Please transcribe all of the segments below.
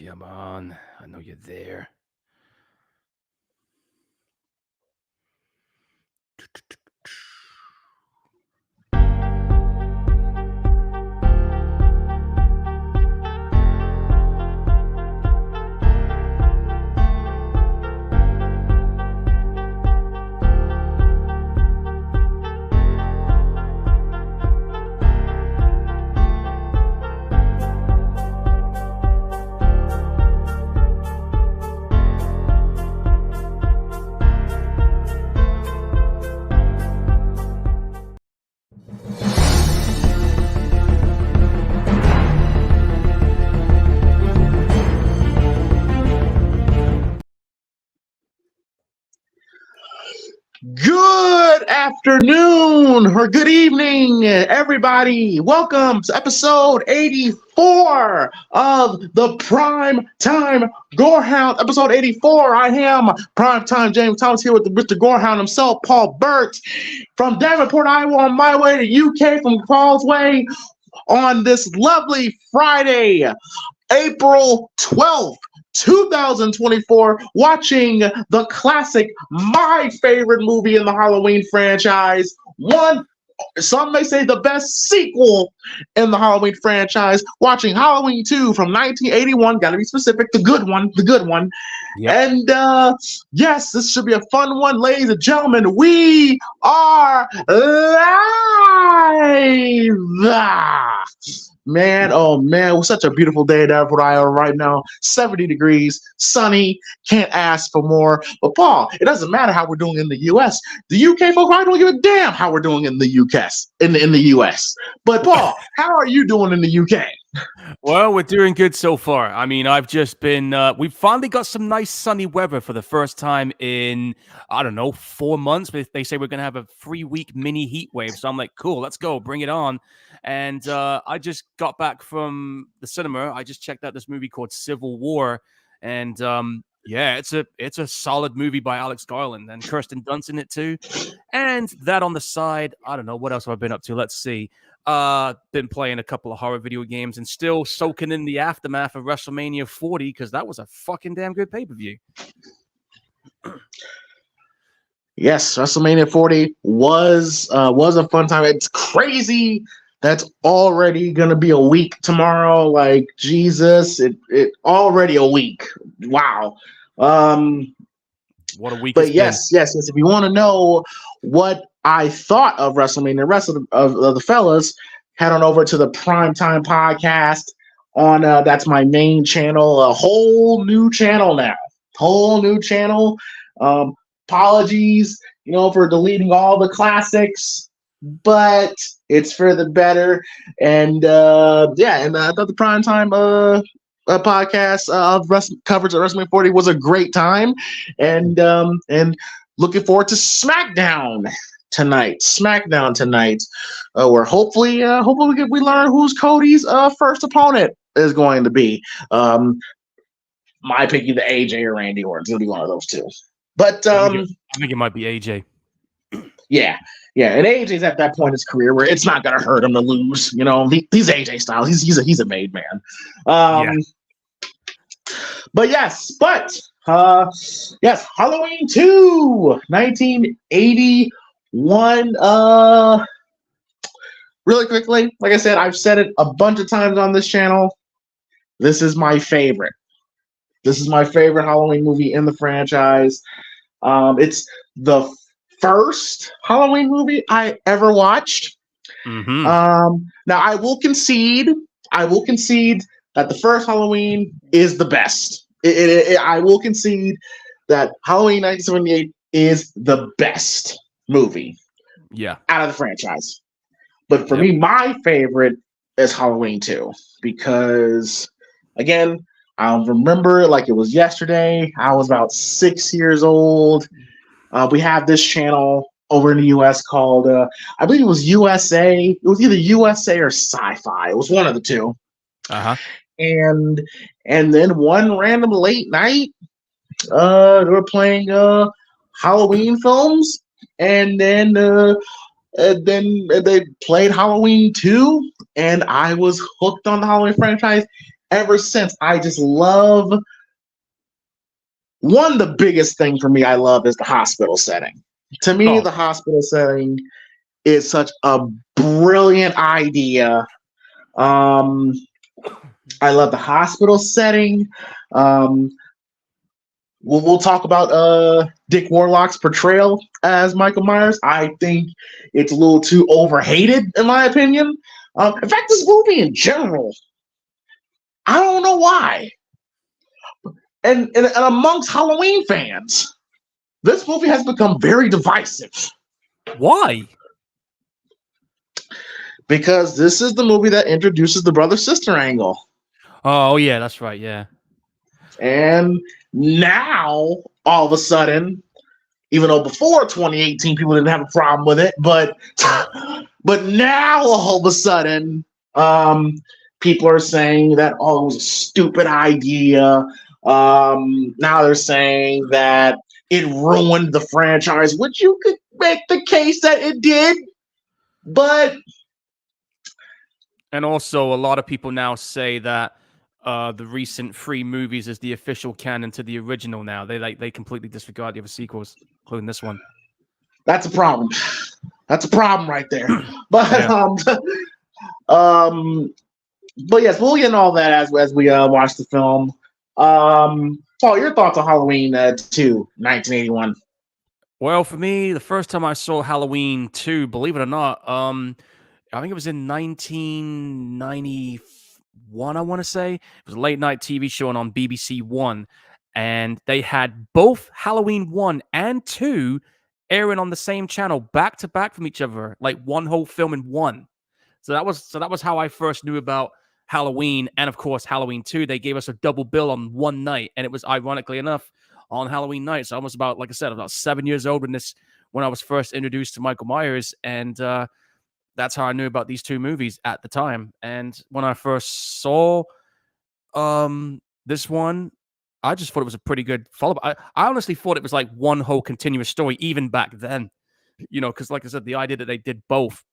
Come on. I know you're there. Good afternoon or good evening, everybody. Welcome to episode 84 of the PrimeTime Gorehounds. Episode 84. I am PrimeTime James Thomas here with Mr. Gorehound himself, Paul Burt, from Davenport, Iowa, on my way to UK from Paul's way on this lovely Friday, April 12th. 2024, watching the classic, my favorite movie in the Halloween franchise. Some may say the best sequel in the Halloween franchise. Watching Halloween 2 from 1981. Got to be specific. The good one. Yep. And yes, this should be a fun one, ladies and gentlemen. We are live. Man, oh man, it was such a beautiful day in Davenport, Iowa right now. 70 degrees, sunny, can't ask for more. But Paul, it doesn't matter how we're doing in the U.S. The UK folk, I don't give a damn how we're doing in the U.S. in the U.S. But Paul, how are you doing in the U.K.? Well, we're doing good so far. I mean, I've just been, we've finally got some nice sunny weather for the first time in, 4 months. They say we're going to have a 3-week mini heat wave. So I'm like, cool, let's go, bring it on. And I just got back from the cinema. I just checked out this movie called Civil War. And yeah, it's a solid movie by Alex Garland and Kirsten Dunst in it too. And that on the side, I don't know, what else have I been up to? Let's see. Been playing a couple of horror video games and still soaking in the aftermath of WrestleMania 40 because that was a fucking damn good pay-per-view. Yes, WrestleMania 40 was a fun time. It's crazy. That's already gonna be a week tomorrow. Like Jesus, it already a week. Wow. What a week! But yes. If you want to know what I thought of WrestleMania, the rest of the fellas, head on over to the PrimeTime podcast on that's my main channel. A whole new channel now. Apologies, for deleting all the classics, but it's for the better. And I thought the PrimeTime podcast of coverage of WrestleMania 40 was a great time, and looking forward to SmackDown tonight. Where hopefully we learn who's Cody's first opponent is going to be. My pick either AJ or Randy Orton. It'll be one of those two. But I think it might be AJ. Yeah, and AJ's at that point in his career where it's not gonna hurt him to lose. He's AJ style. He's a made man. But yes, Halloween 2, 1981. Really quickly, like I said, I've said it a bunch of times on this channel. This is my favorite. Halloween movie in the franchise. It's the first Halloween movie I ever watched. Mm-hmm. Now I will concede that the first Halloween is the best. I will concede that Halloween 1978 is the best movie out of the franchise. But for me, my favorite is Halloween 2 because, again, I remember it like it was yesterday. I was about 6 years old. We have this channel over in the U.S. called, I believe it was USA. It was either USA or Sci-Fi. It was one of the two. Uh-huh. And then one random late night, they were playing Halloween films, and then they played Halloween 2, and I was hooked on the Halloween franchise. ever since, I just love one. The biggest thing for me I love is the hospital setting. To me, Oh, the hospital setting is such a brilliant idea. Um, I love the hospital setting. Um, we'll talk about Dick Warlock's portrayal as Michael Myers. I think it's a little too overhated, in my opinion. In fact, this movie in general, I don't know why. And amongst Halloween fans, this movie has become very divisive why? because this is the movie that introduces the brother-sister angle. Oh, yeah, that's right. Yeah. And now, all of a sudden, even though before 2018 people didn't have a problem with it, but now all of a sudden, people are saying that, oh, it was a stupid idea. Now they're saying that it ruined the franchise, which you could make the case that it did, but And also, a lot of people now say that the recent 3 movies is the official canon to the original. Now they completely disregard the other sequels, including this one. that's a problem. That's a problem right there. But Yeah. but yes, we'll get into all that as we watch the film. Paul, your thoughts on Halloween 2, 1981? Well, for me, the first time I saw Halloween 2, believe it or not, I think it was in 1991, I want to say. It was a late night TV show on BBC One, and they had both Halloween 1 and 2 airing on the same channel back to back from each other, like one whole film in one. So that was how I first knew about Halloween, and of course Halloween 2. They gave us a double bill on one night, and it was ironically enough on Halloween night. So I was about, like I said, about 7 years old when I was first introduced to Michael Myers, and that's how I knew about these 2 movies at the time. And when I first saw this one, I just thought it was a pretty good follow-up. I honestly thought it was like one whole continuous story, even back then. Because like I said, the idea that they did both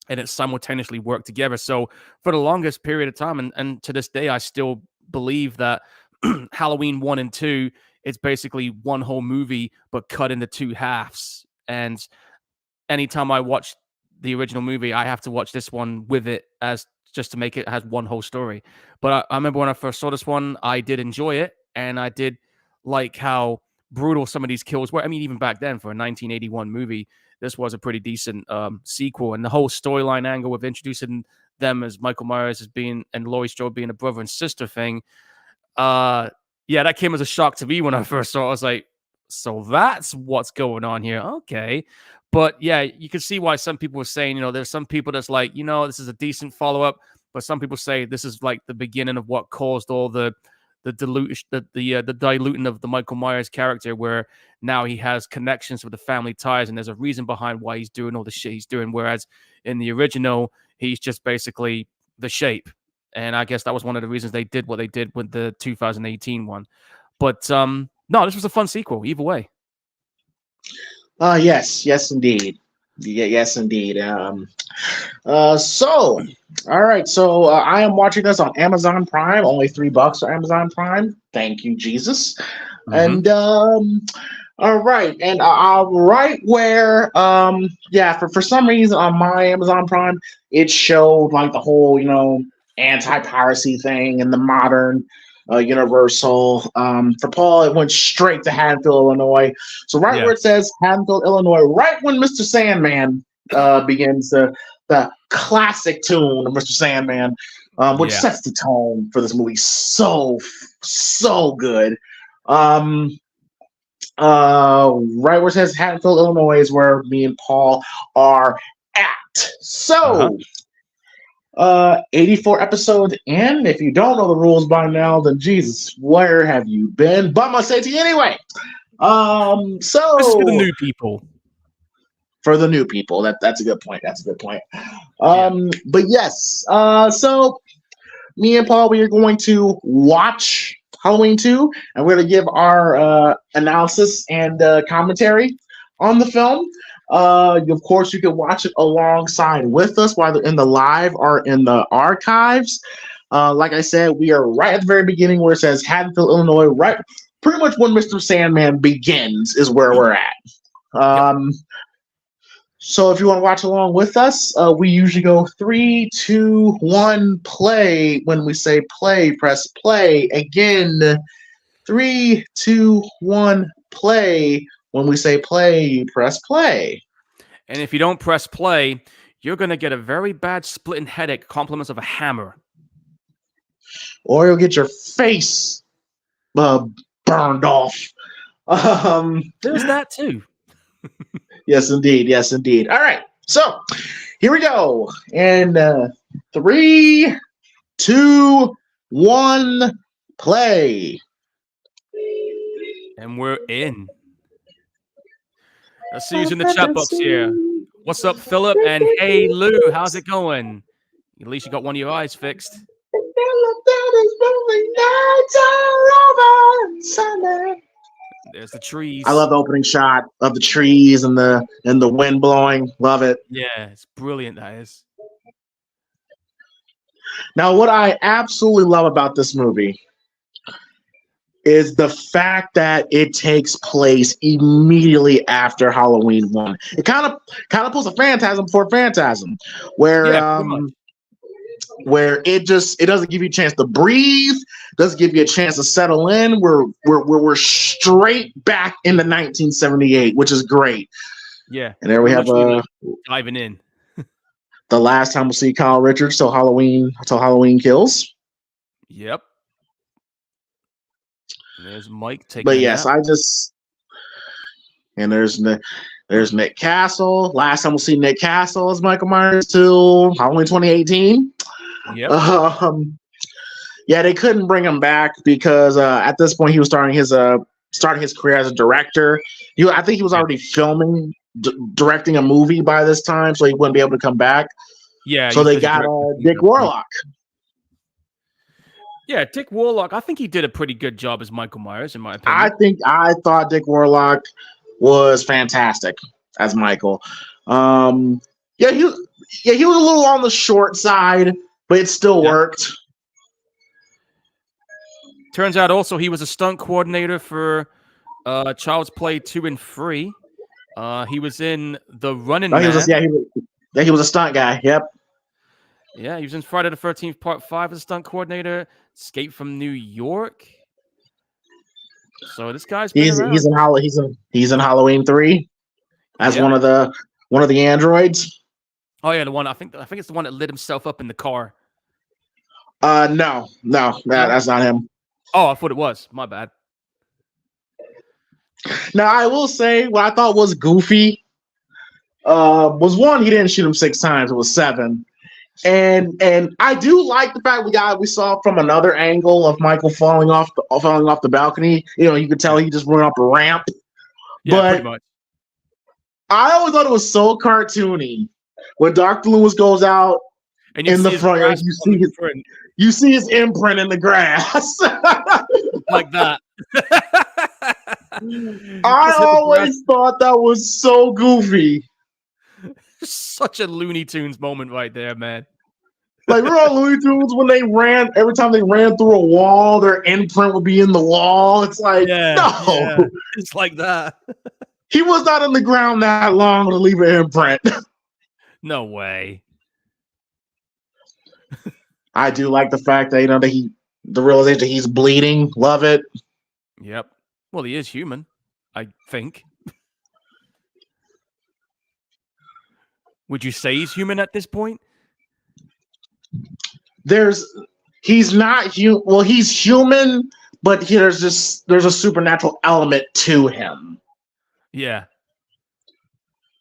and it simultaneously worked together. So for the longest period of time, and to this day, I still believe that Halloween 1 and 2, it's basically one whole movie, but cut into 2 halves. And anytime I watch the original movie, I have to watch this one with it as just to make it has one whole story. But I remember when I first saw this one, I did enjoy it, and I did like how brutal some of these kills were. I mean, even back then for a 1981 movie, this was a pretty decent sequel, and the whole storyline angle with introducing them as Michael Myers as being and Laurie Strode being a brother and sister thing. Yeah, that came as a shock to me when I first saw it. I was like, so that's what's going on here. Okay. But yeah, you can see why some people were saying, there's some people that's like, this is a decent follow-up, but some people say this is like the beginning of what caused all the diluting of the Michael Myers character, where now he has connections with the family ties and there's a reason behind why he's doing all the shit he's doing. Whereas in the original, he's just basically the Shape. And I guess that was one of the reasons they did what they did with the 2018 one. But no, this was a fun sequel either way. Yes, indeed. Yes, indeed. So, all right. So I am watching this on Amazon Prime. Only $3 for Amazon Prime. Thank you, Jesus. Mm-hmm. And all right, and right where for some reason on my Amazon Prime it showed like the whole anti-piracy thing in the modern Universal. For Paul, it went straight to Haddonfield, Illinois. So where it says Haddonfield, Illinois, right when Mr. Sandman begins the classic tune of Mr. Sandman, which sets the tone for this movie so good. Right where it says Haddonfield, Illinois is where me and Paul are at. So 84 episodes in. If you don't know the rules by now, then Jesus, where have you been? But I'm gonna say it to you anyway. So this is for the new people. For the new people, that's a good point. But yes, so me and Paul, we are going to watch Halloween 2, and we're going to give our analysis and commentary on the film. Of course, you can watch it alongside with us, whether in the live or in the archives. Like I said, we are right at the very beginning where it says Haddonfield, Illinois. Right, pretty much when Mr. Sandman begins is where we're at. Yep. So if you want to watch along with us, we usually go 3, 2, 1, play. When we say play, press play. Again, 3, 2, 1, play. When we say play, press play. And if you don't press play, you're going to get a very bad splitting headache, compliments of a hammer. Or you'll get your face burned off. There's that too. Yes, indeed. Yes, indeed. All right. So here we go. And 3, 2, 1, play. And we're in. Let's see who's in the chat box here. What's up, Philip? And hey, Lou, how's it going? At least you got one of your eyes fixed. There's the trees. I love the opening shot of the trees and the wind blowing. Love it. Yeah, it's brilliant, that is. Now, what I absolutely love about this movie is the fact that it takes place immediately after Halloween 1. It kind of pulls a Phantasm before Phantasm, where it doesn't give you a chance to breathe, doesn't give you a chance to settle in. We're straight back into 1978, which is great. Yeah, and there we have diving in. The last time we'll see Kyle Richards till Halloween Kills. Yep. And there's Mike taking. But yes, and there's Nick Castle. Last time we'll see Nick Castle as Michael Myers till Halloween 2018. Yep. Yeah, they couldn't bring him back because at this point he was starting his career as a director. I think he was already filming, directing a movie by this time, so he wouldn't be able to come back. Yeah. So they got Dick Warlock. Yeah, Dick Warlock. I think he did a pretty good job as Michael Myers, in my opinion. I thought Dick Warlock was fantastic as Michael. He was a little on the short side, but it still worked. Turns out also he was a stunt coordinator for Child's Play 2 and 3. He was in The Running Man. He was a stunt guy. Yep. Yeah, he was in Friday the 13th Part 5 as a stunt coordinator. Escape from New York. So this guy's he's in Halloween 3 as one of the androids. Oh yeah, the one I think it's the one that lit himself up in the car. No, that's not him. Oh, I thought it was. My bad. Now I will say what I thought was goofy was one, he didn't shoot him 6 times, it was 7. And I do like the fact we saw from another angle of Michael falling off the balcony. You could tell he just went up a ramp. Yeah, but pretty much. I always thought it was so cartoony when Dr. Lewis goes out and in the front, you see his imprint in the grass. Like that. I always thought that was so goofy. Such a Looney Tunes moment right there, man. Like, we're on Looney Tunes when every time they ran through a wall, their imprint would be in the wall. It's like, no. It's like that. He was not in the ground that long to leave an imprint. No way. I do like the fact that the realization that he's bleeding. Love it. Yep. Well, he is human, I think. Would you say he's human at this point? He's not human. Well, he's human, but there's a supernatural element to him. Yeah.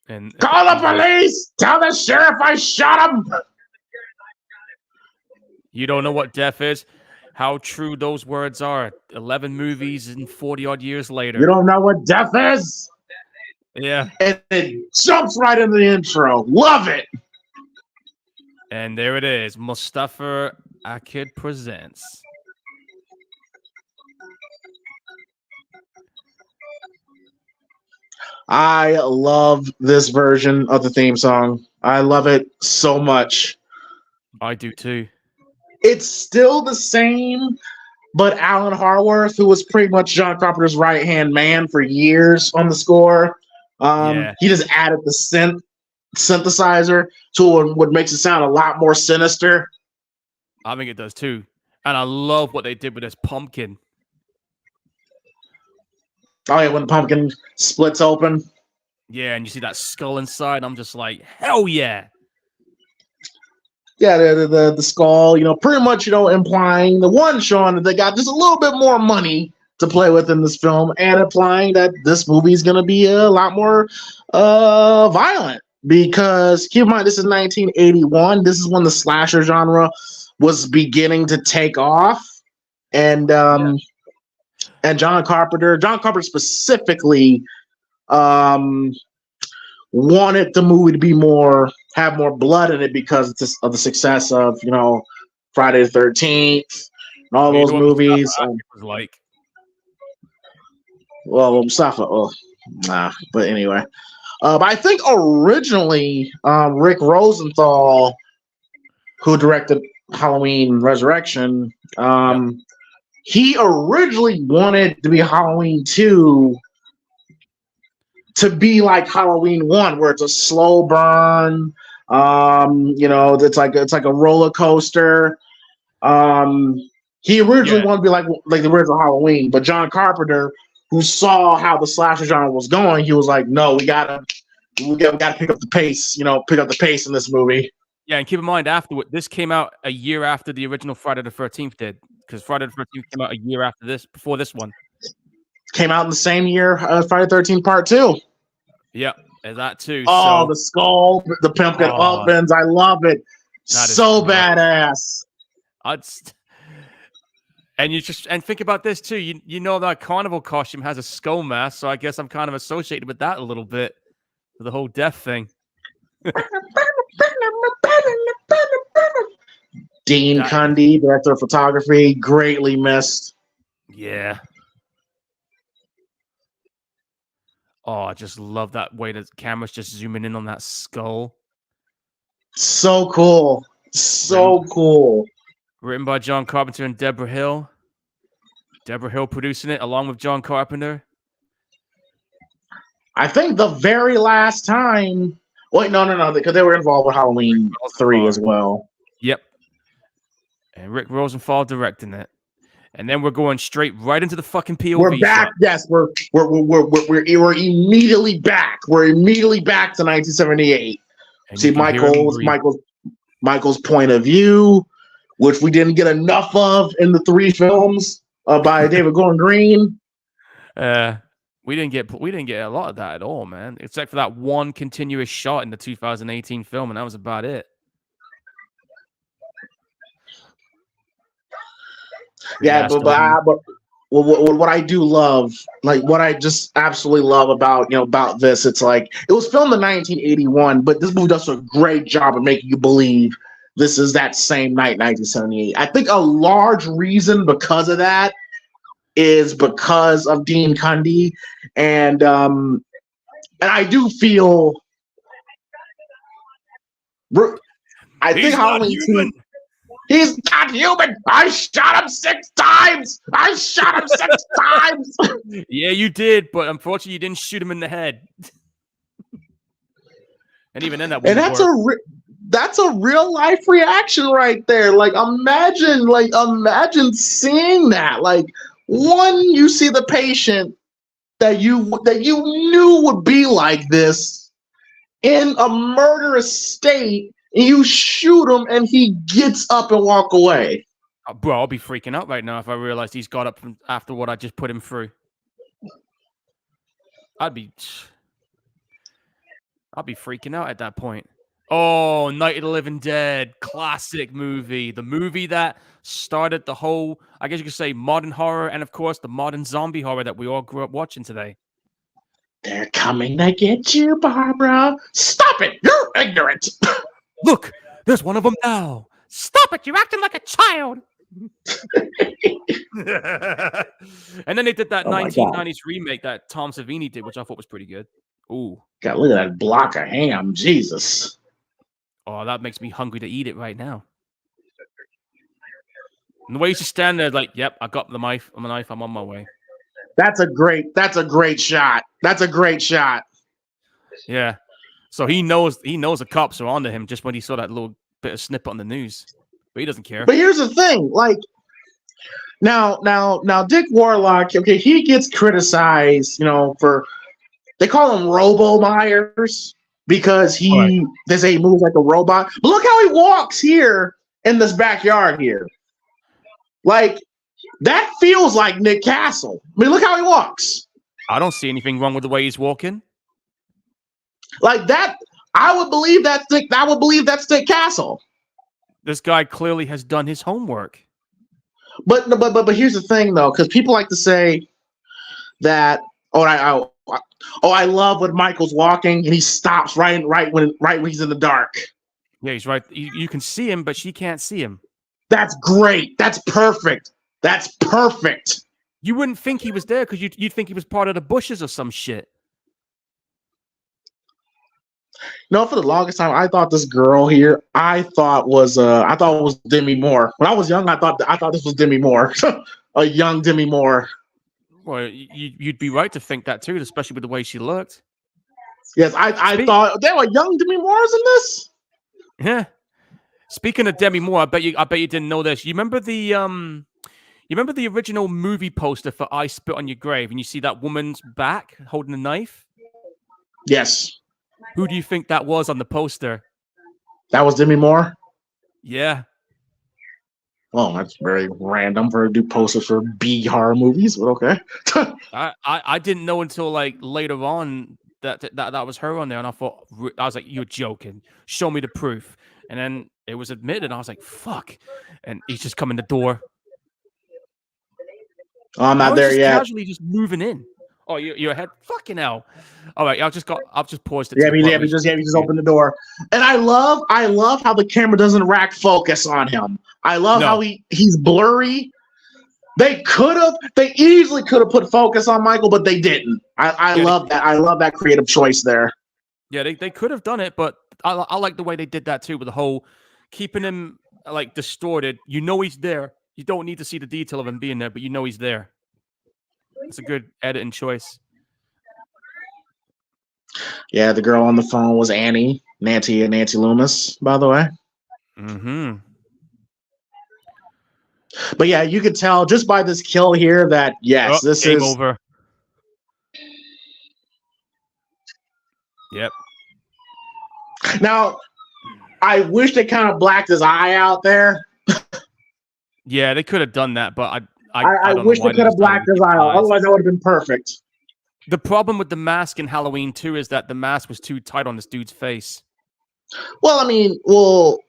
And call the police! Tell the sheriff I shot him! You don't know what death is? How true those words are. 11 movies and 40-odd years later. You don't know what death is? Yeah. And it jumps right into the intro. Love it! And there it is. Mustafa Akid presents. I love this version of the theme song. I love it so much. I do too. it's still the same, but Alan Harworth, who was pretty much John Carpenter's right-hand man for years on the score, Yeah, he just added the synthesizer to it, what makes it sound a lot more sinister. I think it does too. And I love what they did with this pumpkin. Oh yeah, when the pumpkin splits open. Yeah, and you see that skull inside. I'm just like, hell yeah. Yeah, the skull, pretty much, implying the one, Sean, that they got just a little bit more money to play with in this film, and implying that this movie is going to be a lot more violent. Because keep in mind, this is 1981. This is when the slasher genre was beginning to take off, and John Carpenter specifically wanted the movie to be have more blood in it because of the success of Friday the 13th and all those movies. Was like, well, Mustafa, but anyway, but I think originally Rick Rosenthal, who directed Halloween Resurrection, he originally wanted to be Halloween 2 to be like Halloween 1, where it's a slow burn. It's like a roller coaster. He originally wanted to be like the original Halloween, but John Carpenter, who saw how the slasher genre was going, he was like, "No, we gotta pick up the pace. Pick up the pace in this movie." Yeah, and keep in mind, afterward, this came out a year after the original Friday the 13th did, because Friday the 13th came out a year after this, before this one. Came out in the same year as Friday the 13th Part 2. Yep, and that too. Oh, so, the skull, the pumpkin opens. I love it. So badass. And think about this too. You know that carnival costume has a skull mask, so I guess I'm kind of associated with that a little bit, with the whole death thing. Dean Cundy, director of photography, greatly missed. Yeah. Oh, I just love that way the camera's just zooming in on that skull. So cool. Cool. Written by John Carpenter and Deborah Hill. Deborah Hill producing it along with John Carpenter. I think the very last time. Wait, no, because they were involved with Halloween 3 as well. Yep. And Rick Rosenthal directing it. And then we're going right into the fucking POV. We're back. Shot. Yes, we're immediately back. We're immediately back to 1978. See Michael's point of view, which we didn't get enough of in the 3 films by David Gordon Green. We didn't get a lot of that at all, man. Except for that one continuous shot in the 2018 film, and that was about it. Yeah, but what I do love, like what I just absolutely love about this, it's like it was filmed in 1981, but this movie does a great job of making you believe this is that same night, 1978. I think a large reason because of that is because of Dean Cundy, and I do feel, I think Halloween 2. He's not human. I shot him 6 times. Yeah, you did, but unfortunately, you didn't shoot him in the head. And even then, that's a real life reaction right there. Like, imagine seeing that. Like, one, you see the patient that you knew would be like this in a murderous state. And you shoot him, and he gets up and walk away. Bro, I'll be freaking out right now if I realize he's got up after what I just put him through. I'd be freaking out at that point. Oh, Night of the Living Dead, classic movie. The movie that started the whole, I guess you could say, modern horror, and of course, the modern zombie horror that we all grew up watching today. They're coming to get you, Barbara. Stop it! You're ignorant. Look, there's one of them now. Stop it! You're acting like a child. And then they did that 1990s remake that Tom Savini did, which I thought was pretty good. Ooh. God, look at that block of ham. Jesus. Oh, that makes me hungry to eat it right now. And the way he's just standing there, like, "Yep, I got the knife. I'm on my way." That's a great shot. That's a great shot. Yeah. So he knows the cops are onto him just when he saw that little bit of snippet on the news, but he doesn't care. But here's the thing, like now, Dick Warlock, okay, he gets criticized, for they call him Robo Myers because they say he moves like a robot. But look how he walks here in this backyard here. Like that feels like Nick Castle. I mean, look how he walks. I don't see anything wrong with the way he's walking. Like that, I would believe that's Nick Castle. This guy clearly has done his homework. But here's the thing though, because people like to say that I love when Michael's walking and he stops right when he's in the dark. Yeah, he's right. You can see him, but she can't see him. That's great. That's perfect. That's perfect. You wouldn't think he was there because you'd think he was part of the bushes or some shit. No, for the longest time, I thought this girl here, I thought was Demi Moore. When I was young, I thought this was Demi Moore, a young Demi Moore. Well, you'd be right to think that too, especially with the way she looked. Yes, I thought there were young Demi Moores in this. Yeah. Speaking of Demi Moore, I bet you didn't know this. You remember the original movie poster for I Spit on Your Grave, and you see that woman's back holding a knife? Yes. Who do you think that was on the poster? That was Demi Moore? Yeah. Well, that's very random for her to do posters for B horror movies, but okay. I didn't know until like later on that was her on there, and I was like, "You're joking. Show me the proof." And then it was admitted, and I was like, "Fuck!" And he's just coming the door. Oh, I'm not there yet. Casually just moving in. Oh, you're ahead. Fucking hell! All right, I've just paused it. Yeah, we just opened the door, and I love how the camera doesn't rack focus on him. I love how he's blurry. They easily could have put focus on Michael, but they didn't. I love that. I love that creative choice there. Yeah, they could have done it, but I like the way they did that too, with the whole keeping him like distorted. You know he's there. You don't need to see the detail of him being there, but you know he's there. It's a good editing choice. Yeah, the girl on the phone was Nancy Loomis, by the way. Mm-hmm. But yeah, you could tell just by this kill here that yes, this is over. Yep. Now, I wish they kind of blacked his eye out there. Yeah, they could have done that, but I wish they could have blacked his eye out. Otherwise, that would have been perfect. The problem with the mask in Halloween 2 is that the mask was too tight on this dude's face. Well, I mean, oh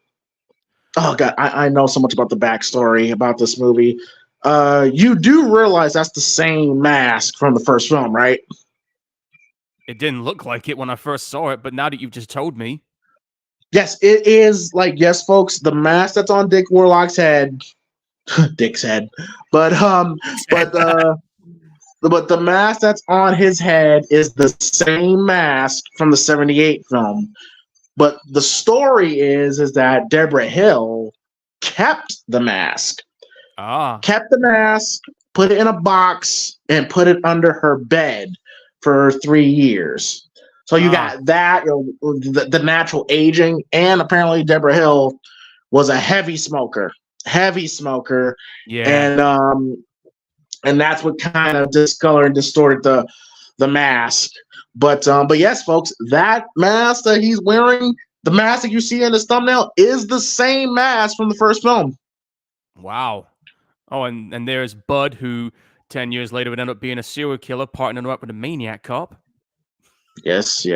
God, I know so much about the backstory about this movie. You do realize that's the same mask from the first film, right? It didn't look like it when I first saw it, but now that you've just told me. Yes, it is. Like, yes, folks, the mask that's on Dick Warlock's head, Dick's head, but the mask that's on his head is the same mask from the '78 film. But the story is that Deborah Hill kept the mask. Kept the mask, put it in a box, and put it under her bed for 3 years. So you got that, the natural aging, and apparently Deborah Hill was a heavy smoker. Yeah. And that's what kind of discolored and distorted the mask. But yes, folks, that mask that he's wearing, the mask that you see in his thumbnail, is the same mask from the first film. Wow. Oh, and there's Bud, who 10 years later would end up being a serial killer, partnering up with a maniac cop. Yes.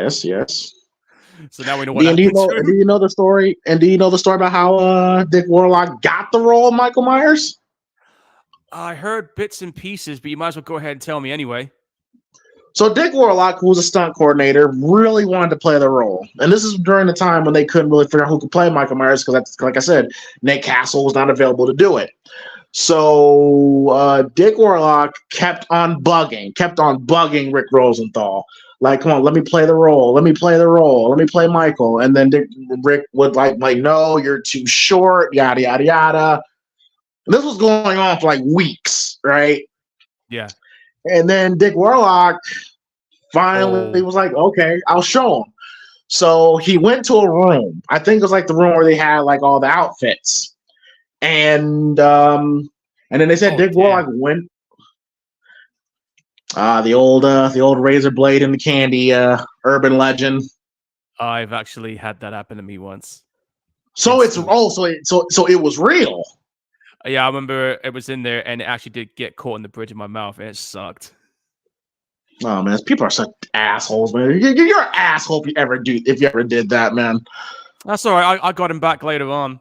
So now we know what do you know the story? And do you know the story about how Dick Warlock got the role of Michael Myers? I heard bits and pieces, but you might as well go ahead and tell me anyway. So Dick Warlock, who was a stunt coordinator, really wanted to play the role. And this is during the time when they couldn't really figure out who could play Michael Myers because, that's, like I said, Nick Castle was not available to do it. So Dick Warlock kept on bugging Rick Rosenthal. Like, come on, let me play the role. Let me play Michael. And then Rick would like, no, you're too short, yada, yada, yada. This was going on for like weeks, right? Yeah. And then Dick Warlock finally was like, okay, I'll show him. So he went to a room. I think it was like the room where they had like all the outfits. And then they said Dick Warlock went the old razor blade and the candy urban legend. I've actually had that happen to me once. So it's so it was real. Yeah, I remember it was in there and it actually did get caught in the bridge of my mouth and it sucked. Oh man, people are such assholes, man. You're an asshole if you ever did that, man. That's all right. I got him back later on.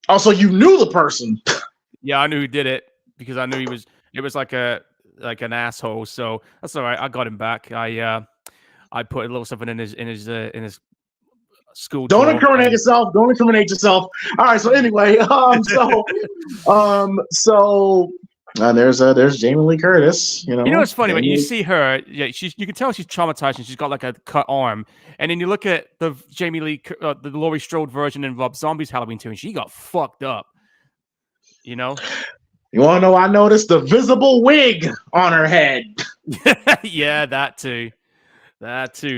Oh, so you knew the person? Yeah, I knew who did it because I knew it was like an asshole. So that's all right. I got him back. I put a little something in his school. Don't incriminate yourself. Don't incriminate yourself. All right. So anyway, there's Jamie Lee Curtis. You know what's funny when you see her? Yeah, you can tell she's traumatized and she's got like a cut arm. And then you look at the Jamie Lee, the Laurie Strode version in Rob Zombie's Halloween 2, and she got fucked up. You know. You want to know? I noticed the visible wig on her head. Yeah, that too,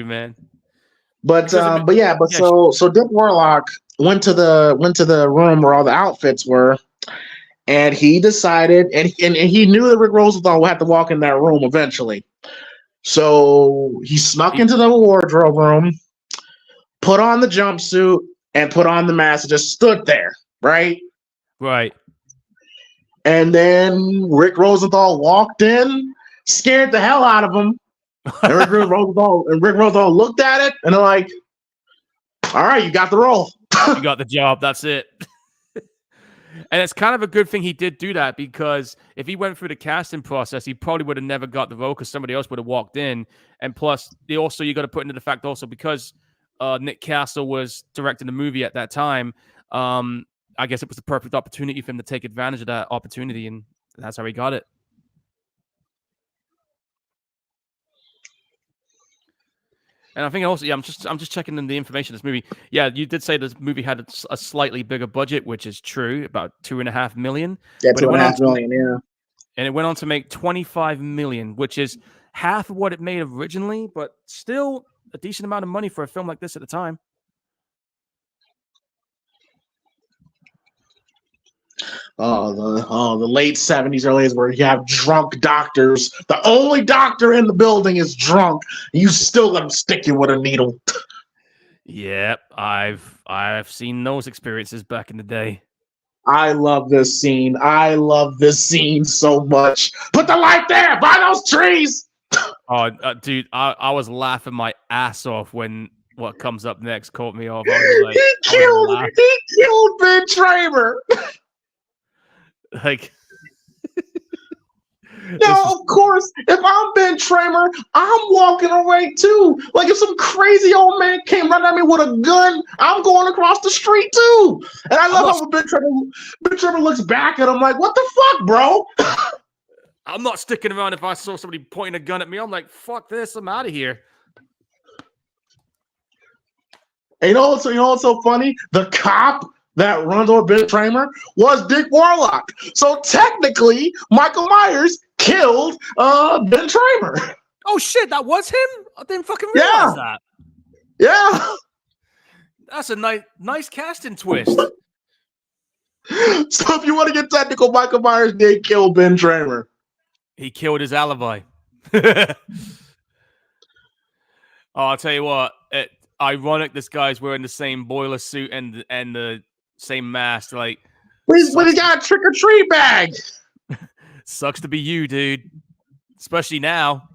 man. So Dick Warlock went to the room where all the outfits were, and he decided, and he knew that Rick Rosenthal would have to walk in that room eventually. So he snuck into the wardrobe room, put on the jumpsuit, and put on the mask, and just stood there, right? Right. And then Rick Rosenthal walked in, scared the hell out of him. And Rick Rosenthal looked at it and they're like, all right, you got the role. You got the job. That's it. And it's kind of a good thing he did do that, because if he went through the casting process, he probably would have never got the role because somebody else would have walked in. And plus, you got to put into the fact also because Nick Castle was directing the movie at that time, I guess it was the perfect opportunity for him to take advantage of that opportunity, and that's how he got it. And I think also, yeah, I'm just checking in the information of this movie. Yeah, you did say this movie had a slightly bigger budget, which is true, about $2.5 million. Yeah, $2.5 million, yeah. And it went on to make $25 million, which is half of what it made originally, but still a decent amount of money for a film like this at the time. The late 70s, early 80s, where you have drunk doctors. The only doctor in the building is drunk. You still let him stick you with a needle. Yep, I've seen those experiences back in the day. I love this scene. I love this scene so much. Put the light there by those trees. Oh, dude, I was laughing my ass off when what comes up next caught me off. I was like, he killed Ben Tramer. Like, now, of course, if I'm Ben Tramer, I'm walking away too. Like, if some crazy old man came running at me with a gun, I'm going across the street too. And I love how Ben Tramer looks back at him like, what the fuck, bro? I'm not sticking around if I saw somebody pointing a gun at me. I'm like, fuck this, I'm out of here. And you know what's so funny? The cop that runs over Ben Tramer was Dick Warlock. So technically, Michael Myers killed Ben Tramer. Oh shit, that was him? I didn't fucking realize that. Yeah. That's a nice casting twist. So if you want to get technical, Michael Myers did kill Ben Tramer. He killed his alibi. Oh, I'll tell you what. Ironic, this guy's wearing the same boiler suit and the same mask. Like, but he's got a trick or treat bag. Sucks to be you, dude. Especially now.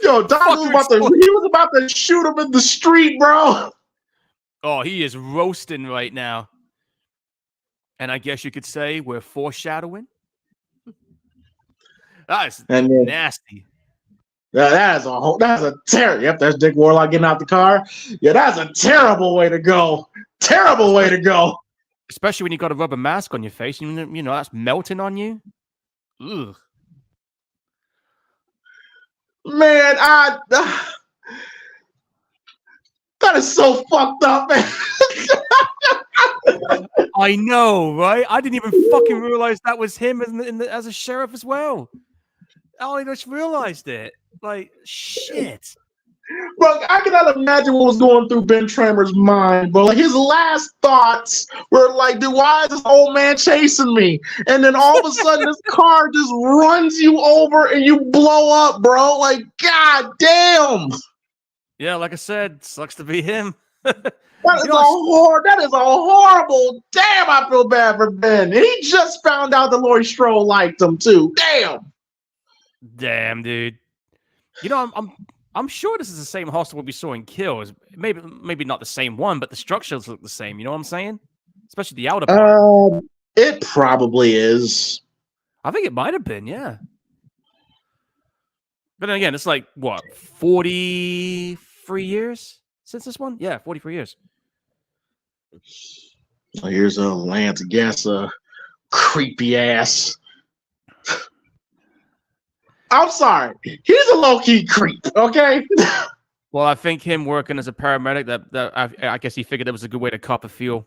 Yo, Doc was about to shoot him in the street, bro. Oh, he is roasting right now. And I guess you could say we're foreshadowing. That's nasty. That's a terrible. Yep, that's Dick Warlock getting out the car. Yeah, that's a terrible way to go. Terrible way to go. Especially when you got a rubber mask on your face. You know that's melting on you. Ugh. Man, that That is so fucked up, man. I know, right? I didn't even fucking realize that was him as a sheriff as well. I only just realized it. Like, shit. Bro, I cannot imagine what was going through Ben Tramer's mind, bro. Like his last thoughts were like, dude, why is this old man chasing me? And then all of a sudden this car just runs you over and you blow up, bro. Like, god damn. Yeah, like I said, sucks to be him. That is a horrible. Damn, I feel bad for Ben. And he just found out that Laurie Strode liked him too. Damn, dude. You know, I'm sure this is the same hostel we saw in Kills. Maybe not the same one, but the structures look the same. You know what I'm saying? Especially the outer part. It probably is. I think it might have been, yeah. But then again, it's like what, 43 years since this one? Yeah, 43 years. Oh, here's a Lance Guess, creepy ass. I'm sorry, he's a low key creep. Okay. Well, I think him working as a paramedic, I guess he figured it was a good way to cop a feel.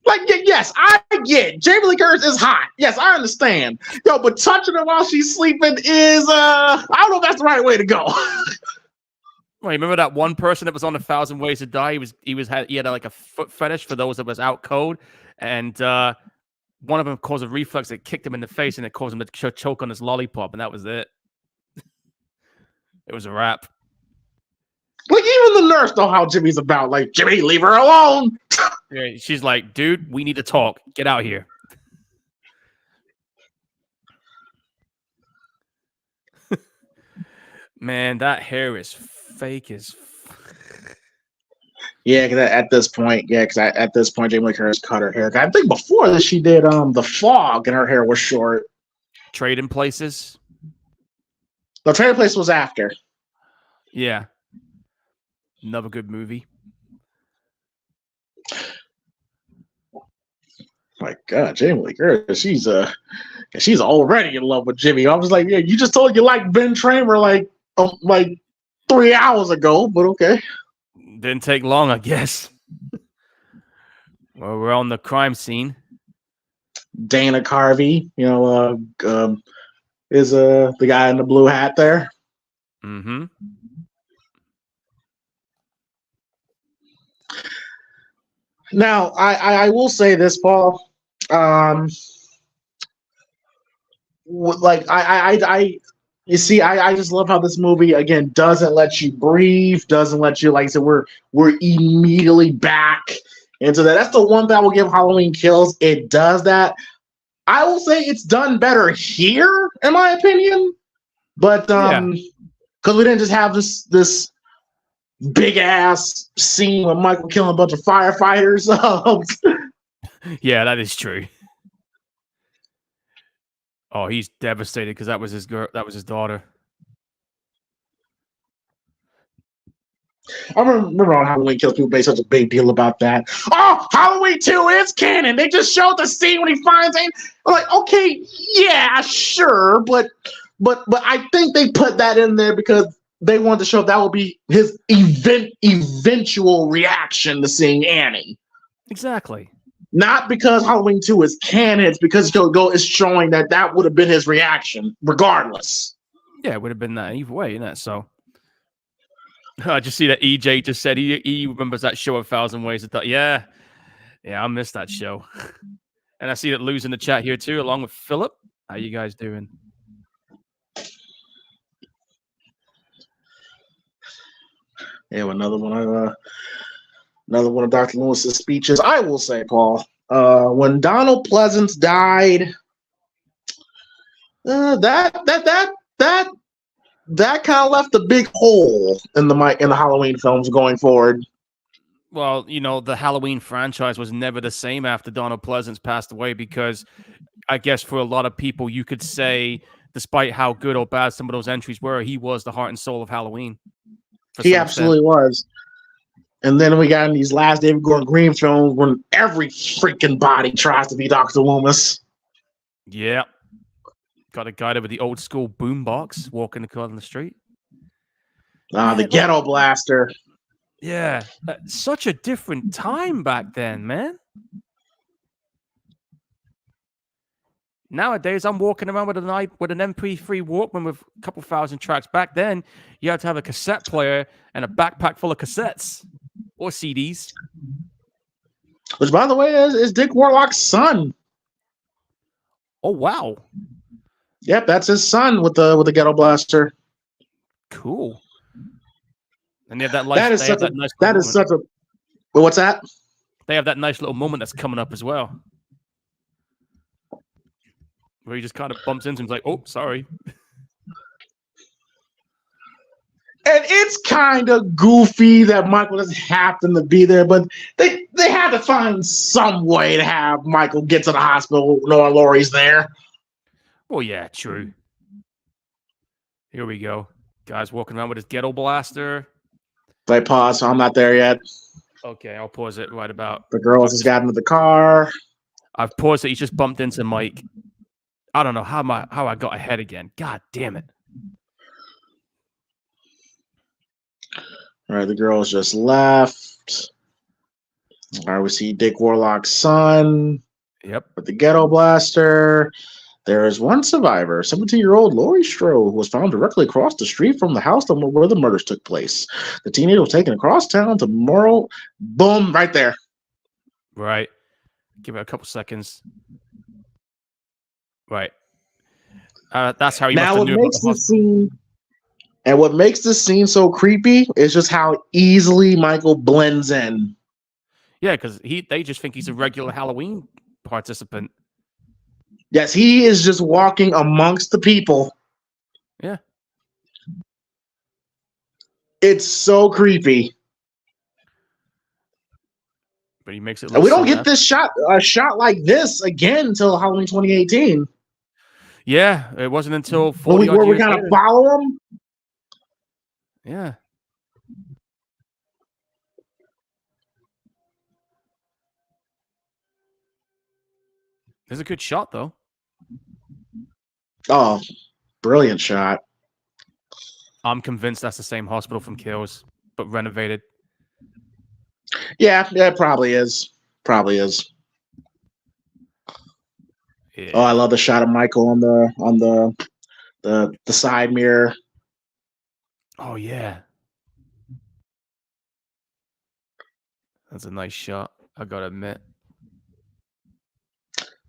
Like, yes, I get Jamie Lee Curtis is hot. Yes, I understand. Yo, but touching her while she's sleeping is I don't know if that's the right way to go. Well, you remember that one person that was on 1,000 Ways to Die? He had like a foot fetish for those that was out cold, and one of them caused a reflex that kicked him in the face, and it caused him to choke on his lollipop, and that was it. It was a wrap. Like even the nurse know how Jimmy's about. Like, Jimmy, leave her alone. Yeah, she's like, dude, we need to talk. Get out here. Man, that hair is fake as. Yeah, because at this point, Jamie Lee Curtis cut her hair. I think before this, she did The Fog, and her hair was short. Trading Places. The Trading Place was after. Yeah, another good movie. My God, Jamie Lee Curtis, she's already in love with Jimmy. I was like, yeah, you just told you like Ben Tramer like 3 hours ago, but okay. Didn't take long, I guess. Well, we're on the crime scene. Dana Carvey, is the guy in the blue hat there. Mm-hmm. Now, I will say this, Paul. You see, I just love how this movie again doesn't let you breathe, doesn't let you, like I said, we're immediately back into that. That's the one thing I will give Halloween Kills. It does that. I will say it's done better here, in my opinion. But because we didn't just have this big ass scene with Michael killing a bunch of firefighters. Yeah, that is true. Oh, he's devastated because that was his girl. That was his daughter. I remember on Halloween Kills, people made such a big deal about that. Oh, Halloween 2 is canon. They just showed the scene when he finds it. I'm like, okay, yeah, sure, but I think they put that in there because they wanted to show that would be his eventual reaction to seeing Annie. Exactly. Not because Halloween 2 is canon, it's because it's showing that would have been his reaction, regardless. Yeah, it would have been that either way, isn't it? So I just see that EJ just said he remembers that show 1,000 Ways to Die. Yeah, I missed that show. And I see that Lou's in the chat here too, along with Philip. How you guys doing? Yeah, another one of Dr. Lewis's speeches. I will say, Paul, when Donald Pleasance died, that kind of left a big hole in the Halloween films going forward. Well, the Halloween franchise was never the same after Donald Pleasance passed away because I guess for a lot of people, you could say, despite how good or bad some of those entries were, he was the heart and soul of Halloween. He absolutely was. And then we got in these last David Gordon Green films when every freaking body tries to be Dr. Loomis. Yeah. Got a guy there with the old school boombox walking on the street. The ghetto blaster. Yeah, such a different time back then, man. Nowadays, I'm walking around with an MP3 Walkman with a couple thousand tracks. Back then, you had to have a cassette player and a backpack full of cassettes or CDs. Which, by the way, is Dick Warlock's son. Oh wow! Yep, that's his son with the ghetto blaster. Cool. And they have that nice. That is such a. That is such a. What's that? They have that nice little moment that's coming up as well, where he just kind of bumps into him, like, "Oh, sorry." And it's kind of goofy that Michael doesn't happen to be there, but they had to find some way to have Michael get to the hospital knowing Laurie's there. Oh yeah, true. Here we go. Guy's walking around with his ghetto blaster. I pause, so I'm not there yet. Okay, I'll pause it right about. The girls just got into the car. I've paused it. He just bumped into Mike. I don't know how I got ahead again. God damn it. All right, the girls just left. All right, we see Dick Warlock's son. Yep. With the ghetto blaster. There is one survivor, 17-year-old Laurie Strode, who was found directly across the street from the house where the murders took place. The teenager was taken across town to Morrow. Boom, right there. Right. Give it a couple seconds. Right. That's how he now must have what knew makes about the this scene. And what makes this scene so creepy is just how easily Michael blends in. Yeah, because they just think he's a regular Halloween participant. Yes, he is just walking amongst the people. Yeah. It's so creepy. But he makes it look and we don't get this shot like this again until Halloween 2018. Yeah, it wasn't until 40 where we kind of follow him. Yeah. There's a good shot, though. Oh, brilliant shot. I'm convinced that's the same hospital from Kills, but renovated. Yeah, it probably is. Probably is. Yeah. Oh, I love the shot of Michael on the side mirror. Oh yeah. That's a nice shot, I gotta admit.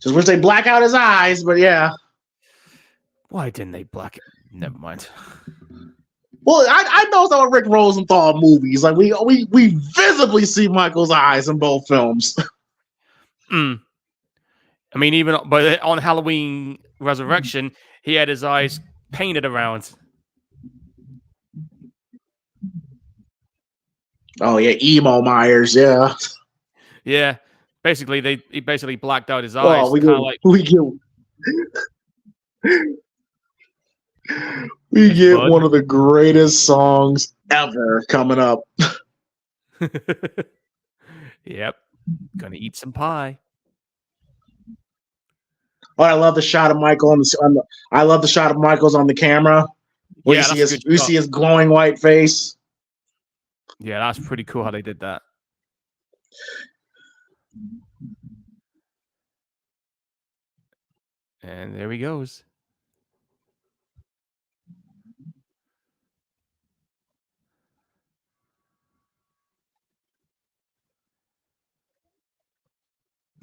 Just wish they black out his eyes, but yeah. Why didn't they black it? Never mind. Well, I know some of Rick Rosenthal movies. Like we visibly see Michael's eyes in both films. I mean, even but on Halloween Resurrection, he had his eyes painted around. Oh yeah, emo Myers, yeah. Yeah. Basically, he basically blacked out his eyes. Oh, we get one of the greatest songs ever coming up. Yep. Gonna eat some pie. Oh, I love the shot of Michael I love the shot of Michael's on the camera. Where you see his glowing white face. Yeah, that's pretty cool how they did that. And there he goes.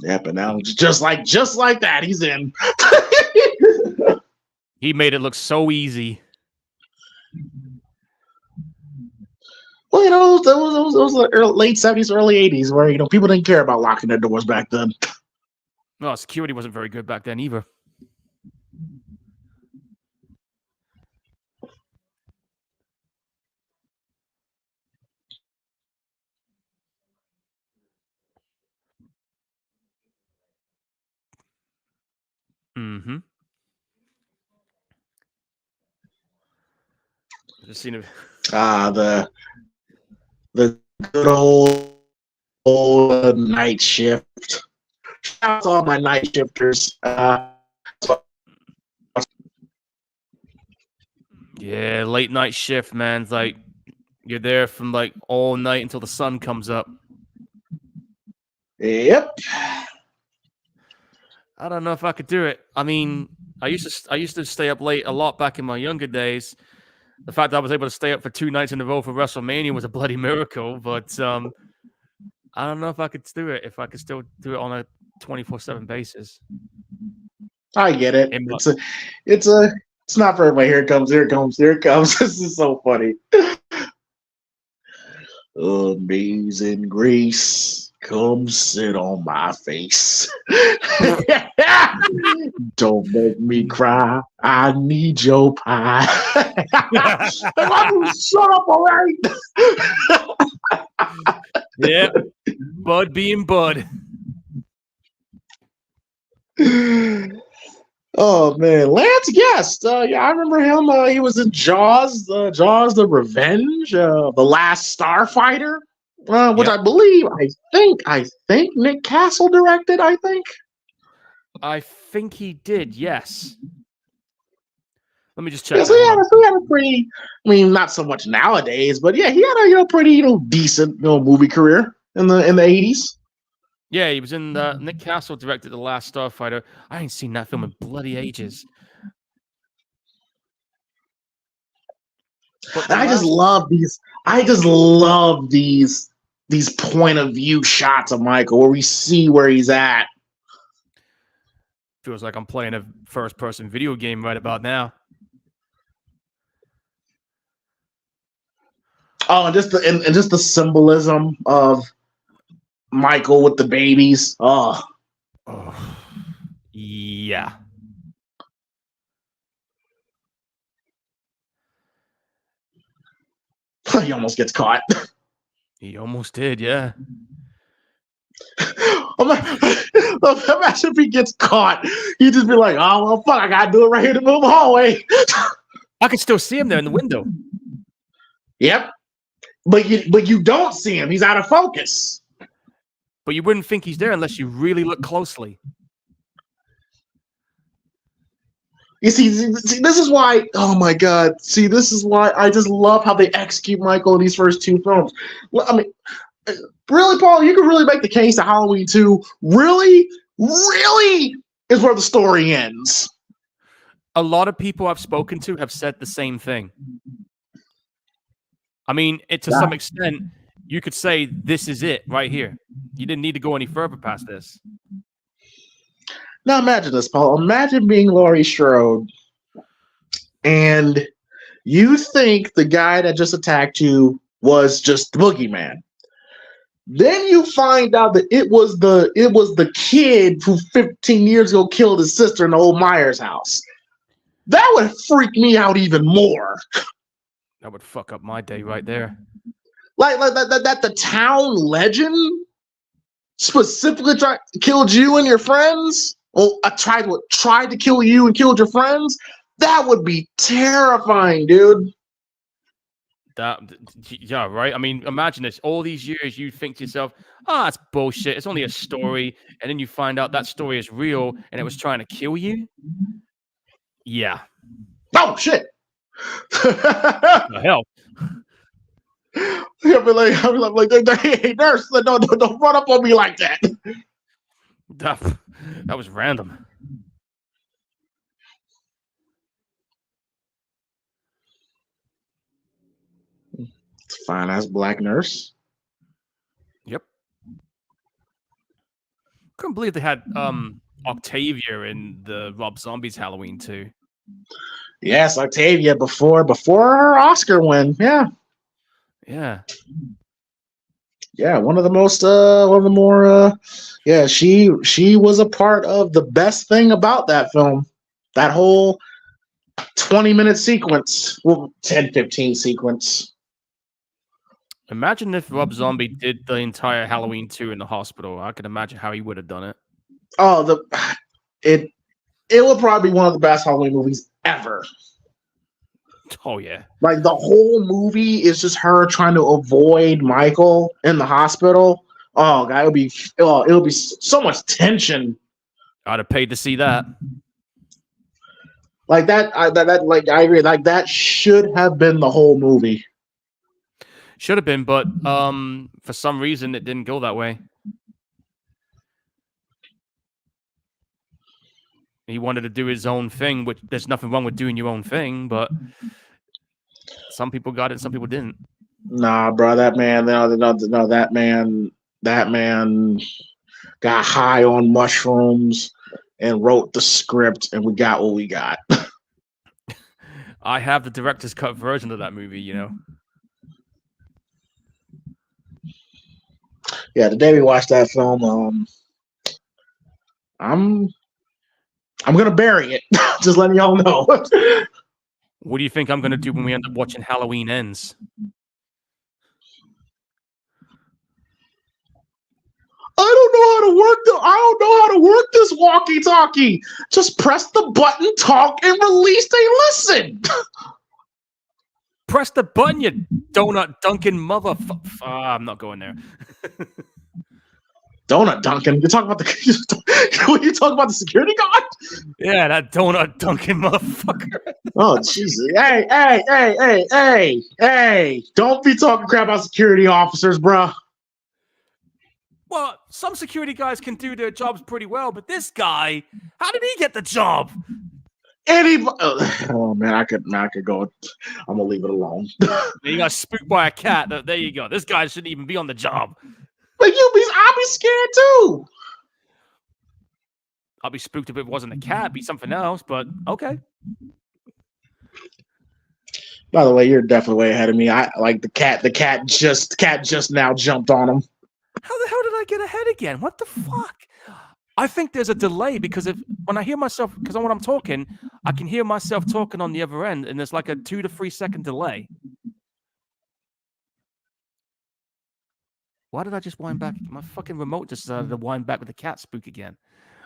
Yeah, but now just like that, he's in. He made it look so easy. Well, you know, those late 70s, early 80s, where people didn't care about locking their doors back then. No, security wasn't very good back then either. Mm-hmm. Just seen it. The good old night shift. Shout out to all my night shifters. Yeah, late night shift, man. It's like You're there from like all night until the sun comes up. Yep. I don't know if I could do it. I mean, I used to stay up late a lot back in my younger days. The fact that I was able to stay up for 2 nights in a row for WrestleMania was a bloody miracle. But I don't know if I could do it. If I could still do it on a 24/7 basis. I get it. It's not for everybody. Here it comes. Here it comes. Here it comes. This is so funny. Amazing grace, come sit on my face. Don't make me cry. I need your pie. Shut up, all right? Yeah, Bud being Bud. Oh man, Lance Guest. Yeah, I remember him. He was in Jaws, Jaws: The Revenge, The Last Starfighter, which Yep. I believe, I think Nick Castle directed. I think he did. Yes. Let me just check. Yeah, so he had a pretty. I mean, not so much nowadays, but yeah, he had a pretty decent movie career in the 80s. Yeah, he was in Nick Castle directed The Last Starfighter. I ain't seen that film in bloody ages. I just love these point of view shots of Michael where we see where he's at. Feels like I'm playing a first person video game right about now. Oh, and just the symbolism of Michael with the babies. Oh. Yeah. He almost gets caught. He almost did, yeah. Imagine if he gets caught. He'd just be like, oh, well, fuck, I gotta do it right here in the middle of the hallway. I can still see him there in the window. Yep. But you don't see him. He's out of focus. But you wouldn't think he's there unless you really look closely. You see, this is why, oh my God. See, this is why I just love how they execute Michael in these first two films. I mean, really, Paul, you can really make the case that Halloween 2 really is where the story ends. A lot of people I've spoken to have said the same thing. I mean, to some extent, you could say this is it right here. You didn't need to go any further past this. Now imagine this, Paul. Imagine being Laurie Strode and you think the guy that just attacked you was just the boogeyman. Then you find out that it was the kid who 15 years ago killed his sister in the old Myers house. That would freak me out even more. That would fuck up my day right there. Like that the town legend specifically killed you and your friends. Or tried to kill you and killed your friends. That would be terrifying, dude. Yeah, right. I mean, imagine this. All these years, you think to yourself, it's bullshit. It's only a story. And then you find out that story is real and it was trying to kill you. Yeah. Oh, shit. The hell? I'll be like, hey, nurse, don't run up on me like that. That was random. It's a fine-ass black nurse. Yep. Couldn't believe they had Octavia in the Rob Zombie's Halloween 2. Yes, Octavia before her Oscar win. Yeah. Yeah, one of the more she was a part of the best thing about that film. That whole 20-minute sequence. Well, 10-15 sequence. Imagine if Rob Zombie did the entire Halloween 2 in the hospital. I can imagine how he would have done it. Oh, it would probably be one of the best Halloween movies ever. Oh yeah. Like the whole movie is just her trying to avoid Michael in the hospital. Oh God, it'll be so much tension. I'd have paid to see that. Like that, I agree. Like that should have been the whole movie. Should have been, but for some reason it didn't go that way. He wanted to do his own thing, which there's nothing wrong with doing your own thing, but some people got it, some people didn't. Nah, bro, that man, no, that man got high on mushrooms and wrote the script, and we got what we got. I have the director's cut version of that movie, Yeah, the day we watched that film, I'm gonna bury it. Just letting y'all know. What do you think I'm gonna do when we end up watching Halloween Ends? I don't know how to work this walkie-talkie. Just press the button, talk, and release a listen. Press the button, you donut dunking motherfucker. I'm not going there. Donut Duncan. You talking about you talking about the security guard? Yeah, that donut dunking motherfucker. Oh Jesus! Hey! Don't be talking crap about security officers, bro. Well, some security guys can do their jobs pretty well, but this guy, how did he get the job? Oh man, I could go. I'm gonna leave it alone. You got spooked by a cat. There you go. This guy shouldn't even be on the job. But I'll be scared too. I'll be spooked if it wasn't a cat, it'd be something else, but okay. By the way, you're definitely way ahead of me. I like the cat. The cat just now jumped on him. How the hell did I get ahead again? What the fuck? I think there's a delay because when I hear myself, because when I'm talking, I can hear myself talking on the other end, and there's like a 2 to 3 second delay. Why did I just wind back? My fucking remote just decided to wind back with the cat spook again.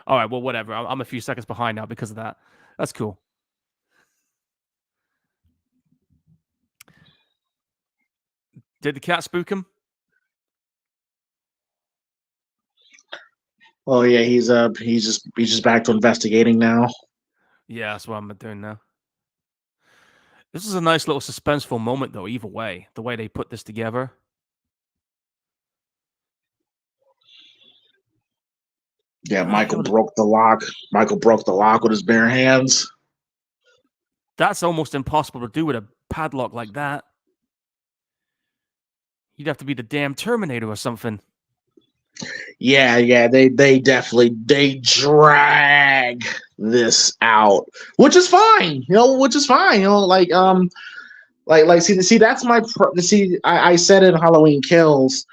All right, well, whatever. I'm a few seconds behind now because of that. That's cool. Did the cat spook him? Oh yeah, he's just back to investigating now. Yeah, that's what I'm doing now. This is a nice little suspenseful moment, though. Either way, the way they put this together. Yeah, Michael broke the lock. Michael broke the lock with his bare hands. That's almost impossible to do with a padlock like that. You'd have to be the damn Terminator or something. Yeah, they drag this out, which is fine. See, that's I said in Halloween Kills.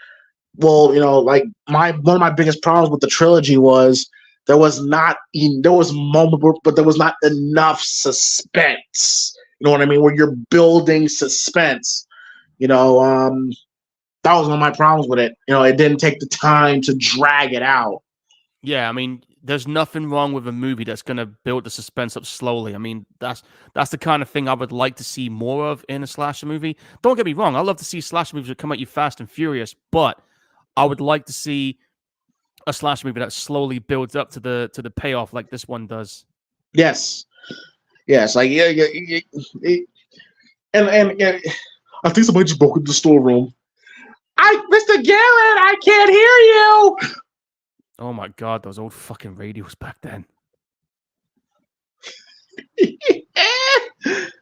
Well, one of my biggest problems with the trilogy was there was moment, but there was not enough suspense. You know what I mean? Where you're building suspense. That was one of my problems with it. It didn't take the time to drag it out. Yeah, I mean, there's nothing wrong with a movie that's going to build the suspense up slowly. I mean, that's the kind of thing I would like to see more of in a slasher movie. Don't get me wrong. I love to see slasher movies that come at you fast and furious, but I would like to see a slasher movie that slowly builds up to the payoff like this one does. Yes. Like yeah. And I think somebody just broke into the storeroom. Mr. Garrett, I can't hear you. Oh my God, those old fucking radios back then.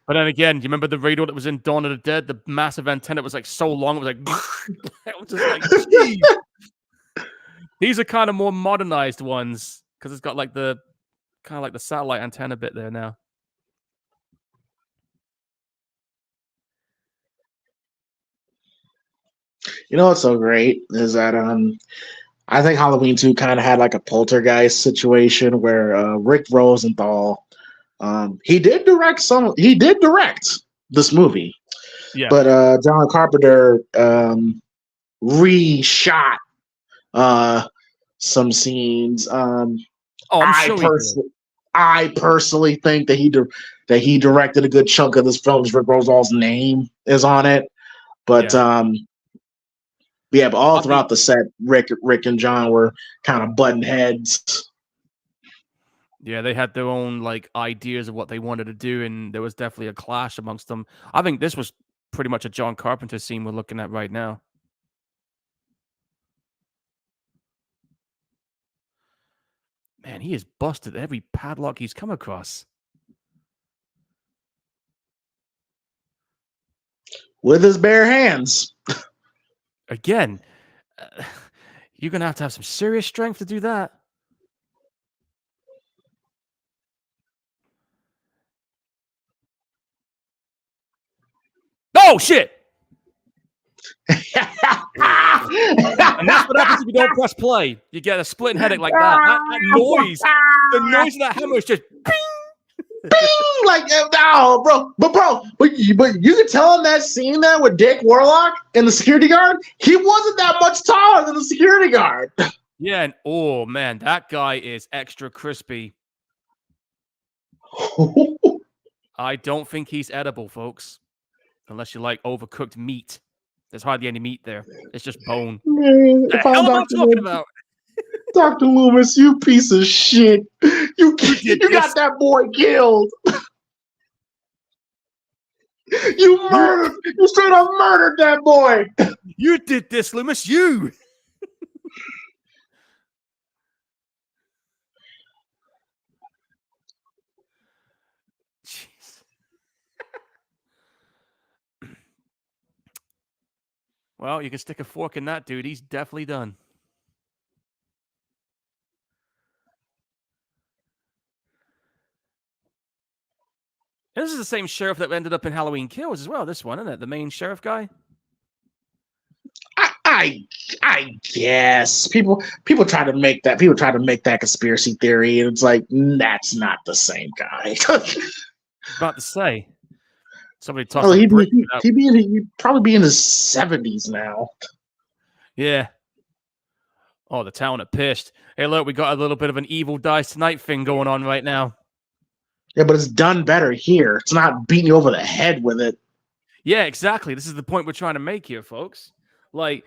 But then again, do you remember the radio that was in Dawn of the Dead? The massive antenna was like so long, it was like, it was just like, geez. These are kind of more modernized ones because it's got like the satellite antenna bit there now. You know what's so great is that I think Halloween 2 kind of had like a poltergeist situation where Rick Rosenthal he did direct this movie. Yeah. But John Carpenter reshot some scenes. I personally think that he directed a good chunk of this film. Rick Rosenthal's name is on it. But but all throughout the set, Rick and John were kind of butting heads. Yeah, they had their own like ideas of what they wanted to do, and there was definitely a clash amongst them. I think this was pretty much a John Carpenter scene we're looking at right now. Man, he has busted every padlock he's come across. With his bare hands. Again, you're going to have some serious strength to do that. Oh, shit! And that's what happens if you don't press play. You get a splitting headache like that. That noise, the noise of that hammer is just bing! Bing! Like, no, bro. But you can tell in that scene there with Dick Warlock and the security guard, he wasn't that much taller than the security guard. Yeah, and oh man, that guy is extra crispy. I don't think he's edible, folks. Unless you like overcooked meat. There's hardly any meat there. It's just bone. Man, What the hell am I talking about? Dr. Loomis, you piece of shit. You got that boy killed. You straight up murdered that boy. You did this, Loomis. You. Jeez. Well, you can stick a fork in that dude. He's definitely done. And this is the same sheriff that ended up in Halloween Kills as well. This one, isn't it? The main sheriff guy. I guess people try to make that conspiracy theory, and it's like that's not the same guy. About to say, somebody talked. Oh, he'd probably be in his 70s now. Yeah. Oh, the town are pissed. Hey, look, we got a little bit of an evil dies tonight thing going on right now. Yeah, but it's done better here. It's not beating you over the head with it. Yeah, exactly. This is the point we're trying to make here, folks. Like,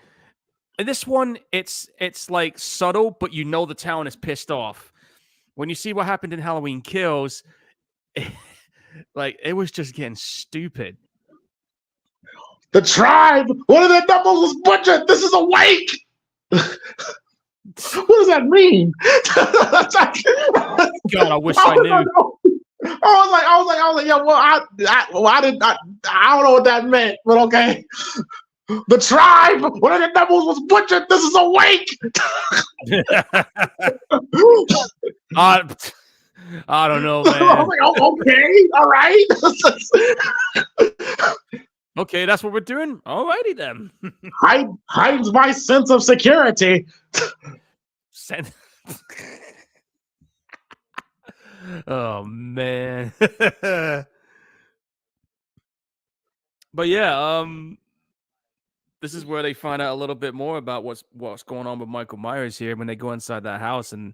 in this one, it's like subtle, but you know the town is pissed off. When you see what happened in Halloween Kills, like, it was just getting stupid. The tribe! One of their doubles was butchered! This is a wake! What does that mean? God, I wish I knew. I was like, yeah, well, I don't know what that meant, but okay. The tribe, one of the devils was butchered. This is a wake. I don't know, man. I was like, oh, okay, all right. Okay, that's what we're doing. Alrighty then. Hides my sense of security. Oh man. But yeah, this is where they find out a little bit more about what's going on with Michael Myers here when they go inside that house and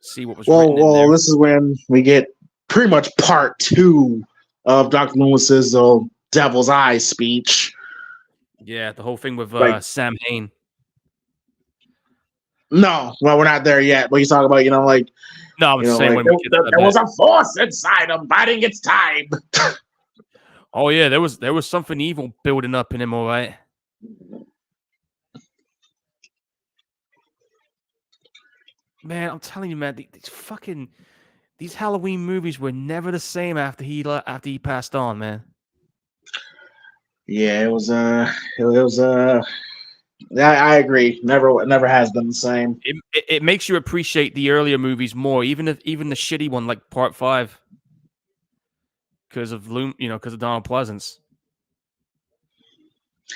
see what was written in there. This is when we get pretty much part 2 of Dr. Lewis's Devil's Eye speech. Yeah, the whole thing with Sam Hain. No, well, we're not there yet. But he's talking about, like, no, I'm saying when there was a force inside him biding its time. Oh yeah, there was something evil building up in him, all right. Man, I'm telling you, man, these Halloween movies were never the same after he passed on, man. Yeah, it was I agree. Never has been the same. It makes you appreciate the earlier movies more, even the shitty one like Part 5, because of because of Donald Pleasance.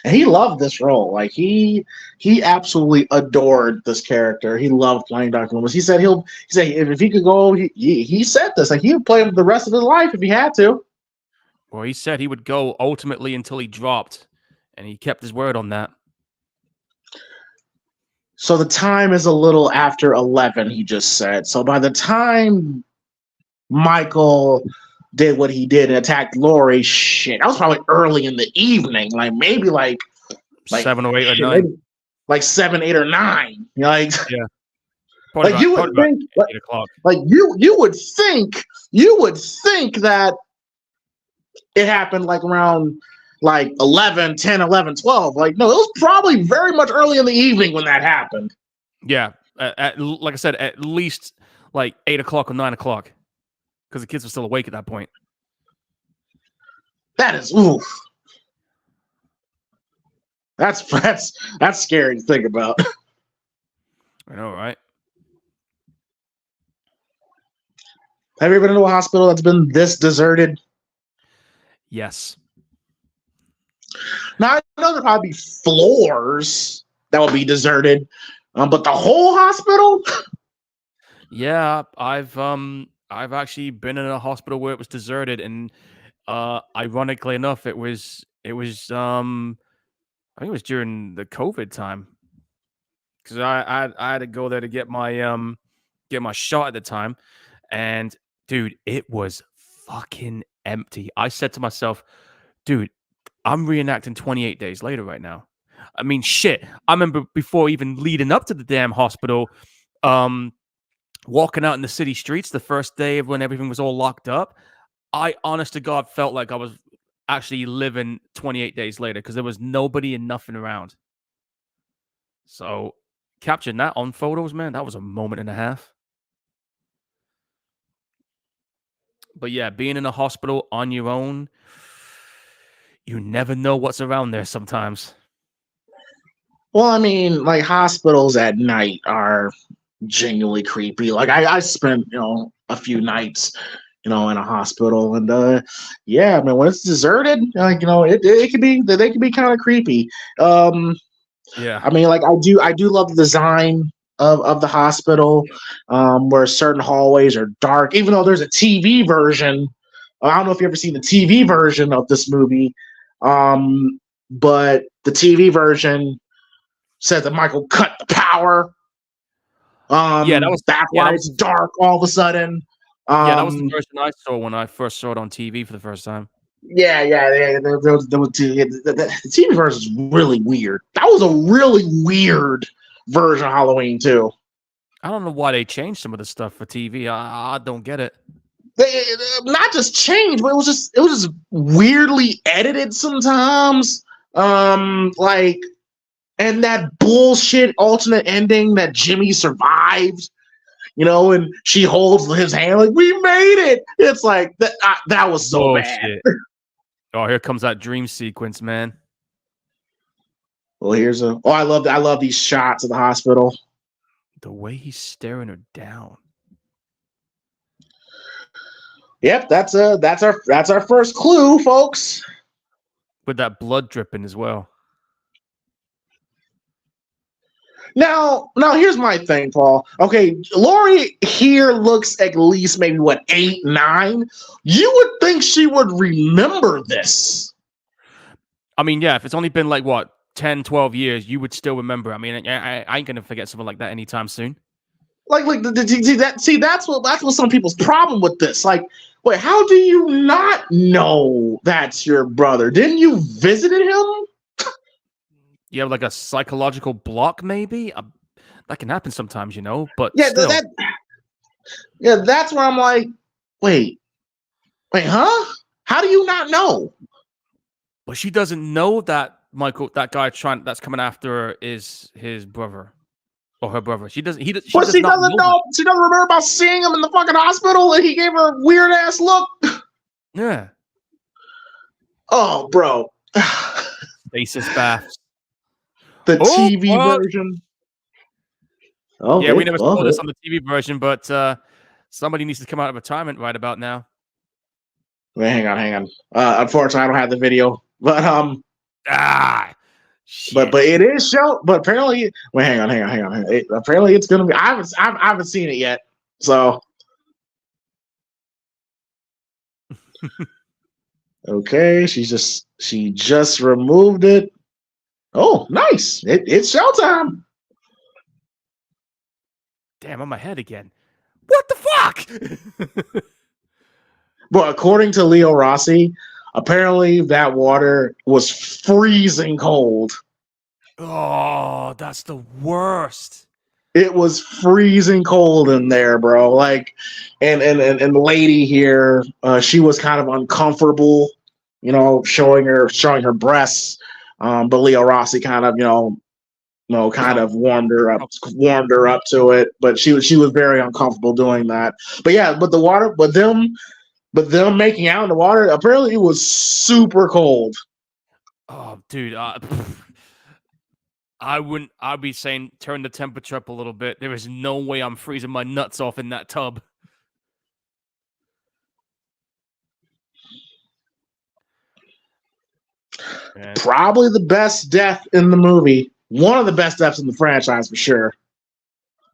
And he loved this role. Like he absolutely adored this character. He loved playing Dr. Loomis. He said if he could go, he said this, like he would play him the rest of his life if he had to. Well, he said he would go ultimately until he dropped, and he kept his word on that. So the time is a little after 11, he just said. So by the time Michael did what he did and attacked Laurie, shit, that was probably early in the evening, like maybe like 7 or 8 or 9, like 7, 8 or 9. Like, yeah, like you would think, 8 o'clock. Like you would think that it happened like around like 11, 10, 11, 12. Like, no, it was probably very much early in the evening when that happened. Yeah. Like I said, at least like 8 o'clock or 9 o'clock, because the kids were still awake at that point. That is, oof. That's scary to think about. I know, right? Have you ever been to a hospital that's been this deserted? Yes. Now, I know there'd probably be floors that would be deserted, but the whole hospital? Yeah, I've actually been in a hospital where it was deserted, and ironically enough, it was I think it was during the COVID time, because I had to go there to get my shot at the time, and dude, it was fucking empty. I said to myself, dude, I'm reenacting 28 Days Later right now. I mean, shit. I remember before even leading up to the damn hospital, walking out in the city streets the first day of when everything was all locked up. I, honest to God, felt like I was actually living 28 days later because there was nobody and nothing around. So capturing that on photos, man, that was a moment and a half. But yeah, being in a hospital on your own, you never know what's around there sometimes. Well, I mean, like hospitals at night are genuinely creepy. Like I spent, a few nights, in a hospital, and yeah, man, when it's deserted, like it can be they can be kind of creepy. Yeah. I mean, like I do love the design of the hospital, where certain hallways are dark, even though there's a TV version. I don't know if you ever seen the TV version of this movie, but the TV version said that Michael cut the power. Yeah, that was That's why it's dark all of a sudden. Yeah, that was the version I saw when I first saw it on TV for the first time. Yeah. The TV version is really weird. That was a really weird version of Halloween too. I don't know why they changed some of the stuff for TV. I don't get it. They not just changed, but it was just weirdly edited sometimes. Like, and that bullshit alternate ending that Jimmy survived. And she holds his hand like, we made it. It's like that was so bad. Oh, here comes that dream sequence, man. Well, I love these shots of the hospital. The way he's staring her down. Yep, that's our first clue, folks. With that blood dripping as well. Now here's my thing, Paul. Okay, Lori here looks at least maybe 8, 9. You would think she would remember this. I mean, yeah, if it's only been 10, 12 years, you would still remember. I mean, I ain't gonna forget something like that anytime soon. Like that's what some people's problem with this. Like, wait, how do you not know that's your brother? Didn't you visited him? You have a psychological block, maybe? That can happen sometimes, but yeah, still. That's where I'm like, wait, huh? How do you not know? But she doesn't know that Michael, that guy that's coming after her, is his brother or her brother. She doesn't. She doesn't know. She doesn't remember about seeing him in the fucking hospital, and he gave her a weird ass look. Yeah. Oh, bro. Stasis baths. The TV version. Oh, yeah, we never saw this on the TV version, but somebody needs to come out of retirement right about now. Wait, hang on. Unfortunately, I don't have the video, but shit. but it is show. But apparently, wait, hang on. Apparently, it's gonna be. I haven't seen it yet, so. Okay, she just removed it. Oh, nice! It's showtime. Damn, I'm ahead again. What the fuck? Well, according to Leo Rossi, apparently that water was freezing cold. Oh, that's the worst. It was freezing cold in there, bro. Like, and the lady here, she was kind of uncomfortable, showing her breasts. But Leo Rossi kind of, kind of warmed her up to it. But she was very uncomfortable doing that. But yeah, but them making out in the water, apparently it was super cold. Oh, dude, I'd be saying turn the temperature up a little bit. There is no way I'm freezing my nuts off in that tub. Man. Probably the best death in the movie. One of the best deaths in the franchise for sure.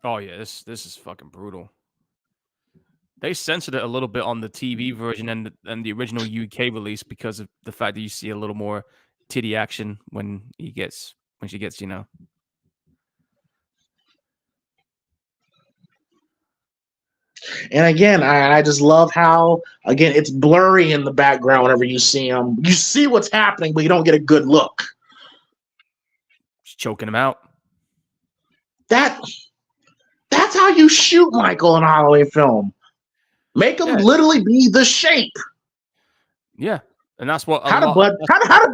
Oh yeah, this is fucking brutal. They censored it a little bit on the TV version and the original UK release because of the fact that you see a little more titty action when she gets, And again, I just love how, again, it's blurry in the background whenever you see him. You see what's happening, but you don't get a good look. She's choking him out. That's how you shoot Michael in a Halloween film. Make him literally be the shape. Yeah, and that's what. How did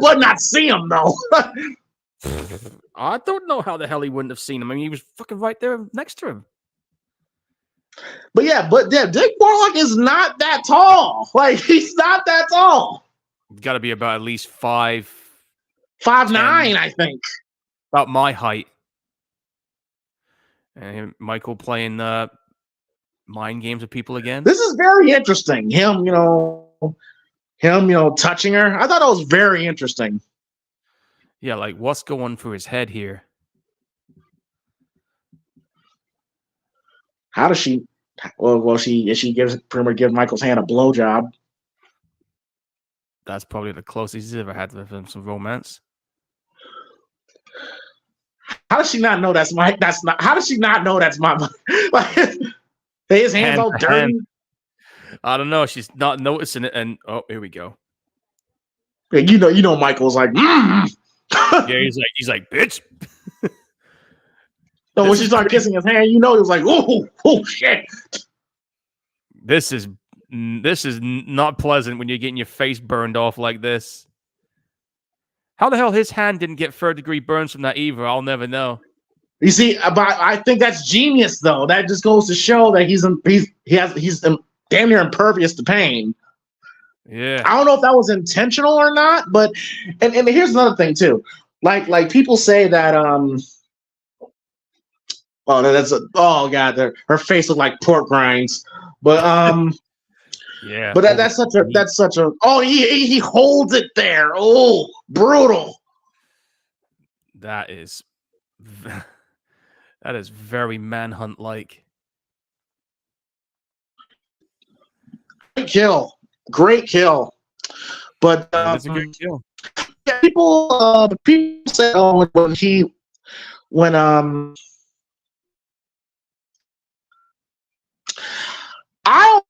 Bud not see him though? I don't know how the hell he wouldn't have seen him. I mean, he was fucking right there next to him. But Dick Warlock is not that tall. Like, he's not that tall. He's got to be about at least 5'9", 5'9", I think. About my height. And Michael playing mind games with people again. This is very interesting. Him, touching her. I thought it was very interesting. Yeah, like what's going through his head here? How does she? Well, she gives Michael's hand a blowjob. That's probably the closest he's ever had to some romance. How does she not know that's Mike? That's not. How does she not know that's my? Like, his hands all dirty. I don't know. She's not noticing it, and here we go. Yeah, you know, Michael's like, yeah, he's like, bitch. So when she started kissing his hand, he was like, oh shit. This is not pleasant when you're getting your face burned off like this. How the hell his hand didn't get third-degree burns from that either? I'll never know. You see, but I think that's genius, though. That just goes to show that he's damn near impervious to pain. Yeah. I don't know if that was intentional or not, but and here's another thing too. Like people say that her face looked like pork rinds. But yeah. But that's such a he holds it there. Oh, brutal. That is very Manhunt like. Great kill. But that's a good kill. Yeah, people say when I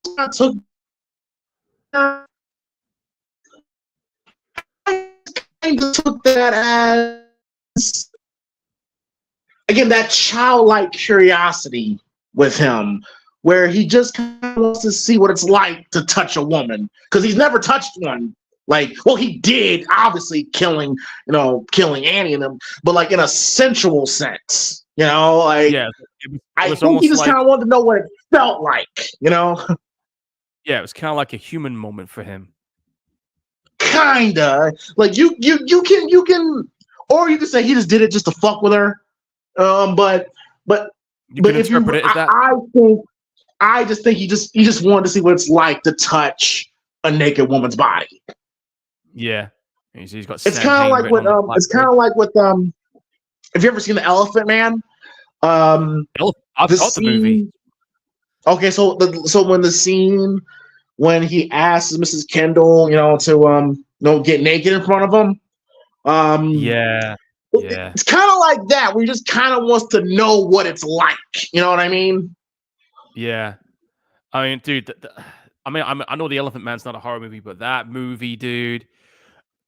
also took that as, again, that childlike curiosity with him, where he just kind of wants to see what it's like to touch a woman, because he's never touched one. Like, well, he did, obviously, killing Annie and them, but like in a sensual sense, like, yeah, I think he just kind of wanted to know what it felt like, Yeah, it was kind of like a human moment for him. Kinda, like you can, or you can say he just did it just to fuck with her. But if you, I just think he just wanted to see what it's like to touch a naked woman's body. Yeah, he's got. It's kind of like with Have you ever seen The Elephant Man? I've got the movie. Okay, so when the scene when he asks Mrs. Kendall, to get naked in front of him. Yeah. It's kind of like that. We just kind of wants to know what it's like. You know what I mean? Yeah. I mean, dude. I know The Elephant Man's not a horror movie, but that movie, dude,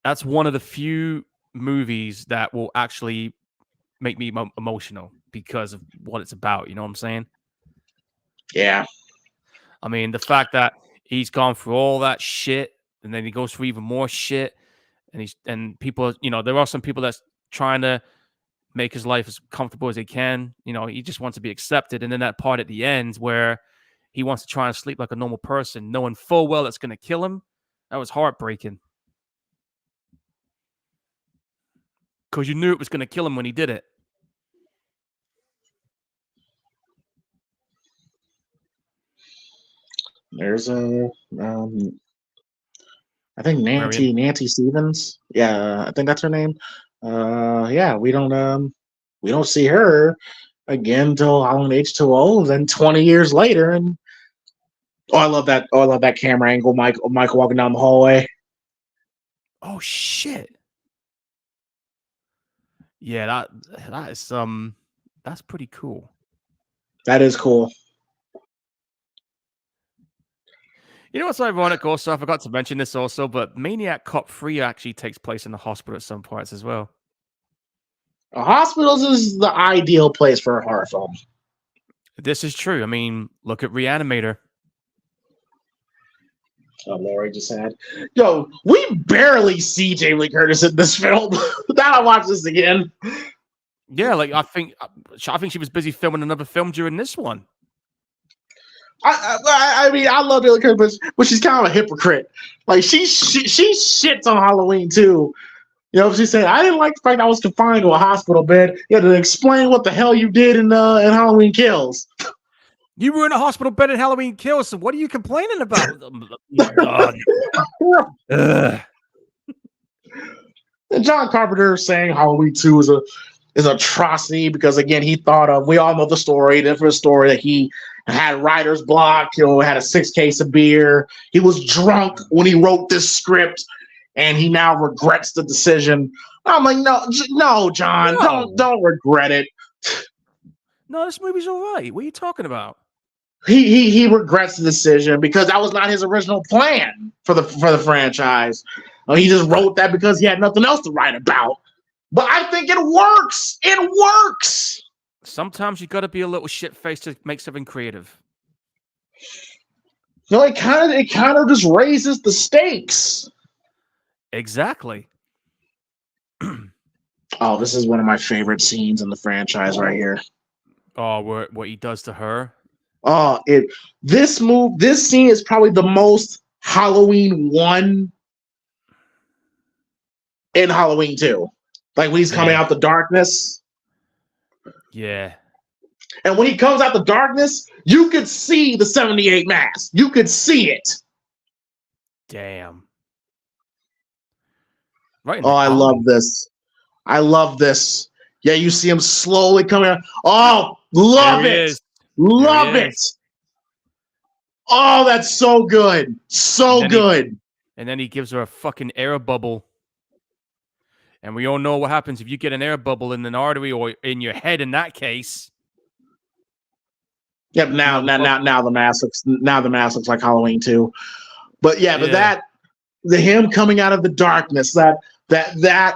that's one of the few movies that will actually make me emotional because of what it's about. You know what I'm saying? Yeah. I mean, the fact that he's gone through all that shit and then he goes for even more shit. And people, there are some people that's trying to make his life as comfortable as they can. He just wants to be accepted. And then that part at the end where he wants to try and sleep like a normal person, knowing full well it's going to kill him. That was heartbreaking. Because you knew it was going to kill him when he did it. There's I think Nancy Stevens. Yeah, I think that's her name. Yeah, we don't see her again until Halloween H2O, then 20 years later. And I love that. Oh, I love that camera angle. Michael walking down the hallway. Oh shit. Yeah, that is that's pretty cool. That is cool. You know what's ironic also? I forgot to mention this also, but Maniac Cop 3 actually takes place in the hospital at some parts as well. Hospitals is the ideal place for a horror film. This is true. I mean, look at Reanimator. Oh, Lori just said, "Yo, we barely see Jamie Lee Curtis in this film." Now I watch this again. Yeah, like I think she was busy filming another film during this one. I mean, I love Jamie Lee Curtis, but she's kind of a hypocrite. Like she shits on Halloween too. She said, "I didn't like the fact I was confined to a hospital bed. You had to explain what the hell you did in Halloween Kills." You were in a hospital bed in Halloween Kills, so what are you complaining about? Oh my God. And John Carpenter saying Halloween 2 is an atrocity because, again, he thought of, we all know the story, different story, that he had writer's block, had a 6 case of beer. He was drunk when he wrote this script, and he now regrets the decision. I'm like, no, John, No. don't regret it. No, this movie's all right. What are you talking about? He regrets the decision because that was not his original plan for the franchise. He just wrote that because he had nothing else to write about. But I think it works. It works. Sometimes you got to be a little shit-faced to make something creative. It kind of just raises the stakes. Exactly. Oh, this is one of my favorite scenes in the franchise right here. Oh, what he does to her. Oh, this scene is probably the most Halloween 1 in Halloween 2. Like when he's coming out the darkness. Yeah. And when he comes out the darkness, you could see the 78 mask. You could see it. Damn. Right. Oh, I love this. I love this. Yeah, you see him slowly coming out. Oh, love it. Love it. Oh, that's so good. So good. And then he gives her a fucking air bubble. And we all know what happens if you get an air bubble in an artery or in your head in that case. Yep, now the mask looks like Halloween 2. But but him coming out of the darkness, that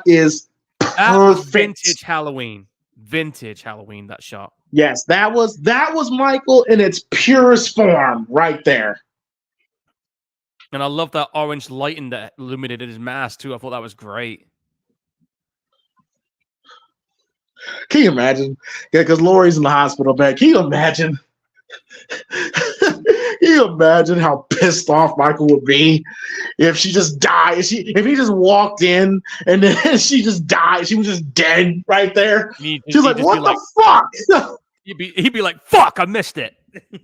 is perfect. That was vintage Halloween. Vintage Halloween, that shot. Yes, that was Michael in its purest form right there. And I love that orange lighting that illuminated his mask too. I thought that was great. Can you imagine? Yeah, because Lori's in the hospital bed. Can you imagine? Can you imagine how pissed off Michael would be if she just died? If he just walked in and then she just died. She was just dead right there. She's like, "What the fuck?" He'd be like, "Fuck, I missed it." He'd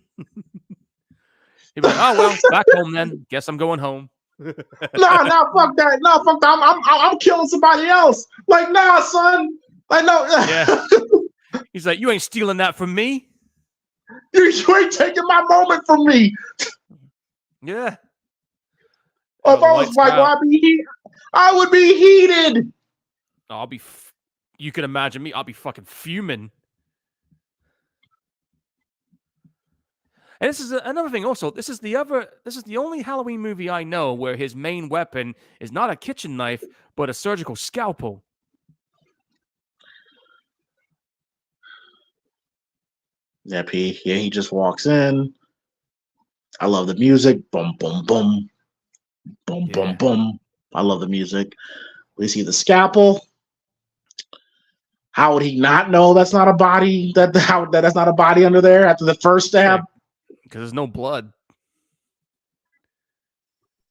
be like, "Oh well, back home then. Guess I'm going home." No, fuck that. No, fuck that. I'm killing somebody else. Like, nah, son. Like, no. Yeah. He's like, "You ain't stealing that from me. You ain't taking my moment from me." Yeah. If I was Michael, I would be heated. You can imagine me. I'll be fucking fuming. And this is another thing also. This is the only Halloween movie I know where his main weapon is not a kitchen knife, but a surgical scalpel. Yeah, he just walks in. I love the music. Boom, boom, boom. Boom, boom, Yeah. boom. I love the music. We see the scalpel. How would he not know that's not a body? That's not a body under there after the first stab? Because there's no blood.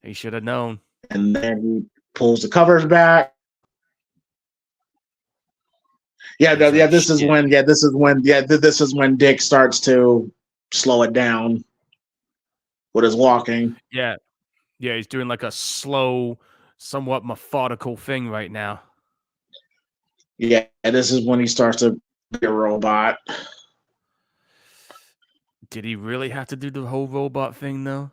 He should have known. And then he pulls the covers back. Yeah, He's like, this is shit. this is when Dick starts to slow it down with his walking. Yeah. Yeah, he's doing like a slow, somewhat methodical thing right now. Yeah, this is when he starts to be a robot. Did he really have to do the whole robot thing though?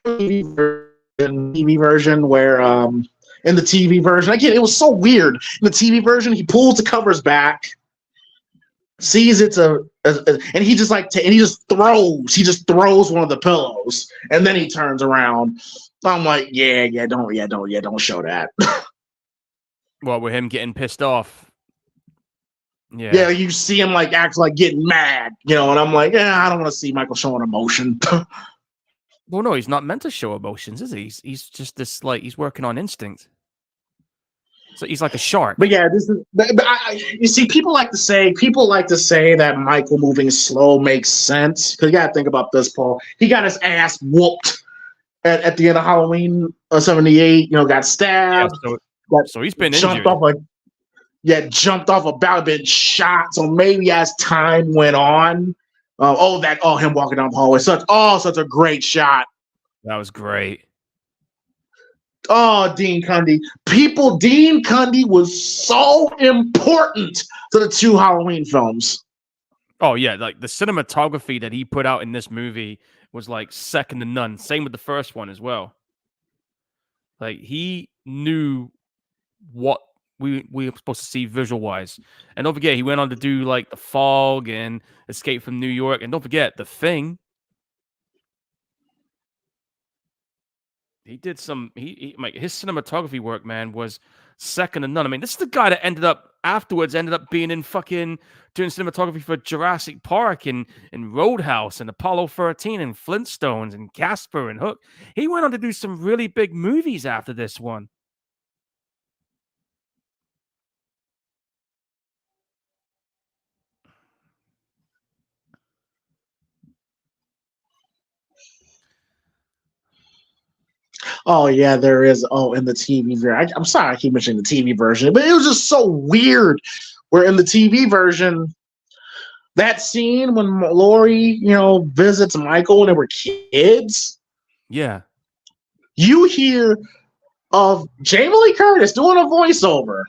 TV version where in the TV version, again, it was so weird. In the TV version, he pulls the covers back, sees it's and he just throws one of the pillows, and then he turns around. I'm like, don't show that. Well, with him getting pissed off. Yeah, you see him like act like getting mad, and I'm like, I don't want to see Michael showing emotion. Well, no, he's not meant to show emotions, is he? He's just this, like, he's working on instinct. So he's like a shark. But yeah, this is. But you see, people like to say that Michael moving slow makes sense because you got to think about this, Paul. He got his ass whooped at the end of Halloween '78. Got stabbed. Yeah, so he's been jumped injured. Jumped off a balcony, been shot. So maybe as time went on, him walking down the hallway, such a great shot. That was great. Oh, Dean Cundy. Dean Cundy was so important to the two Halloween films. Oh, yeah. Like, the cinematography that he put out in this movie was, like, second to none. Same with the first one as well. Like, he knew what we were supposed to see visual-wise. And don't forget, he went on to do, like, The Fog and Escape from New York. And don't forget, The Thing. He did some. His cinematography work, man, was second to none. I mean, this is the guy that ended up being in fucking doing cinematography for Jurassic Park and Roadhouse and Apollo 13 and Flintstones and Casper and Hook. He went on to do some really big movies after this one. Oh yeah, there is. Oh, in the TV version. I'm sorry, I keep mentioning the TV version, but it was just so weird. Where in the TV version, that scene when Laurie, visits Michael when they were kids. Yeah. You hear of Jamie Lee Curtis doing a voiceover,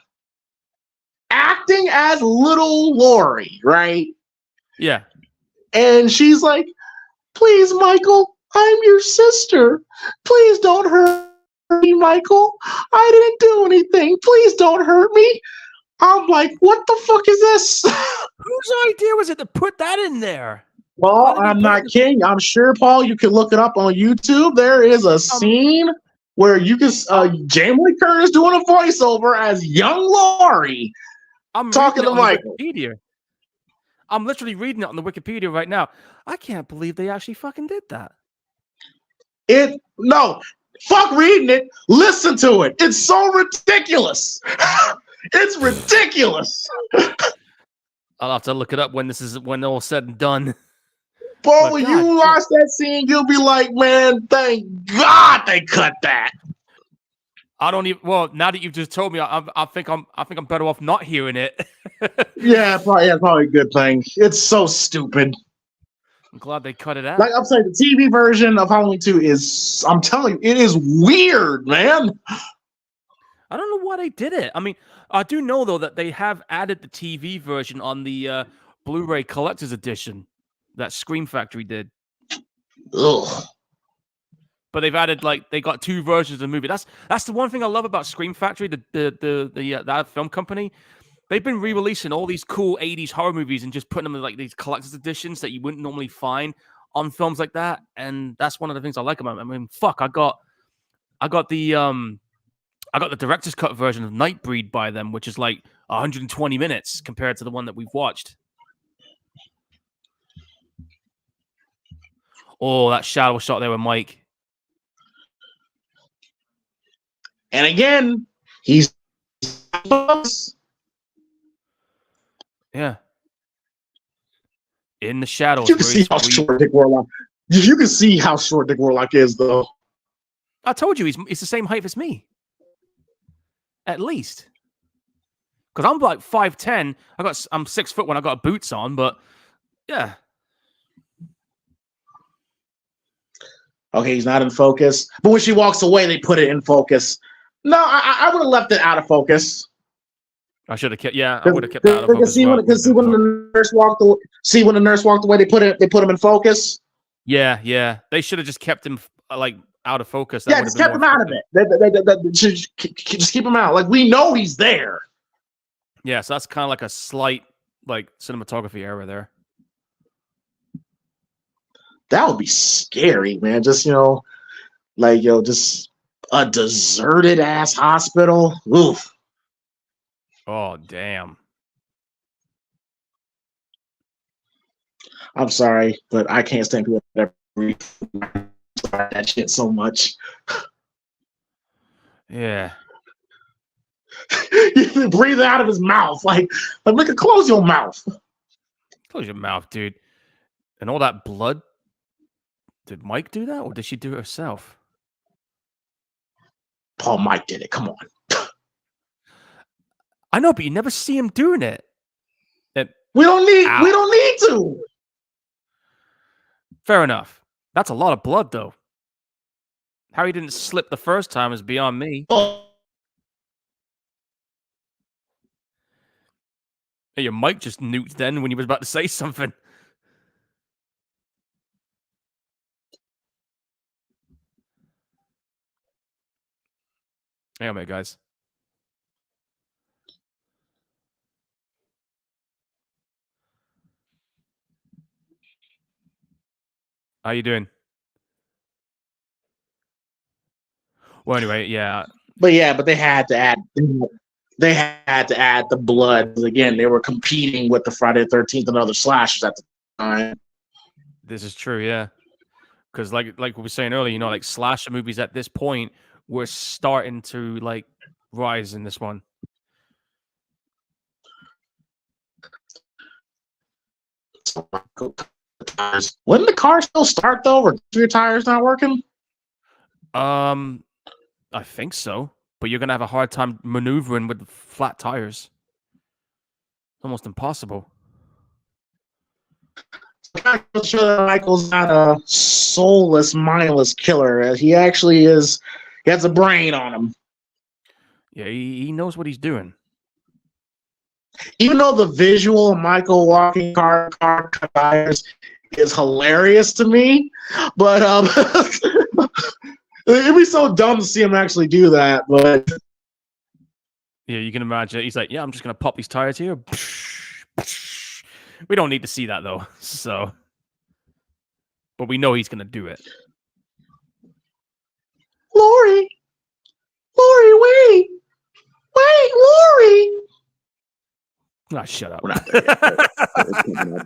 acting as little Laurie, right? Yeah. And she's like, "Please, Michael, I'm your sister. Please don't hurt me, Michael. I didn't do anything. Please don't hurt me." I'm like, what the fuck is this? Whose idea was it to put that in there? Paul, I'm not kidding. I'm sure, Paul, you can look it up on YouTube. There is a scene where you can Jamie Lee Curtis doing a voiceover as young Laurie talking to Michael. Wikipedia. I'm literally reading it on the Wikipedia right now. I can't believe they actually fucking did that. No, fuck reading it. Listen to it. It's so ridiculous. It's ridiculous. I'll have to look it up when all said and done. But when you watch that scene, you'll be like, man, thank God they cut that. I don't even. Well, now that you've just told me, I think I'm better off not hearing it. Yeah, probably a good thing. It's so stupid. I'm glad they cut it out. Like I'm saying, the TV version of Halloween 2 is, I'm telling you, it is weird, man. I don't know why they did it. I mean, I do know, though, that they have added the TV version on the Blu-ray Collector's Edition that Scream Factory did. Ugh. But they've added, like, they got two versions of the movie. That's the one thing I love about Scream Factory, that film company. They've been re-releasing all these cool 80s horror movies and just putting them in, like, these collector's editions that you wouldn't normally find on films like that. And that's one of the things I like about it. I mean, fuck, I got the director's cut version of Nightbreed by them, which is like 120 minutes compared to the one that we've watched. Oh, that shadow shot there with Mike. And again, he's Yeah. In the shadows. you can see how short Dick Warlock. You can see how short Dick Warlock is, though. I told you he's the same height as me. At least. Because I'm like 5'10". I'm 6 foot when I got boots on, but yeah. Okay, he's not in focus. But when she walks away, they put it in focus. No, I would have left it out of focus. I should have kept. Yeah, I would have kept that out of focus. See when the nurse walked away. See when the nurse walked away, they put him in focus. Yeah. They should have just kept him like out of focus. Yeah, just kept him out of it. Just keep him out. Like, we know he's there. Yeah, so that's kind of like a slight like cinematography error there. That would be scary, man. Just just a deserted ass hospital. Oof. Oh, damn. I'm sorry, but I can't stand people that breathe that shit so much. Yeah. You breathe out of his mouth. Like, look at, close your mouth. Close your mouth, dude. And all that blood. Did Mike do that, or did she do it herself? Paul Mike did it. Come on. I know, but you never see him doing it. We don't need to. Fair enough. That's a lot of blood, though. How he didn't slip the first time is beyond me. Oh. Hey, your mic just nuked then when he was about to say something. Hang on a minute, guys. How you doing? Well, anyway, yeah. But they had to add. They had to add the blood. Again, they were competing with the Friday the 13th and other slashers at the time. This is true, yeah. Because like we were saying earlier, like slasher movies at this point were starting to like rise in this one. Wouldn't the car still start though? Or your tires not working? I think so. But you're gonna have a hard time maneuvering with flat tires. It's almost impossible. I'm not sure that Michael's not a soulless, mindless killer. He actually is. He has a brain on him. Yeah, he knows what he's doing. Even though the visual of Michael walking car tires is hilarious to me, but it'd be so dumb to see him actually do that. But yeah, you can imagine. He's like, yeah, I'm just gonna pop these tires here. We don't need to see that though. So, but we know he's gonna do it. Lori, wait, Lori. Ah, shut up. We're not there yet.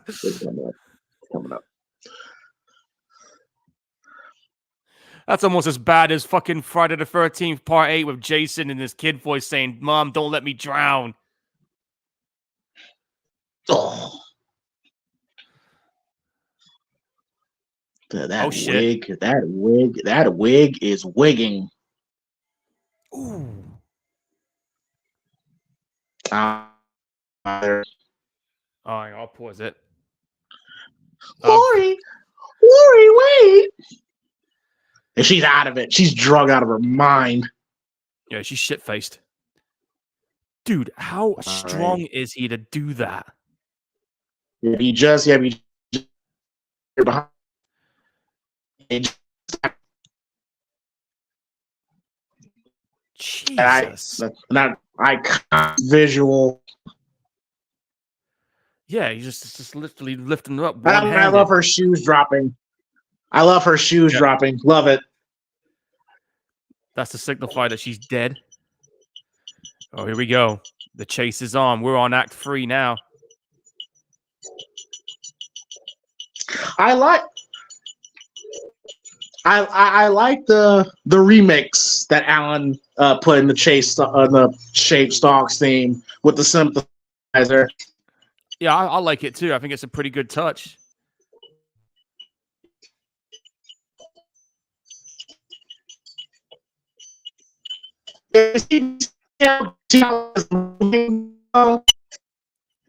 It's coming up. That's almost as bad as fucking Friday the 13th Part 8 with Jason and his kid voice saying, "Mom, don't let me drown." Oh. That shit. That wig is wigging. Ooh. I'll pause it. Lori, wait. And she's out of it. She's drug out of her mind. Yeah, she's shit-faced. Dude, how strong is he to do that? Yeah, he just behind. Jesus. Not visual. Yeah, he's just literally lifting her up. I love her shoes dropping. Love it. That's to signify that she's dead. Oh, here we go. The chase is on. We're on Act 3 now. I like the remix that Alan put in the Shape Stalks theme with the synthesizer. Yeah, I like it too. I think it's a pretty good touch.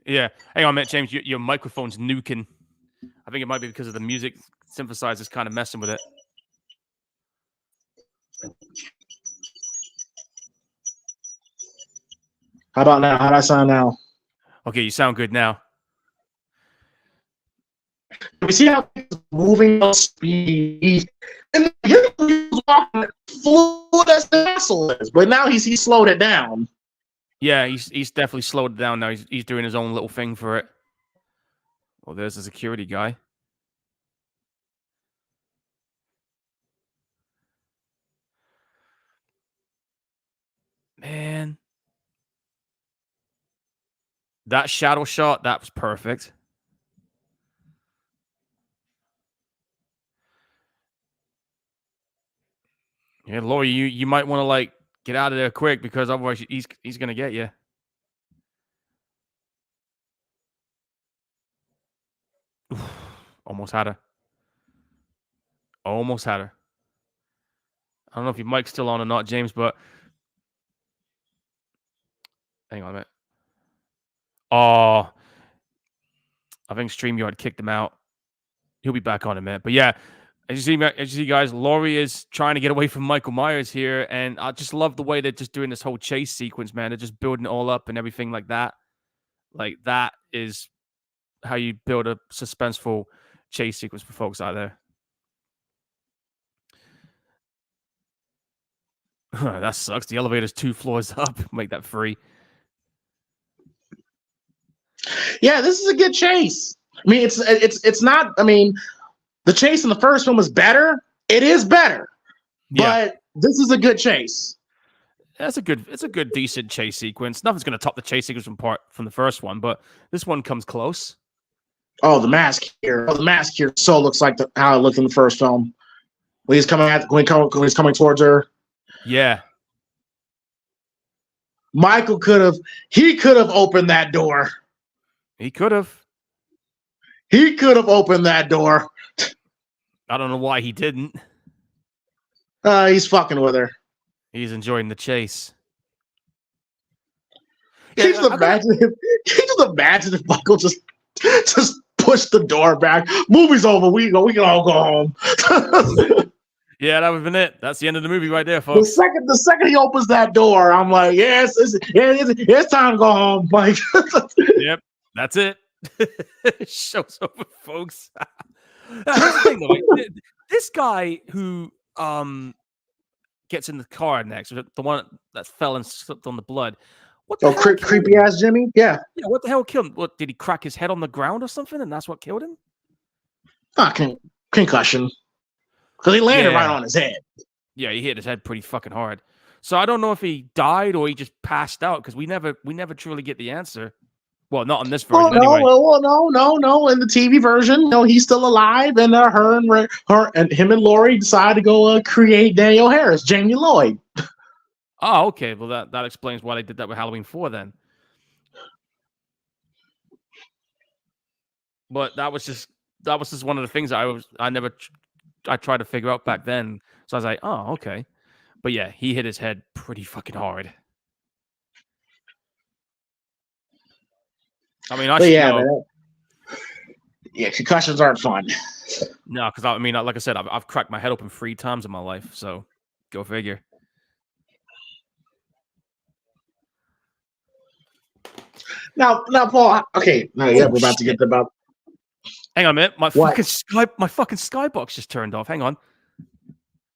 Yeah. Hang on a minute, James. Your microphone's nuking. I think it might be because of the music synthesizer's kind of messing with it. How about now? How'd I sound now? Okay, you sound good now. We see how he's moving at speed, and he's walking fluid as the vessel is, but now he's slowed it down. Yeah, he's definitely slowed it down now. He's doing his own little thing for it. Oh, there's the security guy. Man. That shadow shot, that was perfect. Yeah, Laurie, you might want to like get out of there quick because otherwise he's gonna get you. Oof, almost had her. Almost had her. I don't know if your mic's still on or not, James, but hang on a minute. Oh, I think StreamYard kicked him out. He'll be back on in a minute. But yeah, as you see, guys, Laurie is trying to get away from Michael Myers here, and I just love the way they're just doing this whole chase sequence, man. They're just building it all up and everything like that. Like that is how you build a suspenseful chase sequence for folks out there. That sucks. The elevator's 2 floors up. Make that free. Yeah, this is a good chase. I mean, it's not. I mean, the chase in the first one was better. It is better, but this is a good chase. It's a good, decent chase sequence. Nothing's going to top the chase sequence from the first one, but this one comes close. Oh, the mask here. Oh, the mask here so looks like how it looked in the first film. When he's coming towards her. Yeah. Michael could have opened that door. He could have. He could have opened that door. I don't know why he didn't. He's fucking with her. He's enjoying the chase. Can you just imagine if Michael just pushed the door back? Movie's over. We can all go home. Yeah, that would have been it. That's the end of the movie right there, folks. The second he opens that door, I'm like, yes, it's time to go home, Mike. Yep, that's it. Show's over, folks. Here's the thing, though. Like, this guy who gets in the car next, the one that fell and slipped on the blood. What the hell creepy ass Jimmy? Yeah. Yeah. What the hell killed him? What, did he crack his head on the ground or something, and that's what killed him? Concussion. Because he landed right on his head. Yeah, he hit his head pretty fucking hard. So I don't know if he died or he just passed out because we never truly get the answer. Well, not on this version anyway. No. In the TV version, he's still alive, and her and him and Laurie decide to go create Daniel Harris, Jamie Lloyd. Oh, okay. Well, that explains why they did that with Halloween 4 then. But that was just one of the things I tried to figure out back then. So I was like, oh, okay. But yeah, he hit his head pretty fucking hard. I mean, concussions aren't fun. No, because I mean, like I said, I've cracked my head open 3 times in my life. So go figure. Now, Paul. Okay, we're about to get to about. Hang on a minute. My fucking skybox just turned off. Hang on.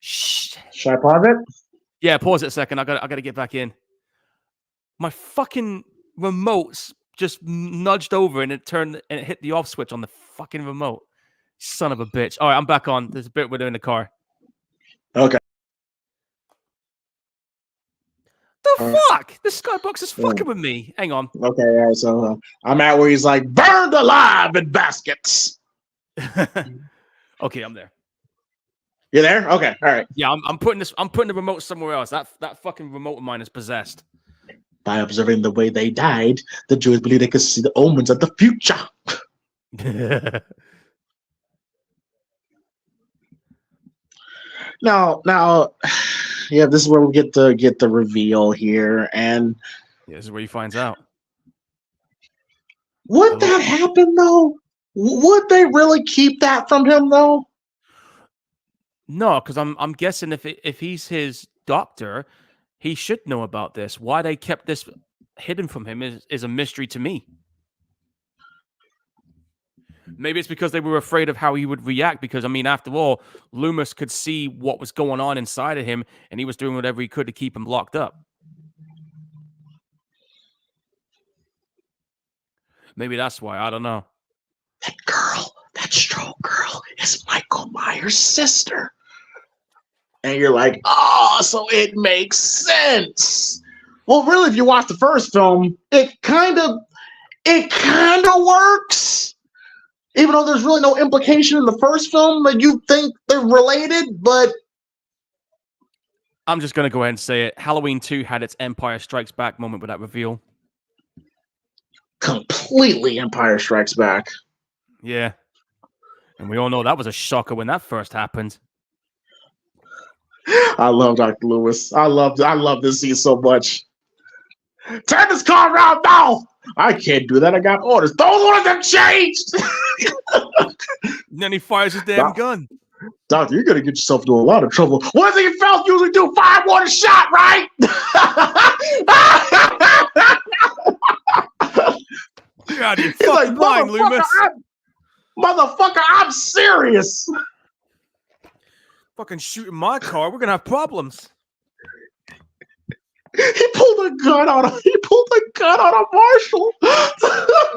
Shh. Should I pause it? Yeah, pause it a second. I got to get back in. My fucking remote's just nudged over and it hit the off switch on the fucking remote. Son of a bitch. All right, I'm back on. There's a bit we're doing in the car. Okay. The fuck? This skybox is fucking with me. Hang on. Okay, all right, so I'm at where he's like, burned alive in baskets. Okay, I'm there. You there? Okay, all right. Yeah, I'm putting the remote somewhere else. That fucking remote of mine is possessed. By observing the way they died, the Jews believed they could see the omens of the future. Now, yeah, this is where we get the reveal here, and yeah, this is where he finds out. Would that happen though? Would they really keep that from him though? No, because I'm guessing if he's his doctor, he should know about this. Why they kept this hidden from him is a mystery to me. Maybe it's because they were afraid of how he would react. Because I mean, after all, Loomis could see what was going on inside of him, and he was doing whatever he could to keep him locked up. Maybe that's why. I don't know. That girl, that stroke girl, is Michael Myers' sister. And you're like, oh, so it makes sense. Well, really, if you watch the first film, it kind of works. Even though there's really no implication in the first film that you think they're related, but I'm just going to go ahead and say it. Halloween 2 had its Empire Strikes Back moment with that reveal. Completely Empire Strikes Back. Yeah. And we all know that was a shocker when that first happened. I love Dr. Loomis. I love this scene so much. Turn this car around now! I can't do that. I got orders. Those orders have changed! And then he fires his damn gun. Doctor, you're going to get yourself into a lot of trouble. What does he felt usually do? Fire one shot, right? You're out of your fucking mind, Loomis. Motherfucker, I'm serious. Fucking shooting my car. We're going to have problems. He pulled a gun out of Marshall.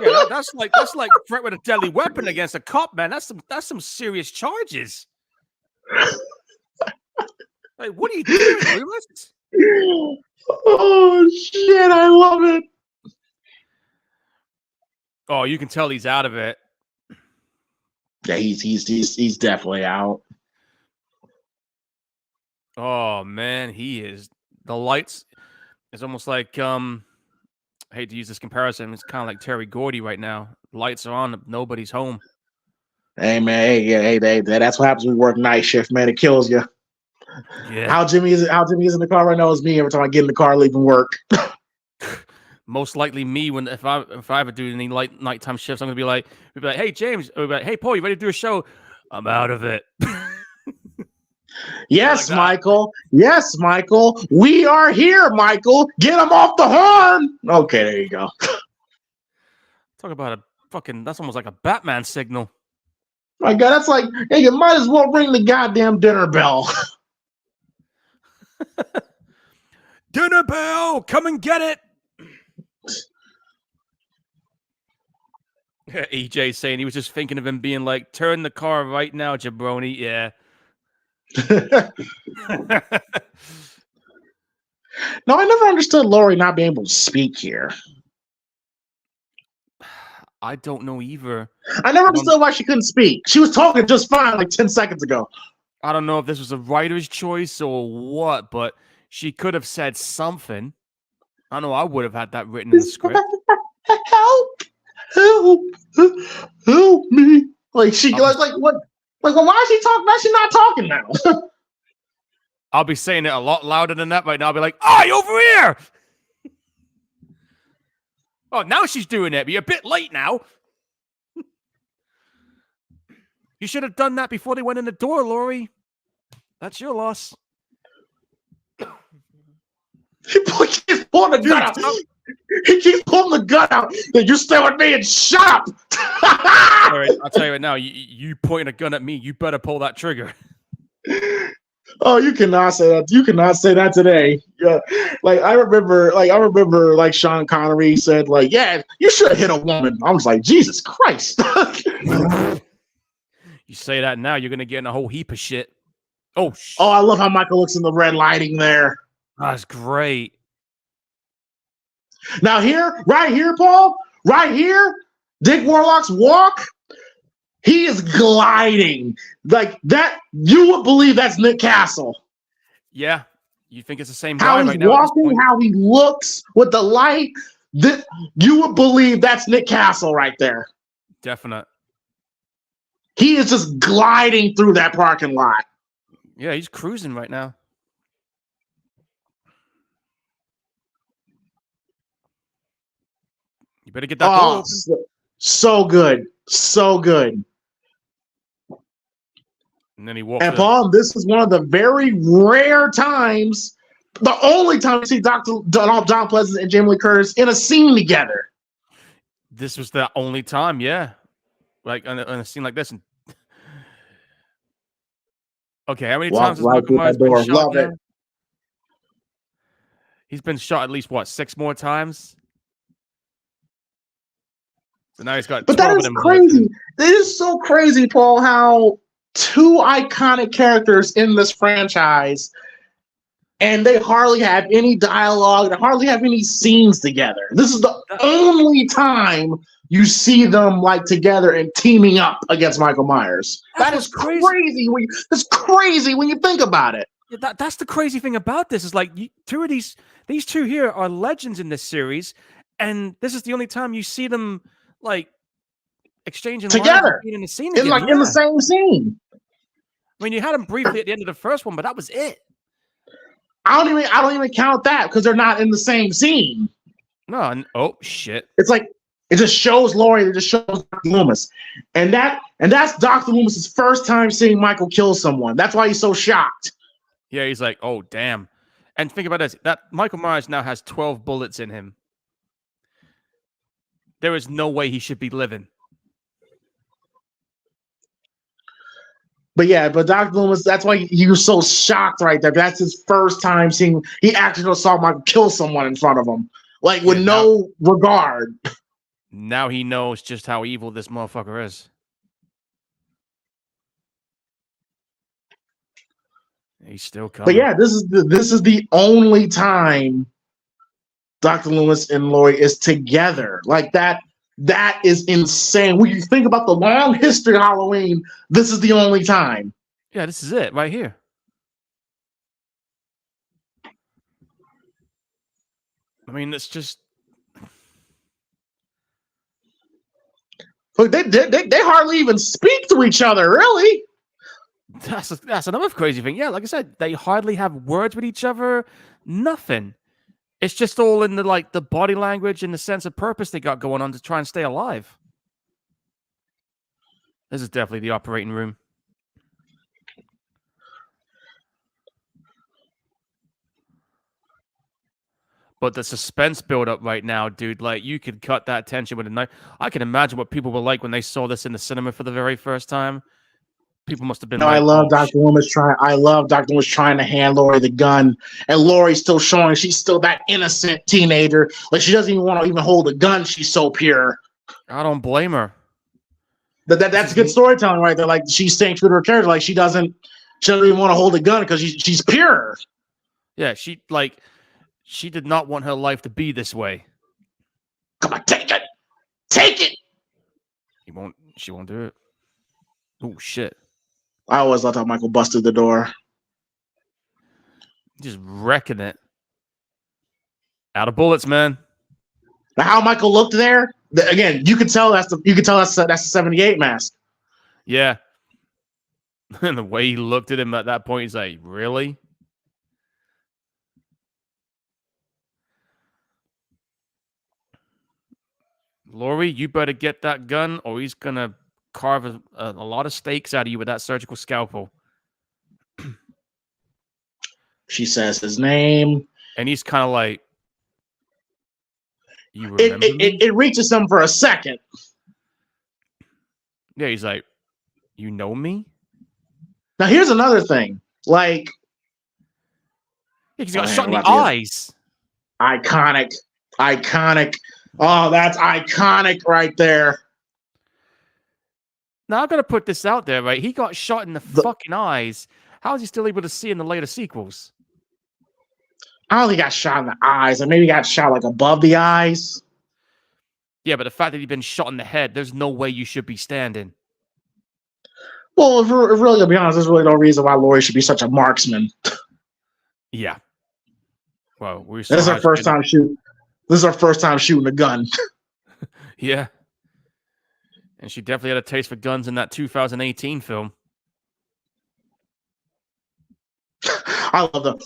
Yeah, that's like threat with a deadly weapon against a cop, man. That's some serious charges. Like, what are you doing, Loomis? Oh shit, I love it. Oh, you can tell he's out of it. Yeah, he's definitely out. Oh man, he is. The lights. It's almost like I hate to use this comparison. It's kind of like Terry Gordy right now. Lights are on, nobody's home. Hey man, hey, that's what happens when we work night shift, man. It kills you. Yeah. How Jimmy is in the car right now is me every time I get in the car leaving work. Most likely me when if I ever do any nighttime shifts, I'm gonna be like, hey James, or be like, hey Paul, you ready to do a show? I'm out of it. Yes, like Michael. Yes, Michael. We are here, Michael. Get him off the horn. Okay, there you go. Talk about a fucking. That's almost like a Batman signal. My God, that's like, hey, you might as well ring the goddamn dinner bell. Dinner bell, come and get it. EJ saying he was just thinking of him being like, turn the car right now, jabroni. Yeah. No, I never understood Lori not being able to speak here. I don't know either. I never understood why she couldn't speak. She was talking just fine like 10 seconds ago. I don't know if this was a writer's choice or what, but she could have said something. I know I would have had that written in the script. Help me. Like she like what? Like, well, why is she talking? Why is she not talking now? I'll be saying it a lot louder than that right now. I'll be like, "Oi, over here!" Oh, now she's doing it, but you're a bit late now. You should have done that before they went in the door, Lori. That's your loss. He keeps pulling the gun out. He keeps pulling the gun out. You stay with me and shut up. All right, I'll tell you right now. You pointing a gun at me. You better pull that trigger. Oh, you cannot say that. You cannot say that today. Yeah, like I remember, like Sean Connery said, like, yeah, you should have hit a woman. I was like, Jesus Christ. You say that now, you're gonna get in a whole heap of shit. Oh, I love how Michael looks in the red lighting there. That's great. Now here, right here, Paul, right here, Dick Warlock's walk. He is gliding like that. You would believe that's Nick Castle. Yeah. You think it's the same How guy he's right now at this walking, point? how he looks with the light. You would believe that's Nick Castle right there. Definite. He is just gliding through that parking lot. Yeah, he's cruising right now. You better get that door open. So good. So good. And then he walks. And Paul, this is one of the very rare times, the only time you see Don Pleasant and Jamie Lee Curtis in a scene together. This was the only time, yeah. Like on a scene like this. Okay, how many times has Michael Myers been shot? Love it. He's been shot at least, what, 6 more times? So now he's got 12 that is of them crazy. It is so crazy, Paul, how two iconic characters in this franchise, and they hardly have any dialogue, they hardly have any scenes together. This is the only time you see them like together and teaming up against Michael Myers. That is crazy. It's crazy when you think about it. Yeah, that's the crazy thing about this is like two of these two here are legends in this series, and this is the only time you see them like exchanging together in the scene in the same scene. I mean, you had them briefly at the end of the first one, but that was it. I don't even count that because they're not in the same scene. No, oh shit! It's like it just shows Laurie. It just shows Dr. Loomis, and that's Dr. Loomis's first time seeing Michael kill someone. That's why he's so shocked. Yeah, he's like, oh damn! And think about this: that Michael Myers now has 12 bullets in him. There is no way he should be living. But yeah, but Dr. Loomis, that's why he was so shocked right there. That's his first time seeing, he actually saw Michael kill someone in front of him, like with no regard. Now he knows just how evil this motherfucker is. He's still coming. But yeah, this is the only time Dr. Loomis and Laurie is together. Like that is insane. When you think about the long history of Halloween, this is the only time. Yeah, this is it right here. I mean, it's just look, they hardly even speak to each other, really. That's another crazy thing. Yeah, like I said, they hardly have words with each other. Nothing. It's just all in the body language and the sense of purpose they got going on to try and stay alive. This is definitely the operating room. But the suspense build up right now, dude, like you could cut that tension with a knife. I can imagine what people were like when they saw this in the cinema for the very first time. People must have been like, I love Dr. Loomis trying to hand Laurie the gun, and Laurie's still showing she's still that innocent teenager. Like she doesn't even want to even hold a gun. She's so pure. I don't blame her. That's good storytelling right there. Like she's staying true to her character. Like she doesn't even want to hold a gun because she's pure. Yeah, she did not want her life to be this way. Come on, take it. Take it. She won't do it. Oh shit. I always thought Michael busted the door. Just wrecking it. Out of bullets, man. Now, how Michael looked there, again, you could tell that's the 78 mask. Yeah. And the way he looked at him at that point, he's like, really? Laurie, you better get that gun or he's going to carve a lot of steaks out of you with that surgical scalpel. She says his name. And he's kind of like, you remember it reaches him for a second. Yeah, he's like, you know me? Now, here's another thing. Like, he's got shot in the eyes. Iconic. Oh, that's iconic right there. Now, I'm going to put this out there, right? He got shot in the fucking eyes. How is he still able to see in the later sequels? I don't think he got shot in the eyes. Or maybe he got shot like above the eyes. Yeah, but the fact that he'd been shot in the head, there's no way you should be standing. Well, if we're really gonna be honest, there's really no reason why Laurie should be such a marksman. Yeah. Well, we This saw is how our first time shooting. This is our first time shooting a gun. Yeah. And she definitely had a taste for guns in that 2018 film. I love the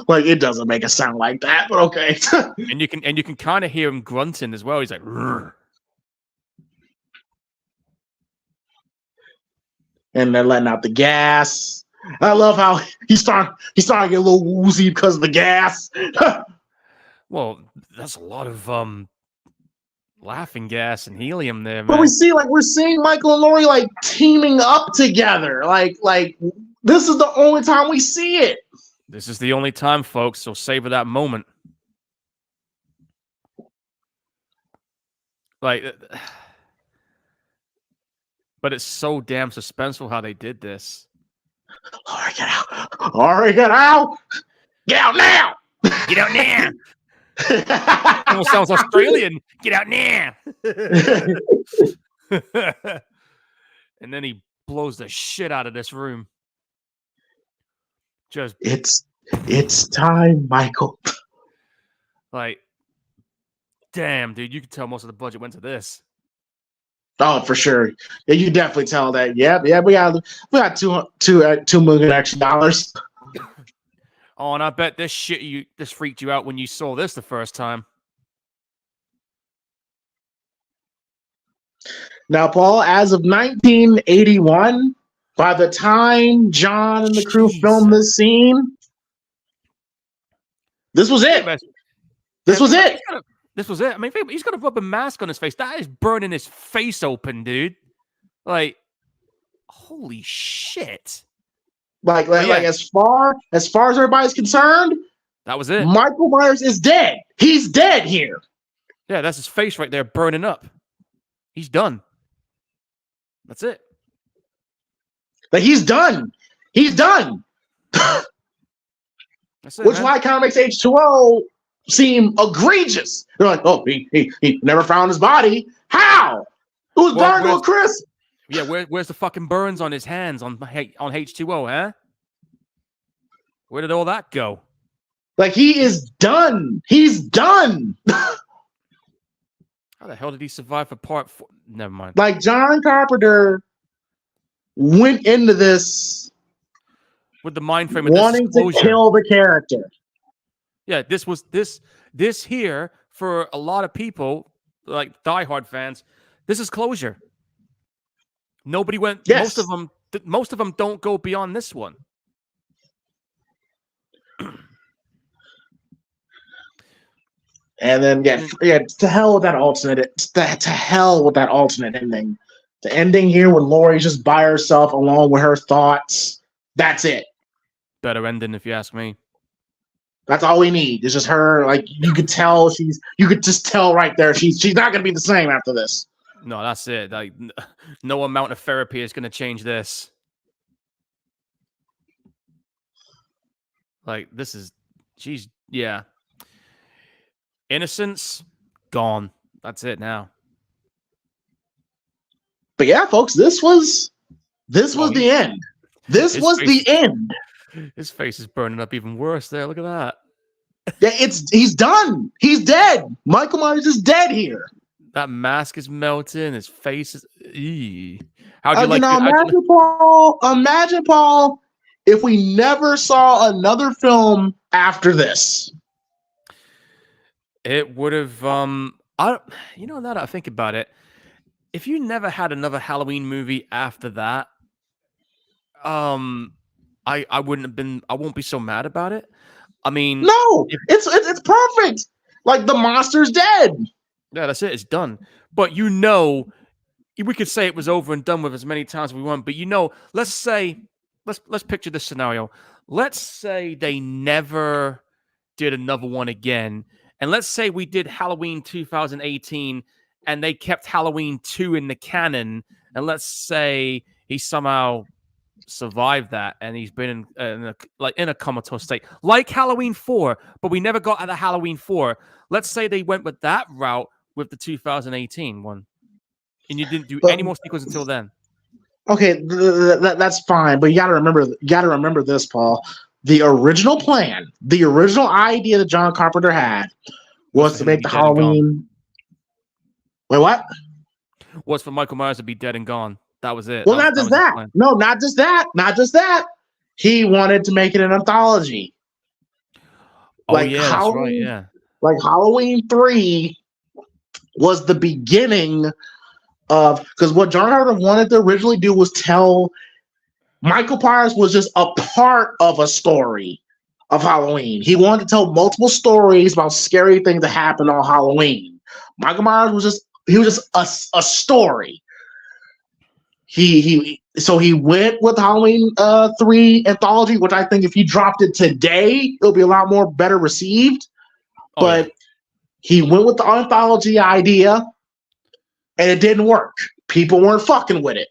like it doesn't make a sound like that, but okay. And you can kind of hear him grunting as well. He's like, "Rrr." And they're letting out the gas. I love how he's starting to get a little woozy because of the gas. Well, that's a lot of laughing gas and helium there, man. But we're seeing Michael and Laurie like teaming up together. Like this is the only time we see it. This is the only time, folks, so savor that moment. Like, but it's so damn suspenseful how they did this. Laurie, get out! Laurie, get out! Get out now! Get out now! Almost sounds Australian. Get out now! And then he blows the shit out of this room. Just it's time, Michael. like, damn, dude, you can tell most of the budget went to this. Oh, for sure. Yeah, you definitely tell that. Yeah, we got $2 million extra dollars. Oh, and I bet this freaked you out when you saw this the first time. Now, Paul, as of 1981, by the time John and the crew filmed this scene, this was it. This was it. This was it. I mean, he's got a rubber mask on his face. That is burning his face open, dude. Like, holy shit. Like as far as everybody's concerned, that was it. Michael Myers is dead. He's dead here. Yeah, that's his face right there burning up. He's done. That's it. Like he's done. He's done. That's it, Which why kind of makes H2O seem egregious. They're like, oh, he never found his body. How? It was burned to a crisp. Yeah, where's the fucking burns on his hands on H2O, huh? Where did all that go? Like he is done. He's done. How the hell did he survive for part 4? Never mind. Like John Carpenter went into this with the mind frame of wanting to kill the character. Yeah, this here for a lot of people, like diehard fans, this is closure. Nobody went. Yes. Most of them don't go beyond this one. And then to hell with that alternate. To hell with that alternate ending. The ending here when Laurie's just by herself alone with her thoughts. That's it. Better ending, if you ask me. That's all we need. It's just her. Like you could tell you could just tell right there she's not gonna be the same after this. No, that's it. Like no amount of therapy is gonna change this. Like this is, geez, yeah. Innocence gone. That's it now. But yeah, folks, this was the end. This was the end. His face is burning up even worse there. Look at that. Yeah, he's done. He's dead. Michael Myers is dead here. That mask is melting. His face is. How'd you imagine, Paul, if we never saw another film after this. It would have. Now that I think about it, if you never had another Halloween movie after that, I wouldn't have been. I won't be so mad about it. I mean, no, it's perfect. Like the monster's dead. Yeah, that's it. It's done. But we could say it was over and done with as many times as we want. But let's picture this scenario. Let's say they never did another one again, and let's say we did Halloween 2018, and they kept Halloween 2 in the canon, and let's say he somehow survived that and he's been in a comatose state like Halloween 4, but we never got out of Halloween 4. Let's say they went with that route with the 2018 one. and you didn't do But any more sequels until then. okay, that's fine, but you got to remember this, Paul. The original plan, the original idea that John Carpenter had Was was for to him to make be the dead and gone. Halloween. Wait, what? Was for Michael Myers to be dead and gone. That was it. Well, That not was just his that. plan. No, not just that. Not just that. He wanted to make it an anthology. Oh yeah, that's right. Halloween, Yeah. like Halloween 3 was the beginning of, because what John Carpenter wanted to originally do was tell Michael Myers was just a part of a story of Halloween. He wanted to tell multiple stories about scary things that happened on Halloween. Michael Myers was just a story. So he went with Halloween 3 anthology, which I think if he dropped it today, it'll be a lot more better received. Oh, But yeah. he went with the anthology idea, and it didn't work. People weren't fucking with it.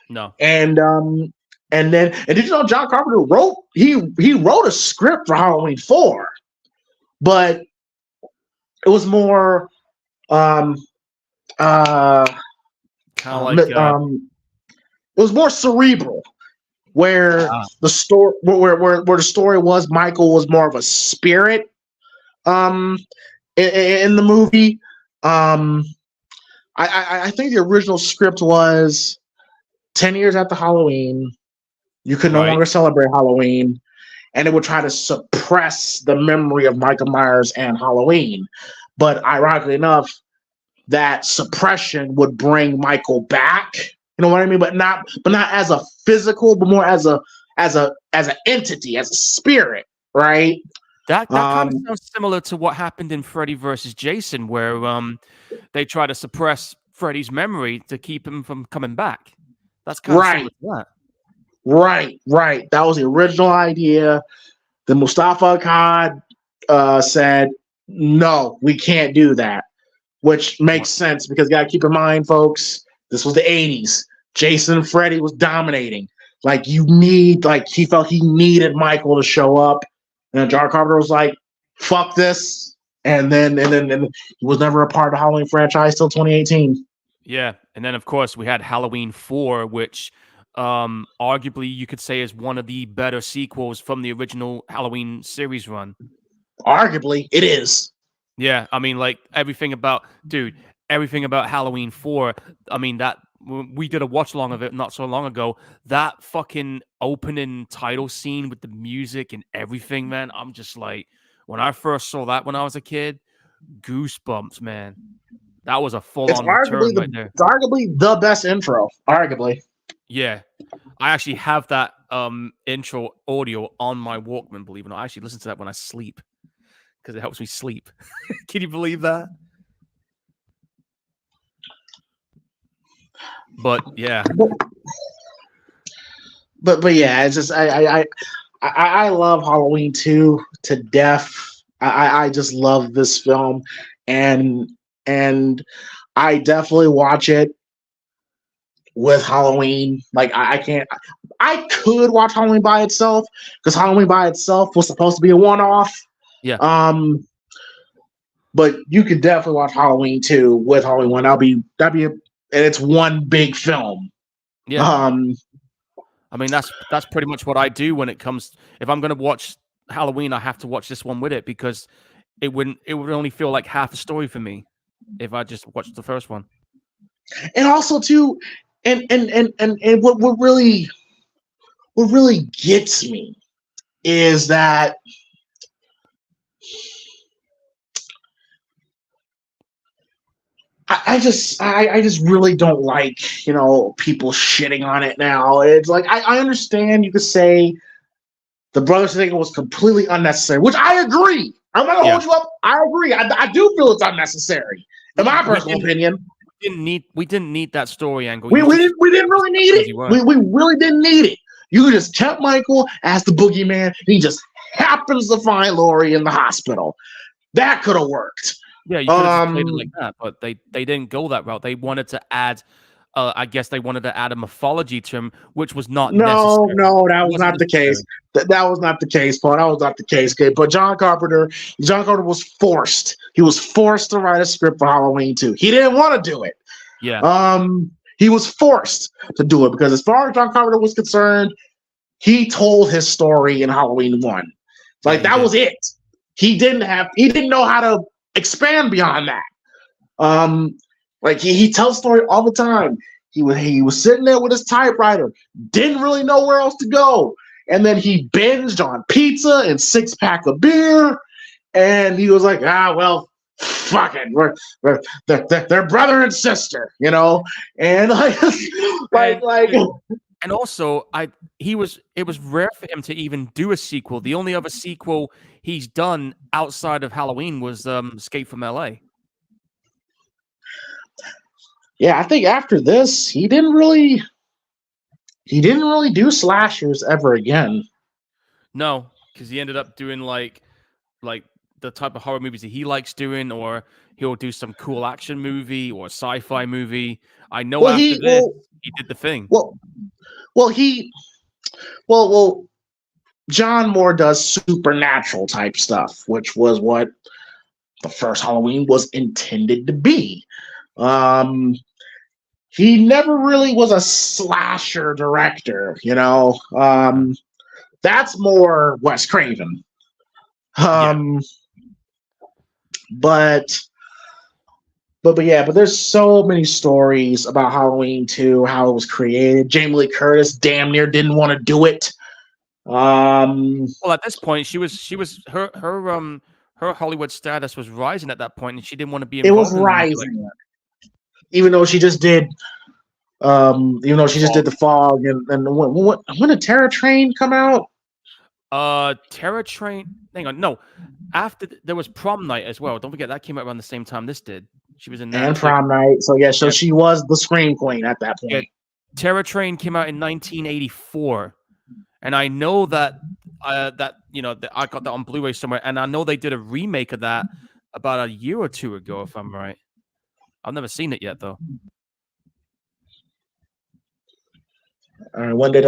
No. And did you know John Carpenter wrote a script for Halloween 4, but it was more Kind of like it was more cerebral, where the story where the story was Michael was more of a spirit in the movie. I think the original script was 10 years after Halloween, you could no longer celebrate Halloween, and it would try to suppress the memory of Michael Myers and Halloween. But ironically enough, that suppression would bring Michael back. You know what I mean? But not as a physical, but more as an entity, as a spirit, right? that kind of sounds similar to what happened in Freddy versus Jason, where they try to suppress Freddy's memory to keep him from coming back. That's kind of similar to that. Right. That was the original idea. Then Mustafa Akkad said, no, we can't do that, which makes sense because you got to keep in mind, folks, this was the 80s. Jason and Freddy was dominating. He felt he needed Michael to show up. And John Carpenter was like, fuck this. And then he was never a part of the Halloween franchise till 2018. Yeah. And then, of course, we had Halloween 4, which arguably you could say is one of the better sequels from the original Halloween series run. Arguably, it is. Yeah, I mean, like everything about Halloween 4. I mean, that we did a watch along of it not so long ago. That fucking opening title scene with the music and everything, man. I'm just like, when I first saw that when I was a kid, goosebumps, man. That was a full-on return right there. It's arguably the best intro. Arguably. Yeah, I actually have that intro audio on my Walkman. Believe it or not, I actually listen to that when I sleep because it helps me sleep. Can you believe that? But yeah, but yeah, it's just I love Halloween 2 to death. I just love this film, and I definitely watch it with Halloween. Like I could watch Halloween by itself because Halloween by itself was supposed to be a one-off. Yeah. But you could definitely watch Halloween 2 with Halloween 1. That'd be and it's one big film. Yeah. I mean, that's pretty much what I do when it comes. If I'm going to watch Halloween, I have to watch this one with it because it would only feel like half a story for me if I just watched the first one. And also too, and what really gets me is that I just really don't like, people shitting on it now. It's like I understand you could say the Brothers thing was completely unnecessary, which I agree. I'm not gonna hold you up. I agree. I do feel it's unnecessary, in my personal opinion. We didn't need that story angle. We didn't really need it. We really didn't need it. You just kept Michael as the boogeyman. He just happens to find Laurie in the hospital. That could have worked. Yeah, you could have played it like that, but they didn't go that route. They wanted to add, I guess they wanted to add a mythology to him, which was not necessary. No, that was not the case. That was not the case, Paul. That was not the case. Okay? But John Carpenter was forced. He was forced to write a script for Halloween 2. He didn't want to do it. Yeah. He was forced to do it because, as far as John Carpenter was concerned, he told his story in Halloween 1. Yeah, Like, he that did. was it. He didn't know how to expand beyond that. Like he tells story all the time. He was sitting there with his typewriter, didn't really know where else to go, and then he binged on pizza and 6-pack of beer, and he was like, well, fuck it, they're brother and sister, and And like and also, it was rare for him to even do a sequel. The only other sequel he's done outside of Halloween was Escape from LA. yeah, I think after this he didn't really do slashers ever again. No, because he ended up doing like the type of horror movies that he likes doing, or he'll do some cool action movie or sci-fi movie. I know Well, after he this, well he did The Thing. well well he well John Moore does supernatural type stuff, which was what the first Halloween was intended to be. Um, he never really was a slasher director, That's more Wes Craven. Yeah. But there's so many stories about Halloween 2, how it was created. Jamie Lee Curtis damn near didn't want to do it. Well, at this point, her Hollywood status was rising at that point, and she didn't want to be it was involved in the movie like rising, even though she just did Fog. The Fog, and when did Terror Train come out? Terror Train. Hang on, no. After there was Prom Night as well. Don't forget that came out around the same time this did. She was in that And too. Prom Night. So yeah, so Yeah. she was the Scream Queen at that point. Yeah. Terror Train came out in 1984, and I know that I got that on Blu-ray somewhere, and I know they did a remake of that about a year or two ago, if I'm right. I've never seen it yet, though. When did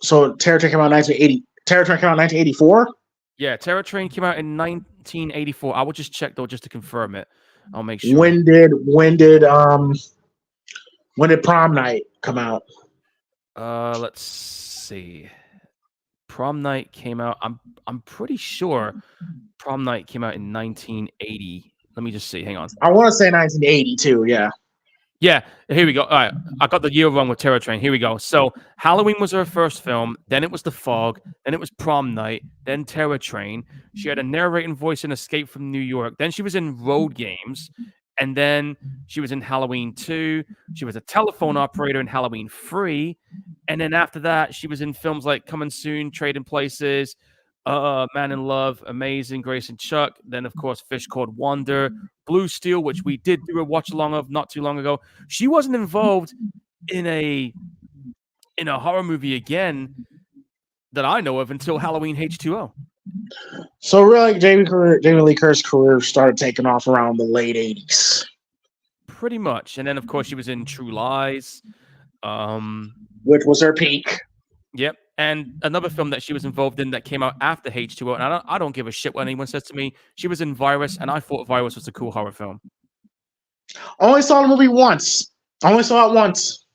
so Terror Train came out in 1980. Terror Train came out in 1984. Yeah, Terror Train came out in 1984. I will just check though, just to confirm it. I'll make sure. When did Prom Night come out? Let's see. Prom Night came out. I'm pretty sure Prom Night came out in 1980. Let me just see. Hang on. I want to say 1982. Yeah. Yeah, here we go. All right, I got the year wrong with Terror Train. Here we go. So Halloween was her first film. Then it was The Fog. Then it was Prom Night. Then Terror Train. She had a narrating voice in Escape from New York. Then she was in Road Games. And then she was in Halloween 2. She was a telephone operator in Halloween 3. And then after that, she was in films like Coming Soon, Trading Places, Man in Love, Amazing, Grace and Chuck. Then, of course, Fish Called Wanda, Blue Steel, which we did do a watch along of not too long ago. She wasn't involved in a horror movie again that I know of until Halloween H2O. So really, Jamie Lee Curtis' career started taking off around the late 80s. Pretty much. And then, of course, she was in True Lies. Which was her peak. Yep. And another film that she was involved in that came out after H2O, and I don't give a shit what anyone says to me. She was in Virus, and I thought Virus was a cool horror film. Only saw the movie once. Only saw it once.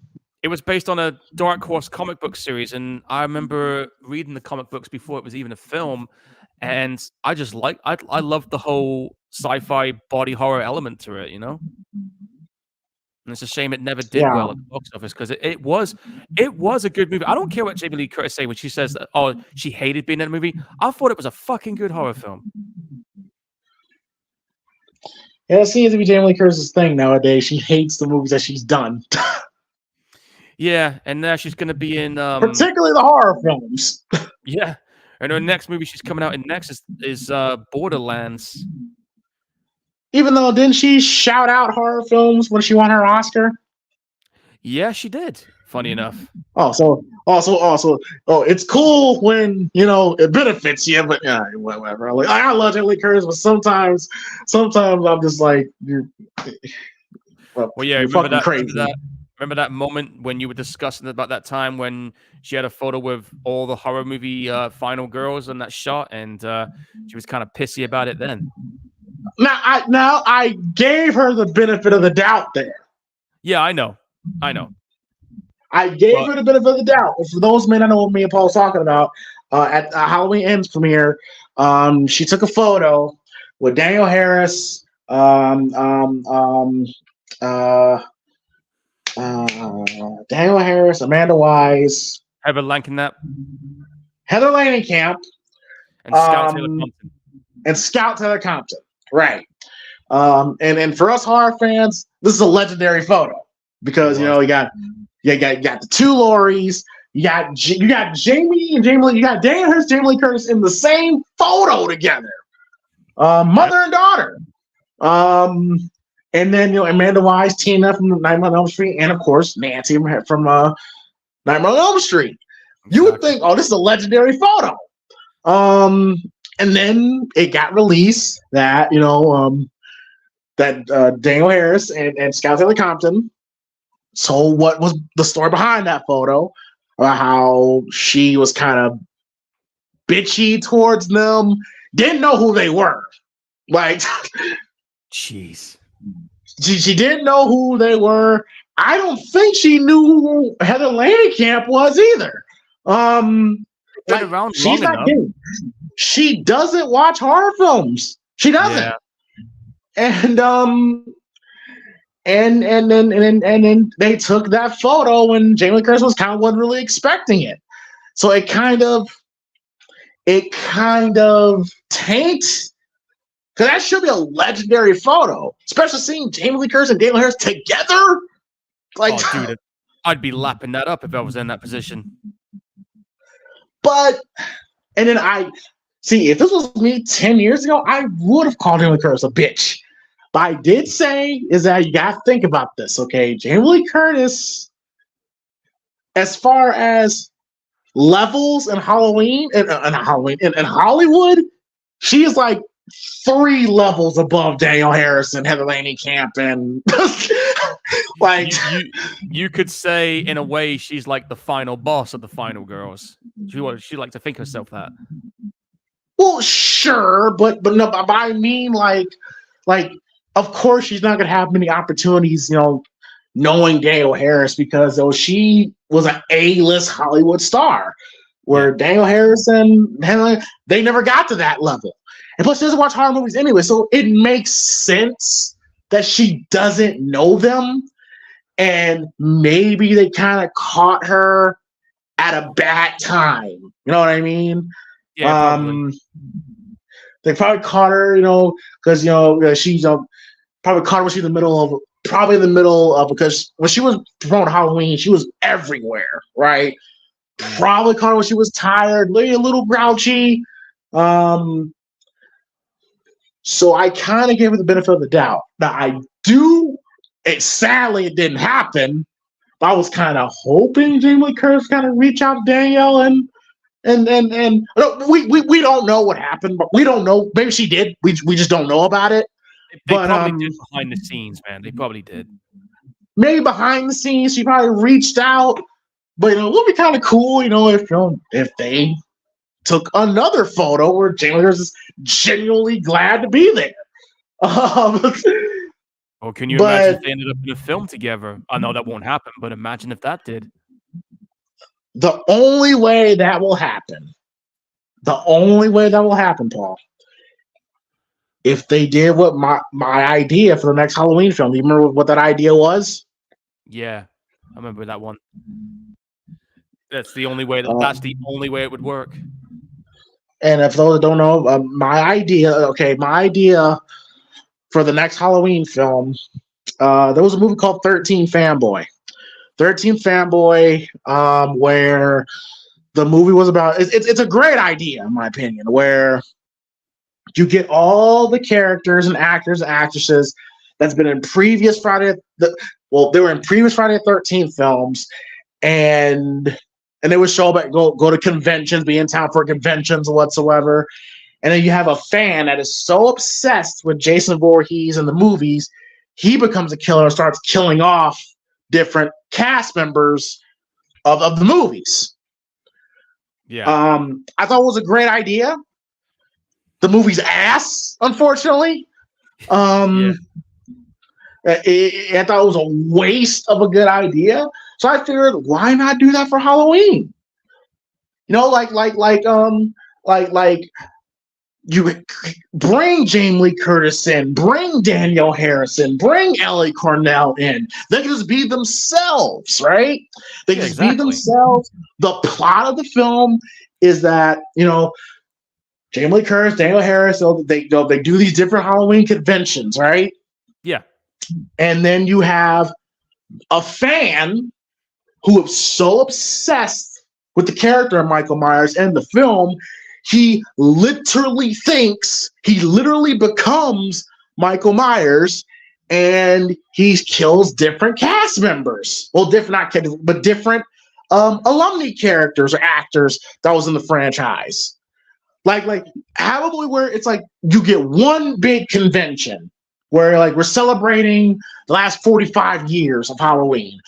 It was based on a Dark Horse comic book series, and I remember reading the comic books before it was even a film, and I just I loved the whole sci-fi body horror element to it, And it's a shame it never did well at the box office because it was a good movie. I don't care what Jamie Lee Curtis say when she says that, oh, she hated being in a movie. I thought it was a fucking good horror film. Yeah, it seems to be Jamie Lee Curtis' thing nowadays. She hates the movies that she's done. Yeah, and now she's going to be in... particularly the horror films. Yeah, and her next movie she's coming out in next is Borderlands. Even though, didn't she shout out horror films when she won her Oscar? Yeah, she did. Funny enough. Also, it's cool when it benefits you, but yeah, whatever. Like, I love Jamie Lee Curtis, but sometimes I'm just like, you're remember that, crazy. Remember that moment when you were discussing about that time when she had a photo with all the horror movie final girls in that shot, and she was kind of pissy about it then. Now I gave her the benefit of the doubt there. Yeah, I know. I gave her the benefit of the doubt. For those men, I know what me and Paul was talking about at Halloween Ends premiere. She took a photo with Daniel Harris, Daniel Harris, Amanda Wise, Heather Lankenap, Heather Langenkamp, and Scout Taylor Compton. And Scout Taylor Compton. Right. And for us horror fans, this is a legendary photo because you got the two Lauries, you got Jamie and Jamie Lee, you got Daniel Harris, Jamie Lee Curtis in the same photo together, mother and daughter. And then Amanda Wise, Tina from Nightmare on Elm Street, and of course Nancy from Nightmare on Elm Street. You would think, oh, this is a legendary photo. And then it got released that Daniel Harris and Scout Taylor Compton. So what was the story behind that photo? How she was kind of bitchy towards them, didn't know who they were. Like, jeez, she didn't know who they were. I don't think she knew who Heather Langenkamp was either. Been around long enough. She doesn't watch horror films. She doesn't. Yeah. And then they took that photo when Jamie Lee Curtis wasn't really expecting it. So it kind of taints, because that should be a legendary photo, especially seeing Jamie Lee Curtis and Daniel Harris together. Like, oh, dude, I'd be lapping that up if I was in that position. But, and then if this was me 10 years ago, I would have called Jamie Lee Curtis a bitch. But I did say is that you got to think about this, okay? Jamie Lee Curtis, as far as levels in Halloween and Hollywood, she is like 3 levels above Daniel Harris and Heather Langenkamp, and like you could say in a way she's like the final boss of the Final Girls. She like to think herself that. Well, sure, but no, but I mean like of course she's not gonna have many opportunities, knowing Daniel Harris, because she was an A-list Hollywood star, where Daniel Harris and Heather, they never got to that level. And plus, she doesn't watch horror movies anyway, so it makes sense that she doesn't know them. And maybe they kind of caught her at a bad time. You know what I mean? Yeah, probably. They probably caught her, because she's probably caught her when she's in the middle of, because when she was promoting Halloween, she was everywhere, right? Probably caught her when she was tired, a little grouchy. So I kind of gave her the benefit of the doubt. Now sadly it didn't happen, but I was kind of hoping Jamie Lee Curtis kind of reach out to Danielle and we don't know what happened, but we don't know. Maybe she did. We just don't know about it. They probably did behind the scenes, man. They probably did. Maybe behind the scenes she probably reached out, but it would be kind of cool, if they took another photo where Jamie Lee Curtis is genuinely glad to be there. Or can you imagine if they ended up in a film together? I know that won't happen, but imagine if that did. The only way that will happen, Paul, if they did what my idea for the next Halloween film. Do you remember what that idea was? Yeah, I remember that one. That's the only way. That's the only way it would work. And if those that don't know, my idea for the next Halloween film, there was a movie called 13 Fanboy. 13 Fanboy, where the movie was about, it's a great idea, in my opinion, where you get all the characters and actors and actresses that's been in previous they were in previous Friday the 13th films, and they would show up go to conventions, be in town for conventions whatsoever. And then you have a fan that is so obsessed with Jason Voorhees and the movies, he becomes a killer and starts killing off different cast members of the movies. Yeah. I thought it was a great idea. The movie's ass, unfortunately. Um, Yeah. I thought it was a waste of a good idea. So I figured, why not do that for Halloween? You know, like you bring Jamie Lee Curtis in, bring Danielle Harrison, bring Ellie Cornell in. They can just be themselves, right? They can Yeah, just be exactly. themselves. The plot of the film is that, Jamie Lee Curtis, Danielle Harris, they do these different Halloween conventions, right? Yeah. And then you have a fan who is so obsessed with the character of Michael Myers and the film, he literally becomes Michael Myers, and he kills different cast members. Well, different, not kids, but different alumni characters or actors that was in the franchise. Like have a movie where it's like you get one big convention where like we're celebrating the last 45 years of Halloween,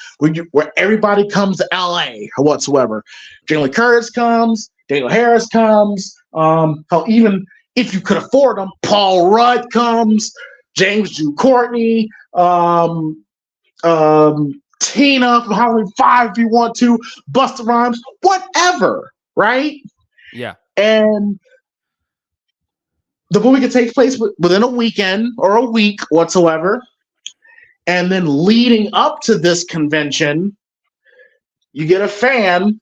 where everybody comes to LA or whatsoever. Jamie Lee Curtis comes, Daniel Harris comes, hell, even if you could afford them, Paul Rudd comes, James Jude Courtney, Tina from Halloween 5 if you want to, Busta Rhymes, whatever, right? Yeah. And the movie could take place within a weekend or a week whatsoever. And then leading up to this convention, you get a fan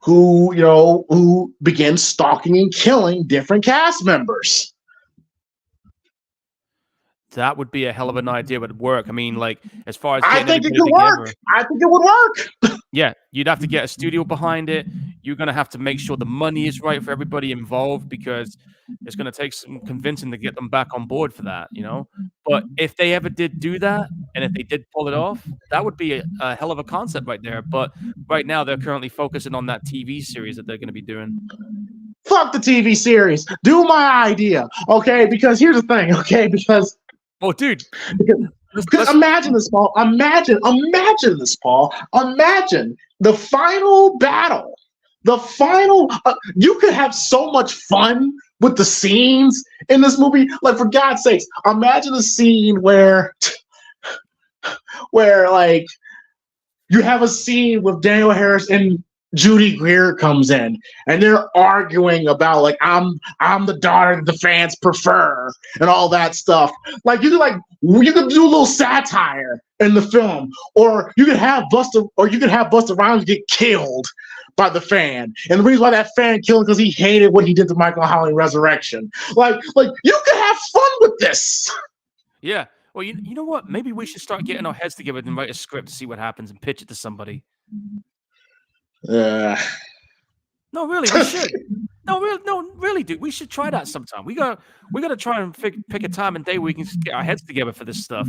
who begins stalking and killing different cast members. That would be a hell of an idea, but it'd work. I mean, like, as far as I getting think it everybody could work. together, I think it would work. yeah, you'd have to get a studio behind it. You're going to have to make sure the money is right for everybody involved, because it's going to take some convincing to get them back on board for that, you know? But if they ever did do that, and if they did pull it off, that would be a hell of a concept right there. But right now, they're currently focusing on that TV series that they're going to be doing. Fuck the TV series. Do my idea, okay? Because here's the thing, okay? Because Oh, dude. imagine this, Paul. Imagine this, Paul. Imagine the final battle. The final. You could have so much fun with the scenes in this movie. Like, for God's sakes, imagine a scene where like you have a scene with Daniel Harris and Judy Greer comes in, and they're arguing about like I'm the daughter that the fans prefer and all that stuff. Like you could do a little satire in the film, or you could have Busta Rhymes get killed by the fan, and the reason why that fan killed him because he hated what he did to Michael Halloween Resurrection. Like you could have fun with this. Yeah. Well, you know what? Maybe we should start getting our heads together and write a script to see what happens and pitch it to somebody. Uh, No, really, we should. No, really, dude. We should try that sometime. We gotta try and pick a time and day where we can get our heads together for this stuff.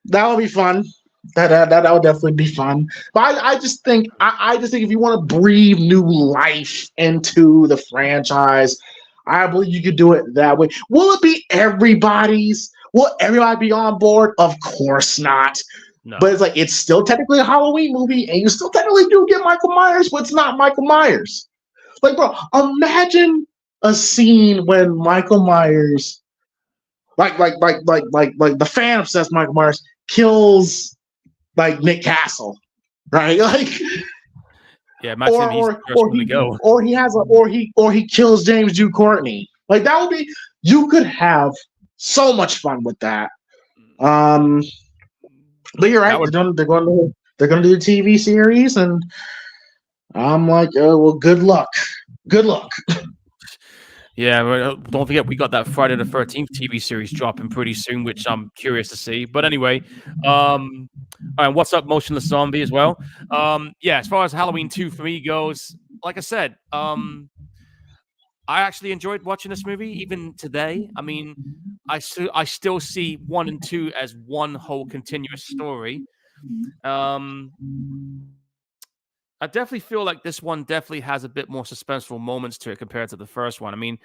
that would be fun. That would definitely be fun. But I just think if you want to breathe new life into the franchise, I believe you could do it that way. Will it be everybody's? Will everybody be on board? Of course not. No. But it's like it's still technically a Halloween movie, and you still technically do get Michael Myers, but it's not Michael Myers. Like, bro, imagine a scene when Michael Myers, like the fan obsessed Michael Myers kills like Nick Castle, right? Like, Yeah, imagine he's the first one to go. or he kills James Jude Courtney. Like that would be, you could have so much fun with that. But you're right. They're going to do the TV series, and I'm like, oh, well, good luck. Good luck. Yeah, don't forget we got that Friday the 13th TV series dropping pretty soon, which I'm curious to see. But anyway, all right, what's up, Motionless Zombie as well? Yeah, as far as Halloween 2 for me goes, like I said, I actually enjoyed watching this movie even today. I mean, I still see 1 and 2 as one whole continuous story. I definitely feel like this one definitely has a bit more suspenseful moments to it compared to the first one. I mean,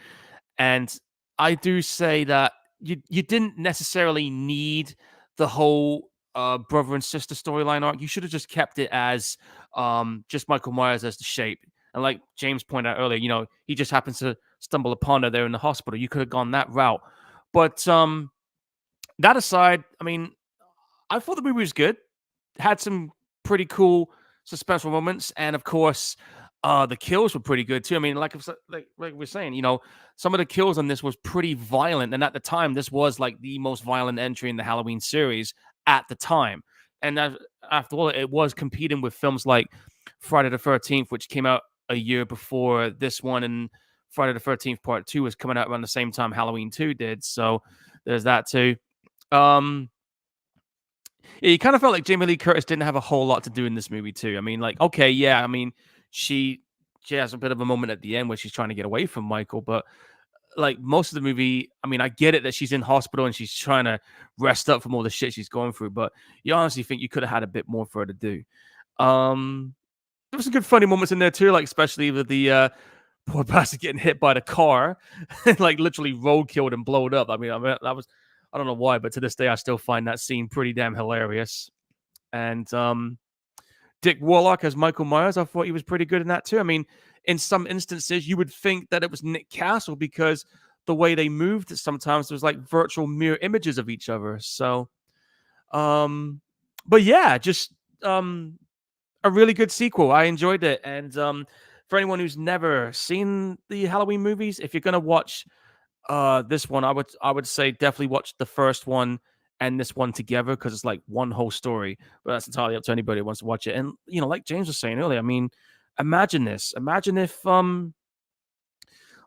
and I do say that you didn't necessarily need the whole brother and sister storyline arc. You should have just kept it as just Michael Myers as the shape. And like James pointed out earlier, you know, he just happens to stumble upon her there in the hospital. You could have gone that route. But that aside, I mean, I thought the movie was good. Had some pretty cool suspenseful moments, and of course, the kills were pretty good too. I mean, like we're saying, some of the kills on this was pretty violent, and at the time, this was like the most violent entry in the Halloween series at the time. And after all, it was competing with films like Friday the 13th, which came out a year before this one, and Friday the 13th Part 2 was coming out around the same time Halloween 2 did. So there's that too. Yeah, you kind of felt like Jamie Lee Curtis didn't have a whole lot to do in this movie too. I mean, like, okay, yeah, I mean, she has a bit of a moment at the end where she's trying to get away from Michael, but like most of the movie, I mean, I get it that she's in hospital and she's trying to rest up from all the shit she's going through, but you honestly think you could have had a bit more for her to do. There was some good funny moments in there too, like especially with the poor bastard getting hit by the car, like literally road killed and blowed up. I mean, that was, I don't know why, but to this day I still find that scene pretty damn hilarious. And Dick Warlock as Michael Myers, I thought he was pretty good in that too. I mean, in some instances, you would think that it was Nick Castle because the way they moved sometimes there was like virtual mirror images of each other. So, but yeah, just a really good sequel. I enjoyed it. And for anyone who's never seen the Halloween movies, if you're gonna watch this one, I would say definitely watch the first one and this one together because it's like one whole story. But that's entirely up to anybody who wants to watch it. And like James was saying earlier, I mean, imagine this. Imagine if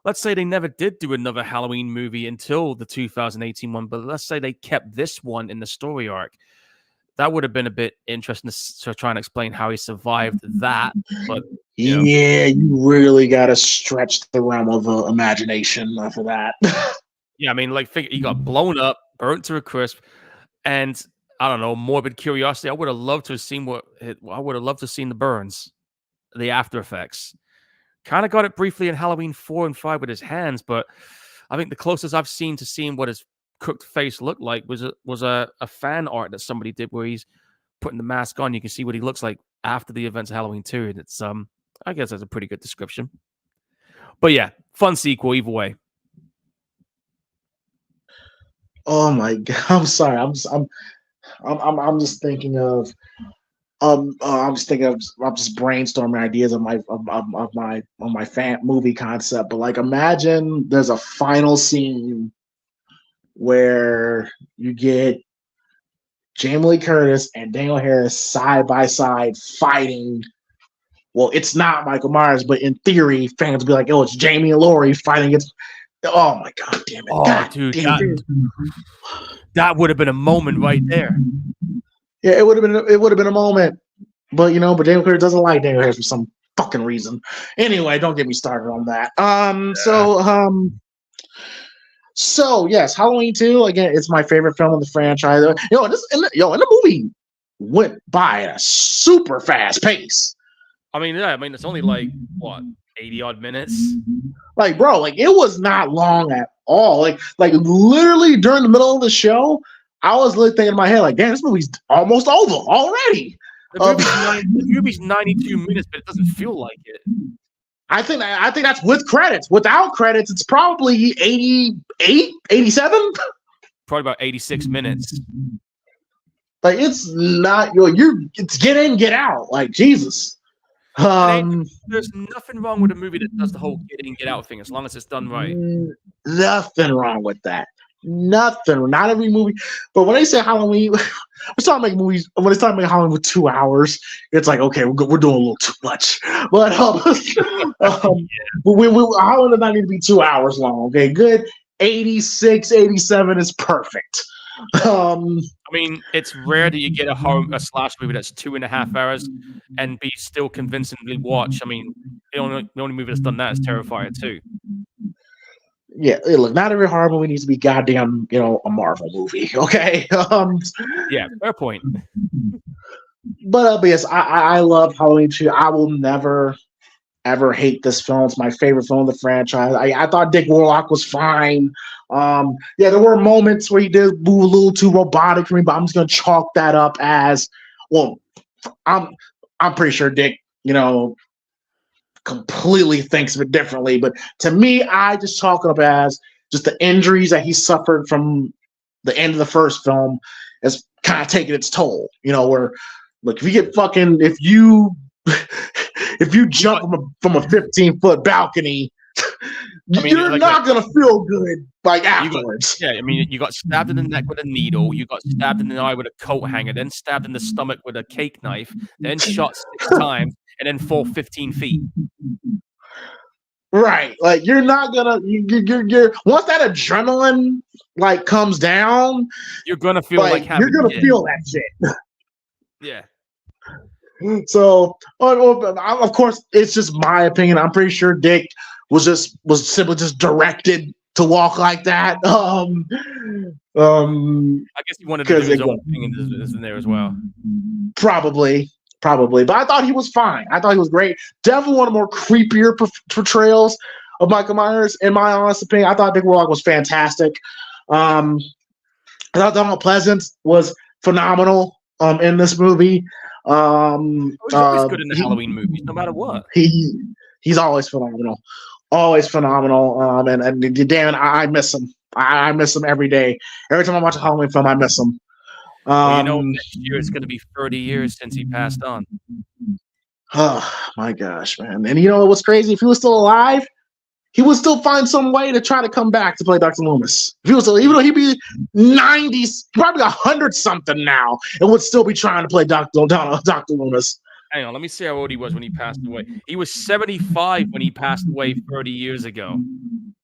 let's say they never did do another Halloween movie until the 2018 one, but let's say they kept this one in the story arc. That would have been a bit interesting to try and explain how he survived that. But yeah, you really got to stretch the realm of imagination for that. Yeah, I mean, like, he got blown up, burnt to a crisp, and I don't know, morbid curiosity. I would have loved to have seen I would have loved to have seen the burns, the after effects. Kind of got it briefly in Halloween 4 and 5 with his hands, but I think the closest I've seen to seeing what his cooked face looked like was a fan art that somebody did where he's putting the mask on. You can see what he looks like after the events of Halloween 2, and it's I guess that's a pretty good description. But yeah, fun sequel either way. Oh my god! I'm sorry. I'm just thinking of I'm just brainstorming ideas of my fan movie concept. But like, imagine there's a final scene where you get Jamie Lee Curtis and Daniel Harris side by side fighting. Well, it's not Michael Myers, but in theory, fans will be like, "Oh, it's Jamie and Laurie fighting against." Oh my god, damn it! Oh, god, dude, damn that would have been a moment right there. Yeah, it would have been a moment, but Daniel Curtis doesn't like Daniel Harris for some fucking reason. Anyway, don't get me started on that. So yes, Halloween 2 again. It's my favorite film in the franchise. And the movie went by at a super fast pace. I mean, it's only like what 80 odd minutes. Like, bro, like it was not long at all. Like literally during the middle of the show, I was literally thinking in my head, like, damn, this movie's almost over already. The movie's 92 minutes, but it doesn't feel like it. I think that's with credits. Without credits, it's probably 88, 87. Probably about 86 minutes. Like, it's not it's get in, get out. Like, Jesus. There's nothing wrong with a movie that does the whole get in, get out thing, as long as it's done right. Nothing wrong with that. Nothing. Not every movie. But when they say Halloween, we start making movies. When they start making Halloween with 2 hours, it's like, okay, we're doing a little too much. But Halloween does not need to be 2 hours long. Okay, good 86, 87 is perfect. I mean, it's rare that you get a slash movie that's 2.5 hours and be still convincingly watched. I mean, the only movie that's done that is Terrifier 2. Yeah, look, not every horror movie needs to be goddamn, a Marvel movie. Okay. Yeah, fair point. But yes, I love Halloween 2. I will never ever hate this film. It's my favorite film of the franchise. I thought Dick Warlock was fine. Yeah, there were moments where he did move a little too robotic for me, but I'm just gonna chalk that up as, well, I'm pretty sure Dick, completely thinks of it differently. But to me, I just chalk it up as just the injuries that he suffered from the end of the first film has kind of taken its toll. Where look, if you jump from a 15-foot balcony, you're not gonna feel good afterwards. You got stabbed in the neck with a needle, you got stabbed in the eye with a coat hanger, then stabbed in the stomach with a cake knife, then shot 6 times, and then fall 15 feet. Right, like you're not gonna. You're once that adrenaline comes down, you're gonna feel you're gonna feel that shit. Yeah. So, of course, it's just my opinion. I'm pretty sure Dick was simply just directed to walk like that. I guess he wanted to do his own thing in there as well. Probably, but I thought he was fine. I thought he was great. Definitely one of the more creepier portrayals of Michael Myers, in my honest opinion. I thought Dick Warlock was fantastic. I thought Donald Pleasance was phenomenal in this movie. He's always good in the Halloween movies, no matter what. He's always phenomenal. Always phenomenal. And damn it, I miss him. I miss him every day. Every time I watch a Halloween film, I miss him. Next year it's going to be 30 years since he passed on. Oh my gosh, man! And what's crazy? If he was still alive, he would still find some way to try to come back to play Dr. Loomis. If he was, even though he'd be 90s, probably 100 something now, and would still be trying to play Dr. Loomis. Hang on, let me see how old he was when he passed away. He was 75 when he passed away 30 years ago.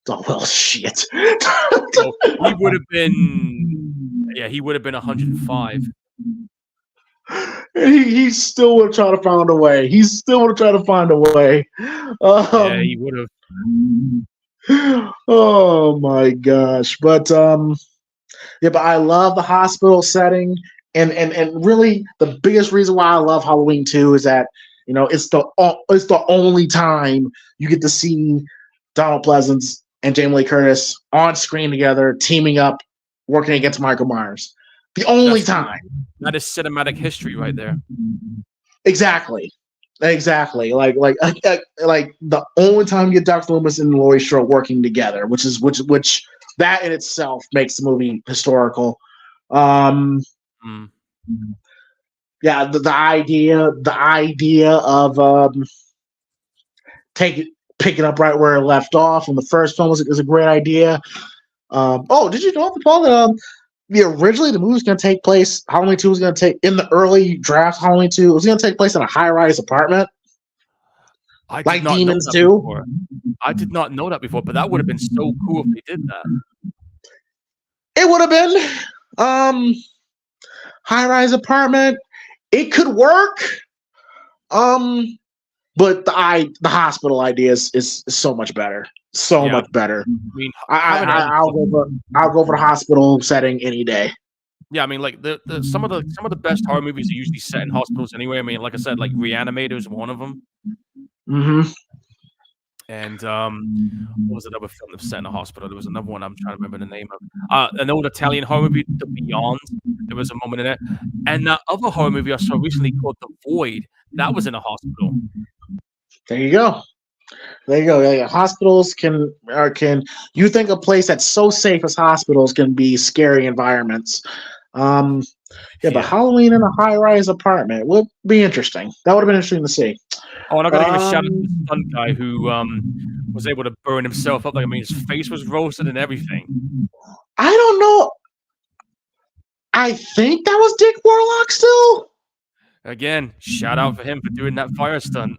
Oh well, shit. So he would have been, he would have been 105. He still would try to find a way. He still would try to find a way. He would have. Oh my gosh! But but I love the hospital setting, and really the biggest reason why I love Halloween 2 is that it's the only time you get to see Donald Pleasance and Jamie Lee Curtis on screen together, teaming up, working against Michael Myers. The only time. That is cinematic history right there. Exactly. Like the only time you get Dr. Loomis and Laurie Strode working together, which that in itself makes the movie historical. Yeah, the idea of picking up right where it left off in the first film is a great idea. Did you know, Paul, that originally the movie was going to take place, Halloween 2 was going to take, in the early draft, Halloween 2, it was going to take place in a high-rise apartment. Like Demons 2. I did not know that before, but that would have been so cool if they did that. It would have been high-rise apartment. It could work. But the hospital idea is so much better. So much better. I mean, I'll go for the hospital setting any day. Yeah, I mean, like some of the best horror movies are usually set in hospitals anyway. I mean, like I said, like Reanimator is one of them. Mm-hmm. And what was another film that's set in a hospital? There was another one I'm trying to remember the name of. An old Italian horror movie, The Beyond. There was a moment in it. And that other horror movie I saw recently called The Void. That was in a hospital. There you go. Yeah, hospitals can you think a place that's so safe as hospitals can be scary environments. But Halloween in a high-rise apartment would be interesting. That would have been interesting to see. Oh, and I got to give a shout out to the stunt guy who was able to burn himself up. Like, I mean, his face was roasted and everything. I don't know. I think that was Dick Warlock still. Again, shout out for him for doing that fire stunt.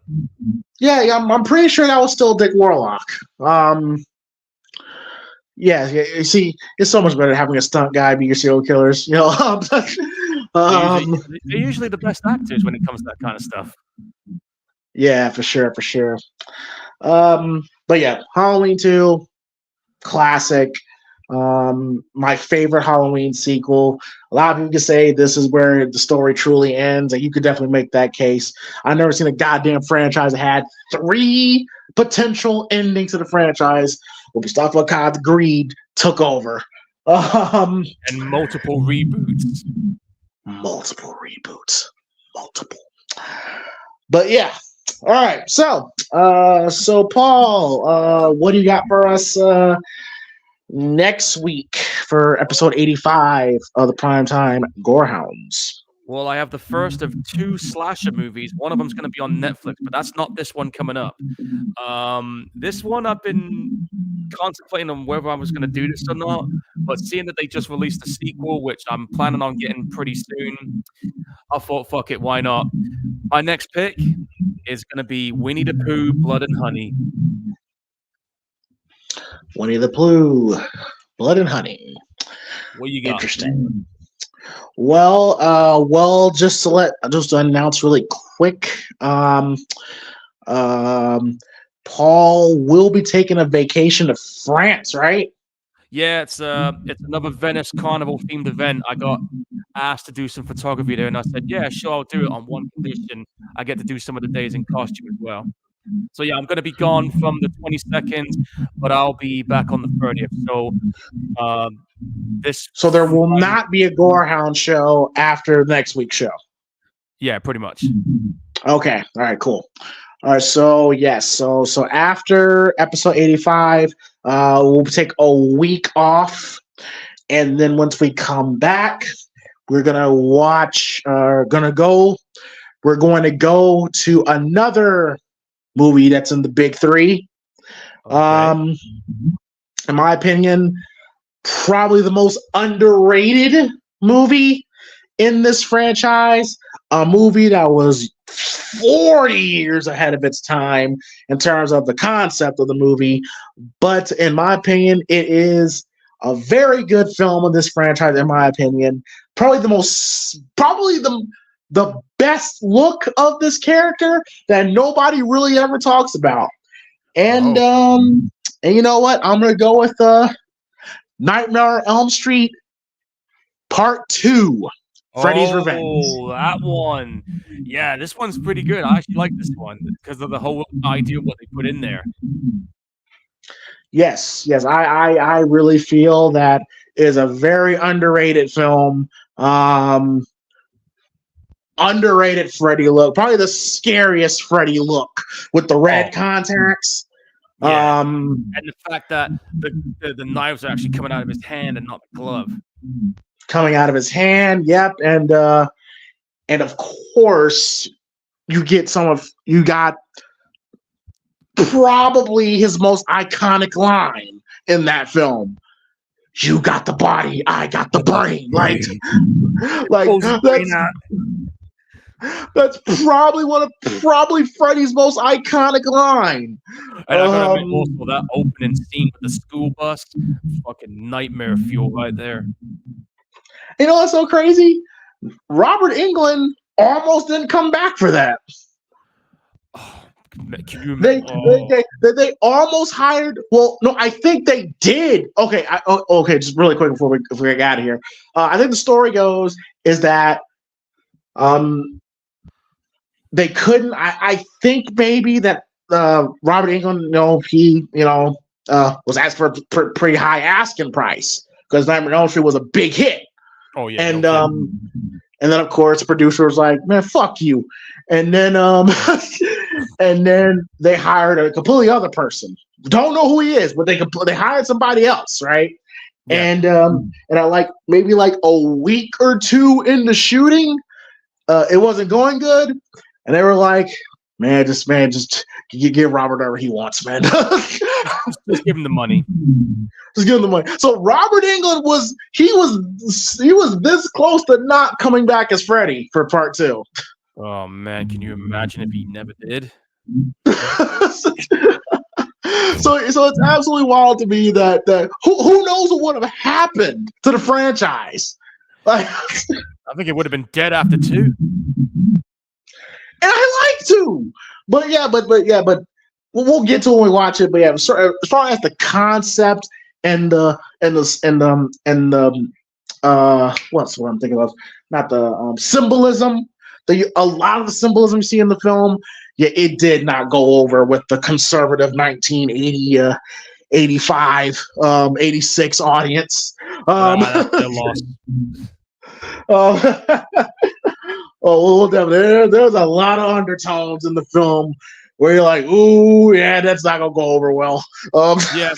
Yeah, I'm pretty sure that was still Dick Warlock. You see, it's so much better having a stunt guy be your serial killers. They're usually the best actors when it comes to that kind of stuff. Yeah, for sure. But yeah, Halloween 2, classic. My favorite Halloween sequel. A lot of people can say this is where the story truly ends, and you could definitely make that case. I've never seen a goddamn franchise that had 3 potential endings to the franchise, but Mustafa Akkad's greed took over. And multiple reboots. Multiple. But yeah. All right. So Paul, what do you got for us next week for episode 85 of the Primetime Gorehounds? Well, I have the first of 2 slasher movies. One of them's gonna be on Netflix, but that's not this one coming up. This one I've been contemplating on whether I was gonna do this or not, but seeing that they just released a sequel, which I'm planning on getting pretty soon, I thought, "Fuck it, why not?" My next pick is gonna be Winnie the Pooh, Blood and Honey. Winnie the Pooh, Blood and Honey. What you got? Interesting. Well, just to announce really quick, Paul will be taking a vacation to France, right? Yeah, it's another Venice Carnival themed event. I got asked to do some photography there, and I said, "Yeah, sure, I'll do it on one condition: I get to do some of the days in costume as well." So yeah, I'm gonna be gone from the 22nd, but I'll be back on the 30th. So So there will not be a Gorehound show after next week's show. Yeah, pretty much. Okay. All right. Cool. All right. So yes. So after episode 85, we'll take a week off, and then once we come back, we're gonna watch. We're going to go to another movie that's in the big three. Okay. In my opinion, probably the most underrated movie in this franchise. A movie that was 40 years ahead of its time in terms of the concept of the movie. But in my opinion, it is a very good film in this franchise, in my opinion. Probably the best look of this character that nobody really ever talks about. And and you know what? I'm gonna go with Nightmare on Elm Street Part 2. Freddy's Revenge. Oh, that one. Yeah, this one's pretty good. I actually like this one because of the whole idea of what they put in there. Yes, I really feel that is a very underrated film. Underrated Freddy look, probably the scariest Freddy look with the red contacts. Yeah. And the fact that the knives are actually coming out of his hand and not the glove. Coming out of his hand, yep, and of course you got probably his most iconic line in that film. You got the body, I got the brain. That's probably Freddy's most iconic line. And I gotta admit also that opening scene with the school bus, fucking nightmare fuel right there. You know what's so crazy? Robert Englund almost didn't come back for that. Can you imagine? They almost hired. Well, no, I think they did. Okay, okay. Just really quick before we get out of here, I think the story goes is that they couldn't. I think maybe that Robert Englund, he was asked for a pretty high asking price because Nightmare on Elm Street was a big hit. Oh yeah, and then of course the producer was like, "Man, fuck you," and then and then they hired a completely other person. Don't know who he is, but they hired somebody else, right? Yeah. And I maybe a week or two into shooting, it wasn't going good, and they were like, "Man, just give Robert whatever he wants, man. Just give him the money." Just give him the money. So Robert Englund was this close to not coming back as Freddy for Part 2. Oh man, can you imagine if he never did? So it's absolutely wild to me that who knows what would have happened to the franchise. I think it would have been dead after 2. And I like 2. But we'll get to it when we watch it. But yeah, as far as the concept and what's what I'm thinking of? Not the symbolism. A lot of the symbolism you see in the film, yeah, it did not go over with the conservative 1980, 85, 86 audience. Lost. There's a lot of undertones in the film where you're like, ooh, yeah, that's not gonna go over well. Yeah,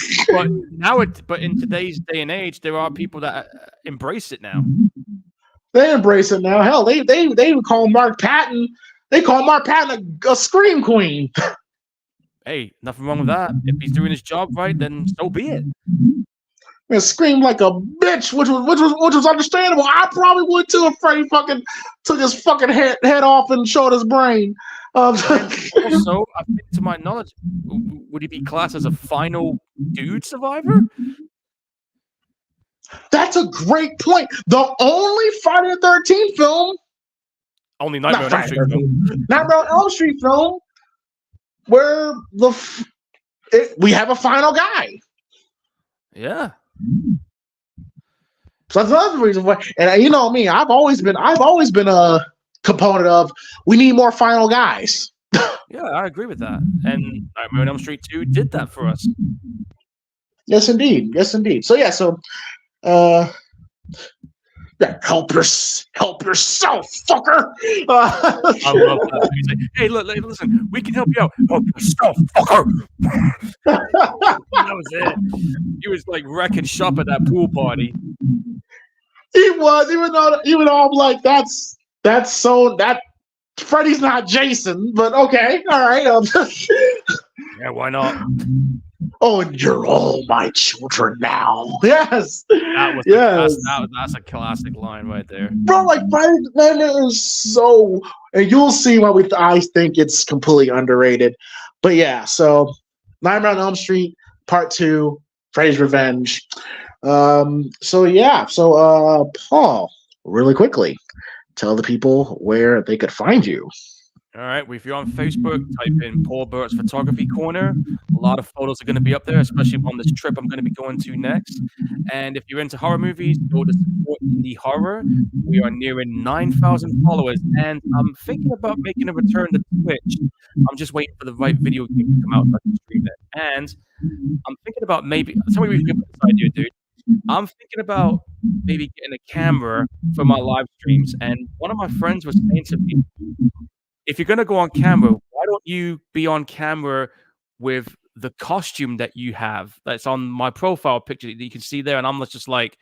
but in today's day and age, there are people that embrace it now. They embrace it now. Hell, they even call Mark Patton. They call Mark Patton a scream queen. Hey, nothing wrong with that. If he's doing his job right, then so be it. And screamed like a bitch, which was understandable. I probably would too if Freddie fucking took his fucking head off and showed his brain. Also, I think to my knowledge, would he be classed as a final dude survivor? That's a great point. The only Friday the 13th film, only Nightmare on Elm Street film, Nightmare on Elm Street film, where we have a final guy. Yeah. So that's another reason why. And you know me, I've always been a component of we need more final guys. Yeah, I agree with that. And Nightmare on Elm Street 2 did that for us. Yes, indeed. So yeah, help yourself, fucker. I love that. He's like, hey, look, listen, we can help you out. Help yourself, fucker. That was it. He was like wrecking shop at that pool party. He was, even though I'm like, that's Freddy's not Jason, but okay, all right. Yeah, why not? Oh, and you're all my children now. Yes. That's a classic line right there. Bro, like Friday the 13th is so, and you'll see why I think it's completely underrated. But yeah, so Nightmare on Elm Street Part 2, Freddy's Revenge. Paul, really quickly, tell the people where they could find you. All right, if you're on Facebook, type in Paul Burt's Photography Corner. A lot of photos are going to be up there, especially on this trip I'm going to be going to next. And if you're into horror movies, go to Support Indie Horror. We are nearing 9,000 followers, and I'm thinking about making a return to Twitch. I'm just waiting for the right video game to come out so I can stream it. And I'm thinking about maybe – tell me what you think about this idea, dude. I'm thinking about maybe getting a camera for my live streams. And one of my friends was saying to me, if you're going to go on camera, why don't you be on camera with the costume that you have that's on my profile picture that you can see there? And I'm just like,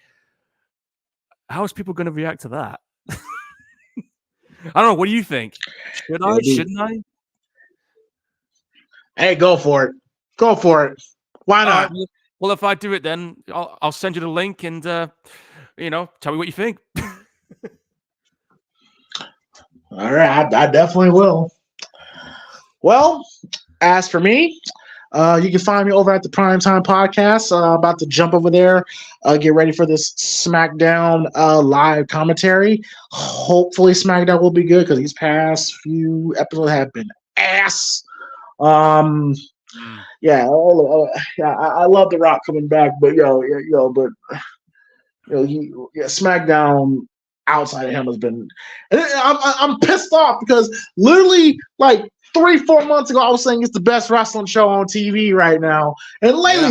how is people going to react to that? I don't know. What do you think? Should I? Shouldn't I? Hey, go for it. Go for it. Why not? Well, if I do it, then I'll send you the link and, tell me what you think. All right, I definitely will. Well, as for me, you can find me over at the PrimeTime Podcast. About to jump over there, get ready for this SmackDown live commentary. Hopefully, SmackDown will be good because these past few episodes have been ass. I love The Rock coming back, but SmackDown outside of him has been. I'm pissed off because literally like 3-4 months ago I was saying it's the best wrestling show on TV right now, and lately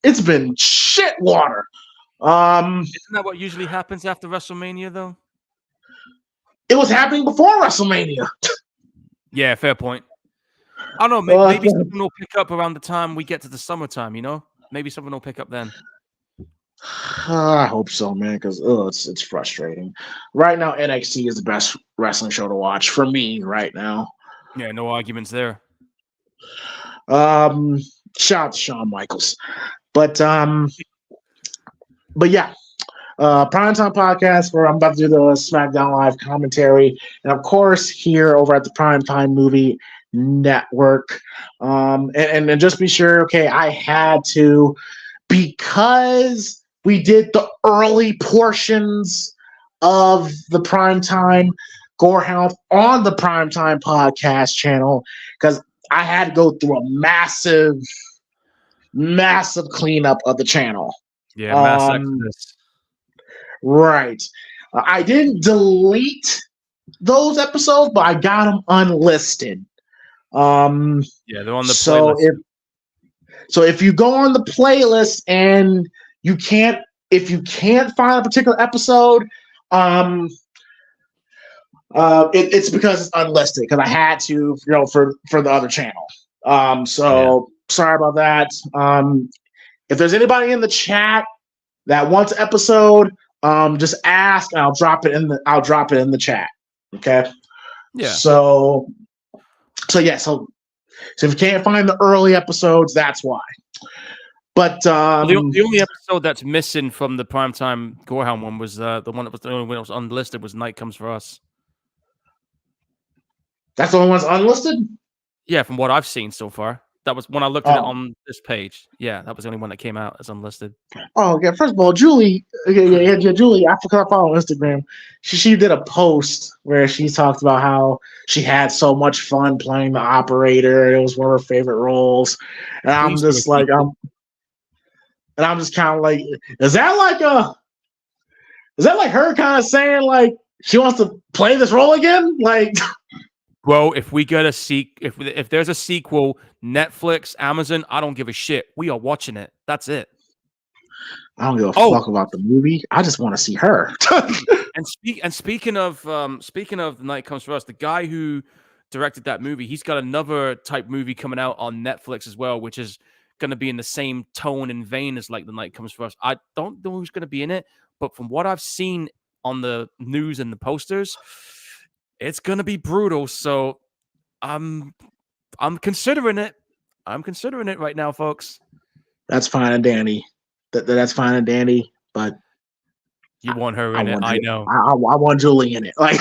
it's been shit water. Isn't that what usually happens after WrestleMania though? It was happening before WrestleMania. Yeah, fair point. I don't know. Maybe something will pick up around the time we get to the summertime. Maybe something will pick up then. I hope so, man, because it's frustrating. Right now, NXT is the best wrestling show to watch for me right now. Yeah, no arguments there. Shout out to Shawn Michaels. But yeah. Primetime Podcast, where I'm about to do the SmackDown Live commentary. And of course, here over at the Primetime Movie Network. And just be sure, okay, I had to, because we did the early portions of the Primetime Gorehounds on the Primetime Podcast channel, because I had to go through a massive cleanup of the channel. Yeah, mass exodus. Right. I didn't delete those episodes, but I got them unlisted. They're on the playlist. So if you go on the playlist and if you can't find a particular episode, It's because it's unlisted because I had to, for the other channel. So sorry about that. If there's anybody in the chat that wants an episode, just ask and I'll drop it in the chat. Okay. Yeah. So if you can't find the early episodes, that's why. But the only episode that's missing from the primetime Gorehound one was the one that was the only one that was unlisted was Night Comes for Us. That's the only one that's unlisted? Yeah, from what I've seen so far. That was when I looked at it on this page. Yeah, that was the only one that came out as unlisted. Oh, okay. First of all, Julie, Julie, I follow Instagram. She did a post where she talked about how she had so much fun playing the operator. It was one of her favorite roles, and I'm just kind of like, is that like her kind of saying like she wants to play this role again? Like, bro, if we get if there's a sequel, Netflix, Amazon, I don't give a shit. We are watching it. That's it. I don't give a fuck about the movie. I just want to see her. and speaking of Night Comes for Us, the guy who directed that movie, he's got another type movie coming out on Netflix as well, which is going to be in the same tone and vein as like The Night Comes for Us. I don't know who's going to be in it, but from what I've seen on the news and the posters, it's going to be brutal. So I'm considering it. I'm considering it right now, folks. That's fine and dandy. That's fine and dandy, but you want her in it. I know. I want Julie in it. Like,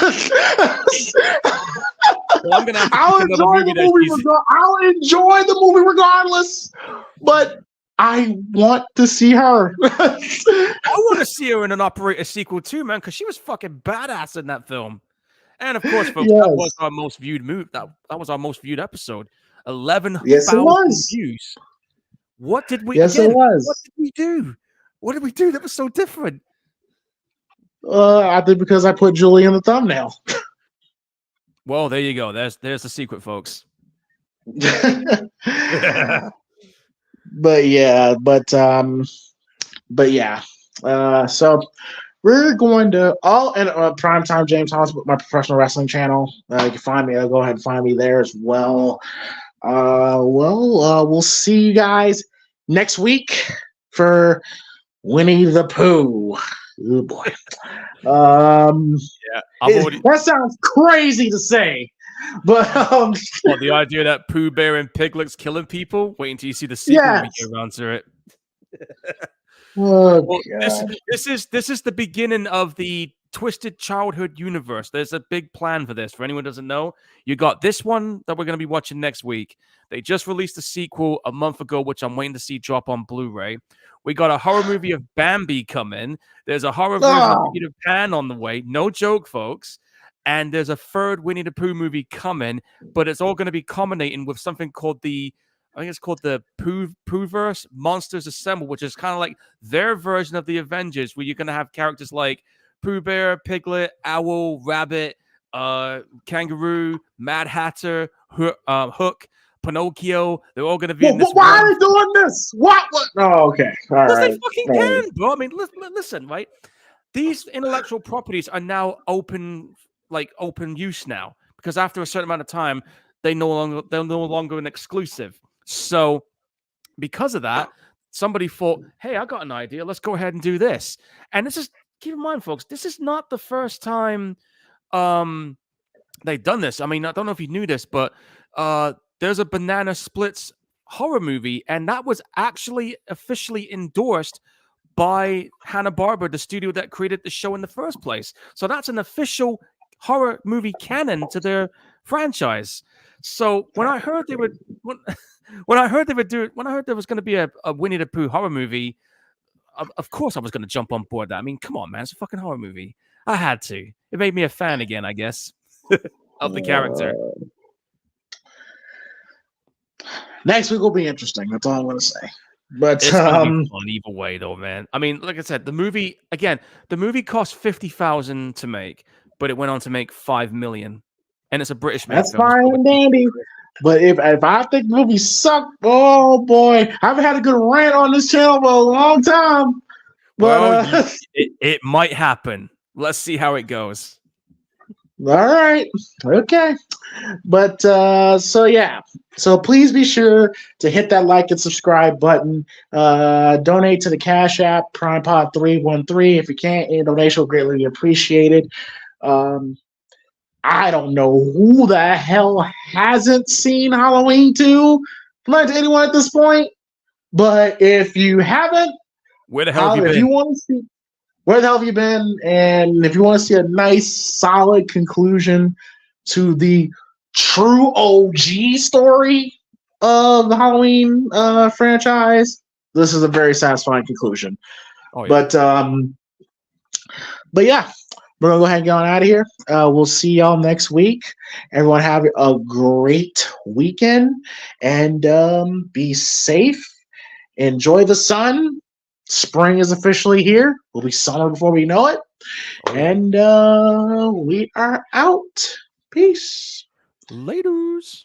well, I'm gonna have to I'll enjoy the movie regardless, but I want to see her. I want to see her in an Operator sequel too, man, because she was fucking badass in that film. And of course, folks, that was our most viewed movie. That was our most viewed episode. 11,000 views. What did we? Yes, it was. What did we do? What did we do that was so different? I think because I put Julie in the thumbnail. Well, there you go. There's the secret, folks. But yeah. So we're going to Primetime James Thomas, my professional wrestling channel. You can find me. Go ahead and find me there as well. We'll see you guys next week for Winnie the Pooh. Oh boy. That sounds crazy to say, but the idea that Pooh Bear and Piglet's killing people. Wait until you see the sequel when we get around to it. This is the beginning of the Twisted Childhood universe. There's a big plan for this. For anyone who doesn't know, you got this one that we're going to be watching next week. They just released a sequel a month ago, which I'm waiting to see drop on Blu-ray. We got a horror movie of Bambi coming. There's a horror version of Peter Pan on the way. No joke, folks. And there's a third Winnie the Pooh movie coming, but it's all going to be culminating with something called the Poohverse Monsters Assemble, which is kind of like their version of the Avengers, where you're going to have characters like Pooh Bear, Piglet, Owl, Rabbit, Kangaroo, Mad Hatter, Hook, Pinocchio. They're all going to be in this. Why are they doing this? What? Oh, okay. All right. They fucking can, bro. I mean, listen, right? These intellectual properties are now open use now, because after a certain amount of time, they're no longer an exclusive. So because of that, somebody thought, hey, I got an idea. Let's go ahead and do this. And this is, keep in mind, folks, this is not the first time they've done this. I mean, I don't know if you knew this, but there's a Banana Splits horror movie, and that was actually officially endorsed by Hanna-Barbera, the studio that created the show in the first place. So that's an official horror movie canon to their franchise. So when I heard there was going to be a Winnie the Pooh horror movie, of course I was going to jump on board that. I mean, come on, man, it's a fucking horror movie. I had to. It made me a fan again, I guess, of the character. Next week will be interesting. That's all I'm going to say. But it's gonna be fun either way, though, man. I mean, like I said, the movie cost $50,000 to make, but it went on to make $5 million, and it's a British film. That's fine and dandy. But if I think the movie sucked, oh boy, I haven't had a good rant on this channel for a long time. But it might happen. Let's see how it goes. All right. Okay. But so yeah. So please be sure to hit that like and subscribe button. Donate to the Cash App, PrimePod313. If you can't, your donation will greatly be appreciated. Um, I don't know who the hell hasn't seen Halloween 2. Not to anyone at this point. But if you haven't, Where the hell have you if you been? want to see where the hell have you been? And if you want to see a nice, solid conclusion to the true OG story of the Halloween franchise, this is a very satisfying conclusion. Oh yeah. But yeah, we're gonna go ahead and get on out of here. We'll see y'all next week. Everyone have a great weekend and be safe. Enjoy the sun. Spring is officially here. Will be summer before we know it. Oh yeah. And we are out. Peace. Laters.